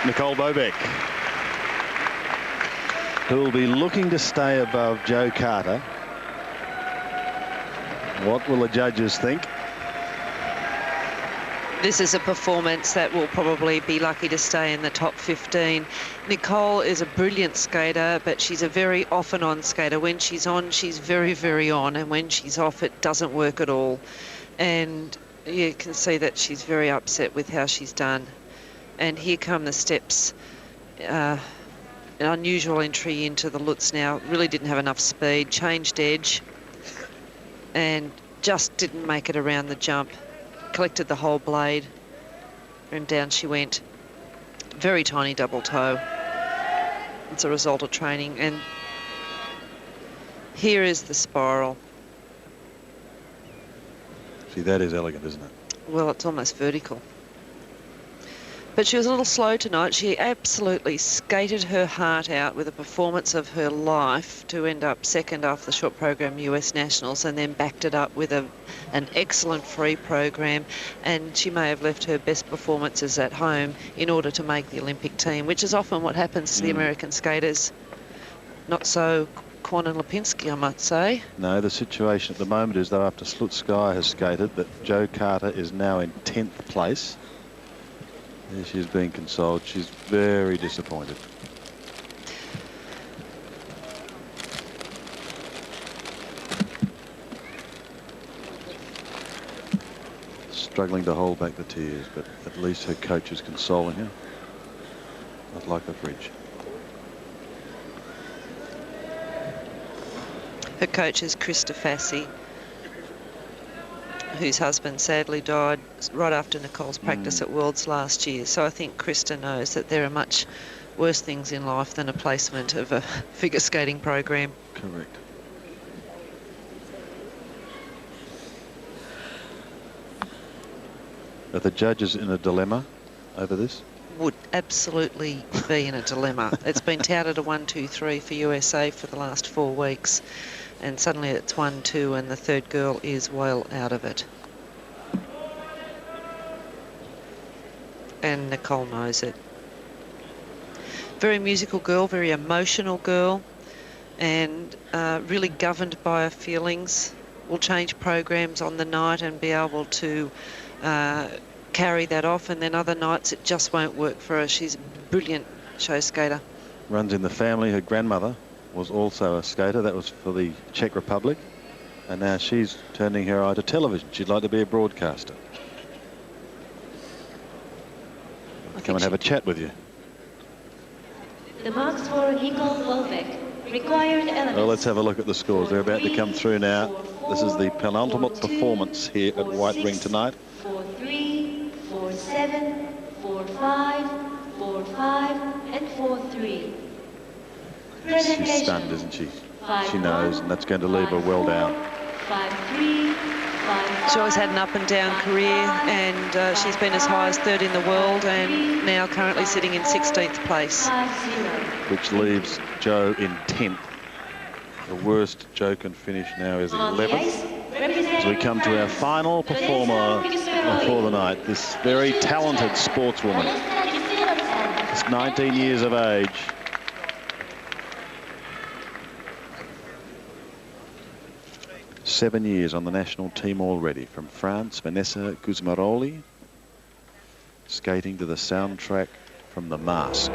Nicole Bobek, who will be looking to stay above Jo Carter. What will the judges think? This is a performance that will probably be lucky to stay in the top 15. Nicole is a brilliant skater, but she's a very off and on skater. When she's on, she's very, very on, and when she's off, it doesn't work at all. And you can see that she's very upset with how she's done. And here come the steps. An unusual entry into the Lutz now. Really didn't have enough speed. Changed edge. And just didn't make it around the jump. Collected the whole blade. And down she went. Very tiny double toe. It's a result of training. And here is the spiral. See, that is elegant, isn't it? Well, it's almost vertical. But she was a little slow tonight. She absolutely skated her heart out with a performance of her life to end up second after the short program US Nationals, and then backed it up with an excellent free program. And she may have left her best performances at home in order to make the Olympic team, which is often what happens to the American skaters. Not so Kwan and Lipinski, I might say. No, the situation at the moment is that after Slutskaya has skated, that Jo Carter is now in 10th place. She's being consoled. She's very disappointed. Struggling to hold back the tears, but at least her coach is consoling her. Not like a fridge. Her coach is Krista Fassi, whose husband sadly died right after Nicole's practice at Worlds last year. So I think Krista knows that there are much worse things in life than a placement of a figure skating program. Correct. Are the judges in a dilemma over this? would absolutely be in a dilemma. It's been touted a 1-2-3 for USA for the last 4 weeks, and suddenly it's 1-2, and the third girl is well out of it. And Nicole knows it. Very musical girl, very emotional girl, and really governed by her feelings. Will change programs on the night and be able to carry that off, and then other nights it just won't work for her. She's a brilliant show skater. Runs in the family. Her grandmother was also a skater. That was for the Czech Republic. And now she's turning her eye to television. She'd like to be a broadcaster. Come and have a chat with you. The marks for Nicole Bobek. Required elements. Well, let's have a look at the scores. They're about to come through now. This is the penultimate performance here at White Ring tonight. 4-3, 4-7, 4-5, 4-5, and 4-3. She's stunned, isn't she? She knows, and that's going to leave her well down. 5-3, 5-5. She always had an up and down career, and she's been as high as third in the world, and now currently sitting in 16th place. 5-0. Which leaves Joe in 10th. The worst Joe can finish now is 11th. As we come to our final performer for the night, this very talented sportswoman. Just 19 years of age. Seven years on the national team already. From France, Vanessa Gusmeroli, skating to the soundtrack from The Mask.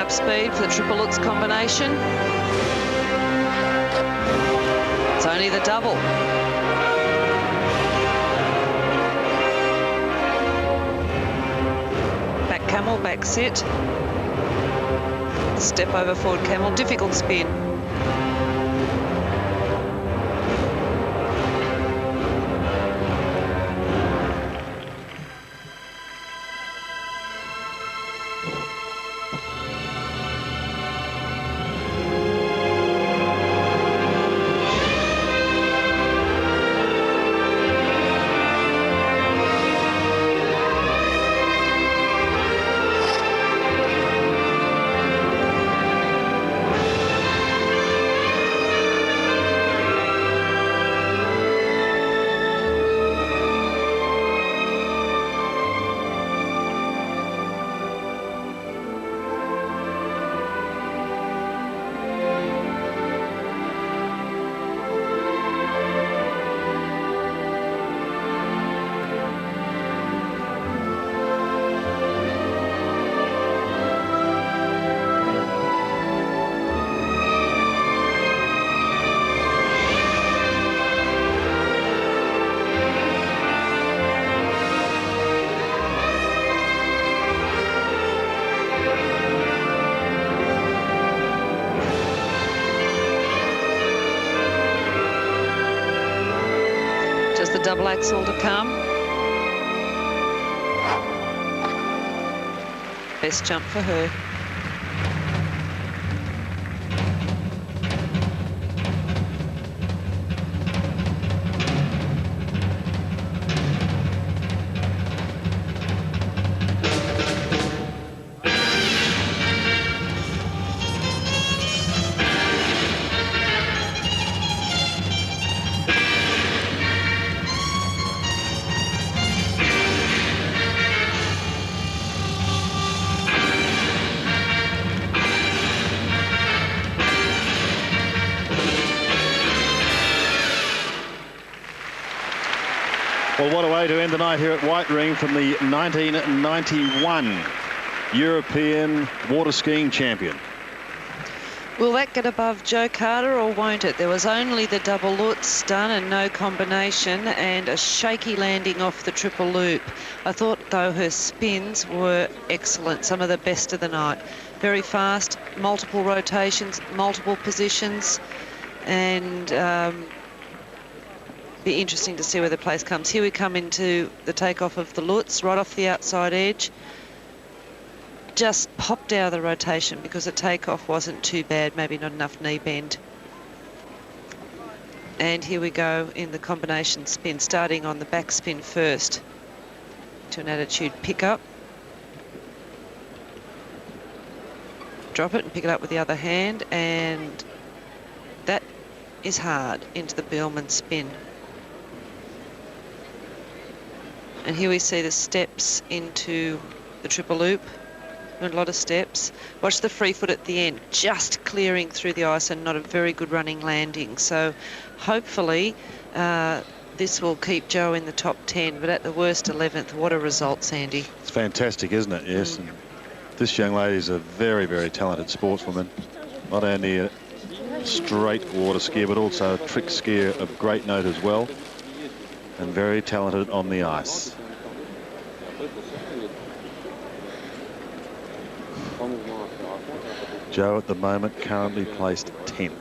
Speed for the triple lutz combination. It's only the double. Back camel, back sit. Step over forward camel, difficult spin. Double axel to come. Best jump for her. Well, what a way to end the night here at White Ring from the 1991 European water skiing champion. Will that get above Joe Carter or won't it? There was only the double lutz done and no combination, and a shaky landing off the triple loop. I thought, though, her spins were excellent, some of the best of the night. Very fast, multiple rotations, multiple positions, and be interesting to see where the place comes. Here we come into the takeoff of the Lutz, right off the outside edge. Just popped out of the rotation because the takeoff wasn't too bad, maybe not enough knee bend. And here we go in the combination spin, starting on the back spin first to an attitude pickup. Drop it and pick it up with the other hand, and that is hard into the Biellmann spin. And here we see the steps into the triple loop. A lot of steps. Watch the free foot at the end, just clearing through the ice and not a very good running landing. So hopefully this will keep Jo in the top 10, but at the worst 11th. What a result, Sandy. It's fantastic, isn't it? Yes. And this young lady is a very, very talented sportswoman. Not only a straight water skier, but also a trick skier of great note as well. And very talented on the ice. Jo at the moment currently placed 10th.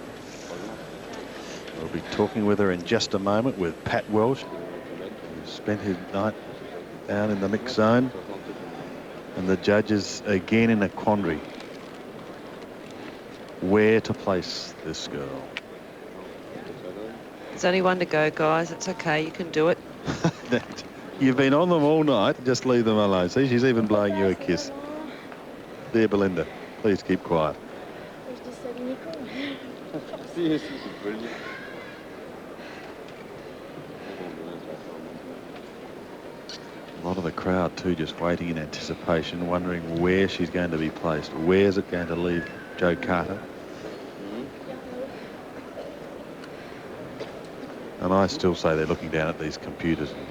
We'll be talking with her in just a moment with Pat Welsh, who spent his night down in the mix zone. And the judges again in a quandary. Where to place this girl? There's only one to go, guys. It's okay. You can do it. You've been on them all night. Just leave them alone. See, she's even blowing you a kiss. Dear Belinda, please keep quiet. A lot of the crowd too just waiting in anticipation, wondering where she's going to be placed. Where's it going to leave Jo Carter? And I still say they're looking down at these computers and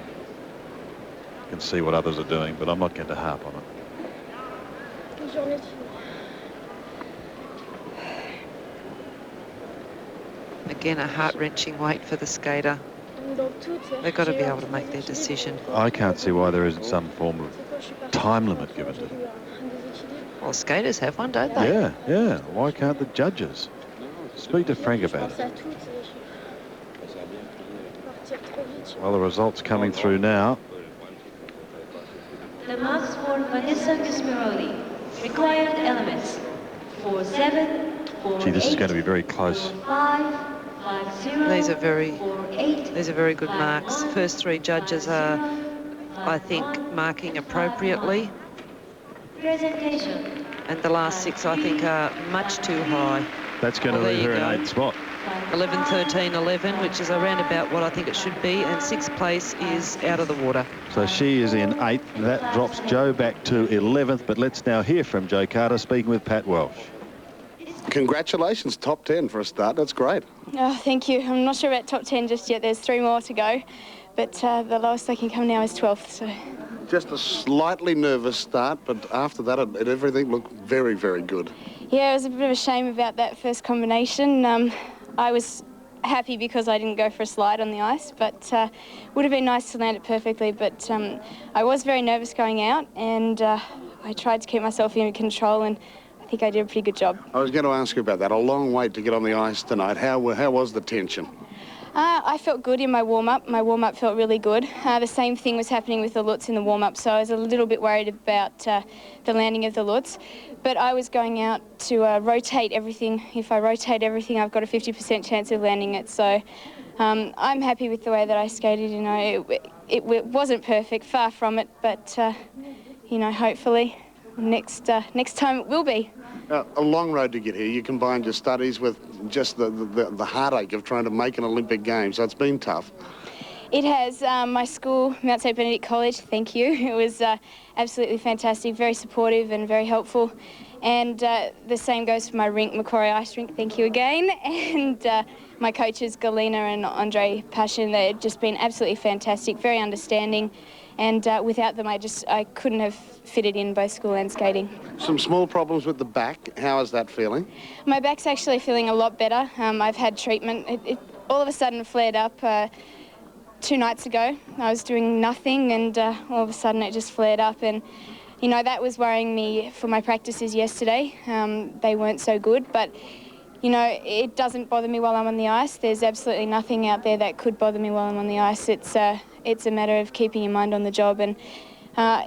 can see what others are doing, but I'm not going to harp on it. Again, a heart-wrenching wait for the skater. They've got to be able to make their decision. I can't see why there isn't some form of time limit given to them. Well, skaters have one, don't they? Yeah, yeah. Why can't the judges? Speak to Frank about it. Well, the results coming through now. The marks for Vanessa Gusmeroli. Required elements. 4-7, 4-8. Gee, this is going to be very close. 5-0. These are very good marks. The first three judges are, I think, marking appropriately. Presentation. And the last six, I think, are much too high. That's going to leave her in 8th spot. 11, 13, 11, which is around about what I think it should be, and 6th place is out of the water. So she is in 8th. That drops Jo back to 11th, but let's now hear from Jo Carter speaking with Pat Welsh. Congratulations, top 10 for a start. That's great. Oh, thank you. I'm not sure about top 10 just yet. There's 3 more to go, but the lowest I can come now is 12th. So Just a slightly nervous start, but after that, everything looked very, very good. yeah, it was a bit of a shame about that first combination. I was happy because I didn't go for a slide on the ice, but would have been nice to land it perfectly. But I was very nervous going out, and I tried to keep myself in control, and I think I did a pretty good job. I was going to ask you about that. A long wait to get on the ice tonight. How was the tension? I felt good in my warm-up. My warm-up felt really good. The same thing was happening with the Lutz in the warm-up, so I was a little bit worried about the landing of the Lutz. But I was going out to rotate everything. If I rotate everything, I've got a 50% chance of landing it. So I'm happy with the way that I skated. You know, it wasn't perfect, far from it, but you know, hopefully next time it will be. A long road to get here. You combined your studies with just the heartache of trying to make an Olympic game, so it's been tough. It has. My school, Mount St Benedict College, thank you. It was absolutely fantastic, very supportive and very helpful. And the same goes for my rink, Macquarie Ice Rink, thank you again. And my coaches, Galina and Andre Passion, they've just been absolutely fantastic, very understanding. And without them, I couldn't have fitted in both school and skating. Some small problems with the back. How is that feeling? My back's actually feeling a lot better. I've had treatment. It all of a sudden flared up 2 nights ago. I was doing nothing, and all of a sudden it just flared up. And, you know, that was worrying me for my practices yesterday. They weren't so good, but you know, it doesn't bother me while I'm on the ice. There's absolutely nothing out there that could bother me while I'm on the ice. It's a matter of keeping your mind on the job, and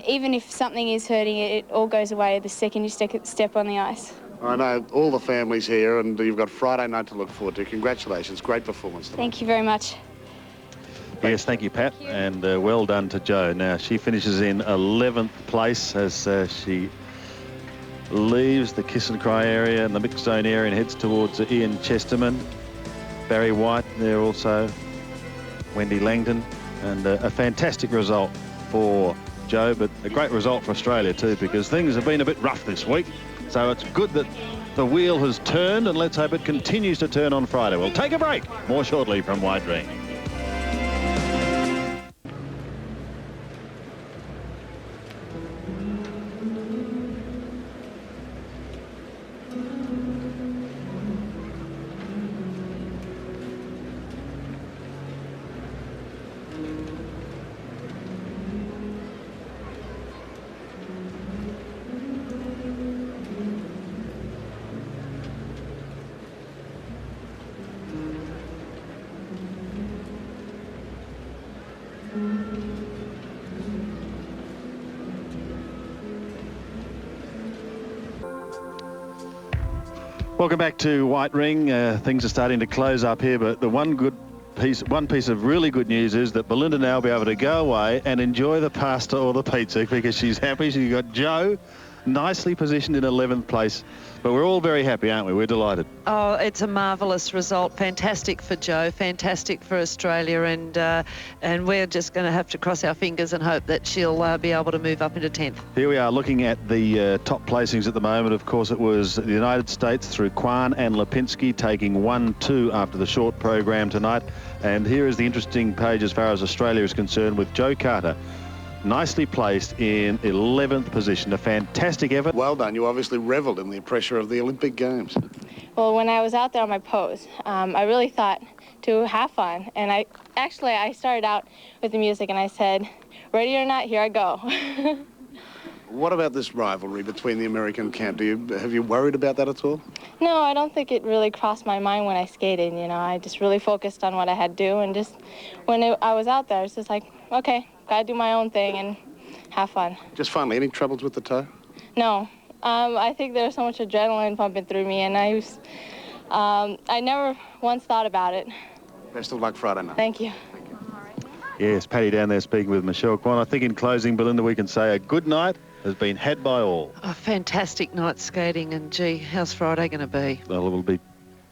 even if something is hurting, it all goes away the second you step on the ice. I know all the families here, and you've got Friday night to look forward to. Congratulations, great performance tonight. Thank you very much. Yes, thank you, Pat, and well done to Jo. Now, she finishes in 11th place as she leaves the kiss and cry area and the mixed zone area and heads towards Ian Chesterman. Barry White there also, Wendy Langdon, and a fantastic result for Jo, but a great result for Australia too, because things have been a bit rough this week. So it's good that the wheel has turned, and let's hope it continues to turn on Friday. We'll take a break. More shortly from White Ring. Welcome back to White Ring. Things are starting to close up here, but the one piece of really good news is that Belinda now will be able to go away and enjoy the pasta or the pizza, because she's happy. She's got Jo nicely positioned in 11th place. But we're all very happy, aren't we? We're delighted. Oh, it's a marvellous result. Fantastic for Jo, fantastic for Australia, and we're just going to have to cross our fingers and hope that she'll be able to move up into 10th. Here we are looking at the top placings at the moment. Of course, it was the United States through Kwan and Lipinski taking 1-2 after the short program tonight. And here is the interesting page as far as Australia is concerned, with Jo Carter nicely placed in 11th position. A fantastic effort. Well done. You obviously revelled in the pressure of the Olympic Games. Well, when I was out there on my pose, I really thought to have fun. And I started out with the music and I said, ready or not, here I go. What about this rivalry between the American camp? Have you worried about that at all? No, I don't think it really crossed my mind when I skated. You know, I just really focused on what I had to do, and just when I was out there, it's just like, okay, gotta do my own thing and have fun. Just finally, any troubles with the toe? No, I think there was so much adrenaline pumping through me, and I never once thought about it. Best of luck Friday night. Thank you. Yes, Paddy down there speaking with Michelle Kwan. I think in closing, Belinda, we can say a good night has been had by all. A fantastic night skating, and gee, how's Friday going to be? Well, it will be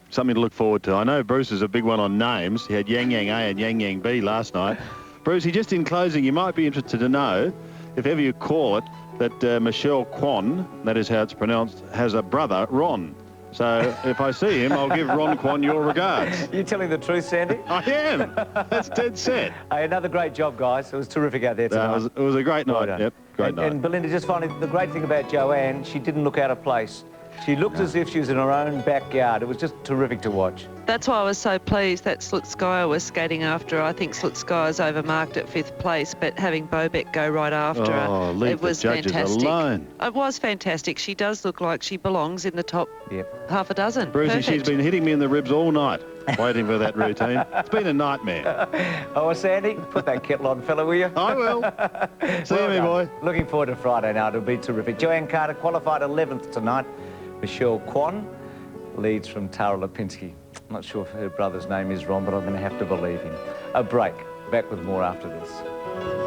something to look forward to. I know Bruce is a big one on names. He had Yang Yang A and Yang Yang B last night. Brucey, just in closing, you might be interested to know, if ever you call it, that Michelle Kwan, that is how it's pronounced, has a brother, Ron. So if I see him, I'll give Ron Kwan your regards. You're telling the truth, Sandy? I am. That's dead set. Hey, another great job, guys. It was terrific out there tonight. It was a great night. Well Yep, great night. And Belinda, just finally, the great thing about Joanne, she didn't look out of place. She looked as if she was in her own backyard. It was just terrific to watch. That's why I was so pleased that Slutskaya was skating after her. I think Slutskaya's overmarked at 5th place, but having Bobek go right after her, leave it was the judges fantastic. Alone. It was fantastic. She does look like she belongs in the top half a dozen. Brucey, Perfect. she's been hitting me in the ribs all night, waiting for that routine. It's been a nightmare. Oh, well, Sandy, put that kettle on, fella, will you? I will. See you, me boy. Looking forward to Friday now. It'll be terrific. Joanne Carter qualified 11th tonight. Michelle Kwan leads from Tara Lipinski. I'm not sure if her brother's name is Ron, but I'm going to have to believe him. A break. Back with more after this.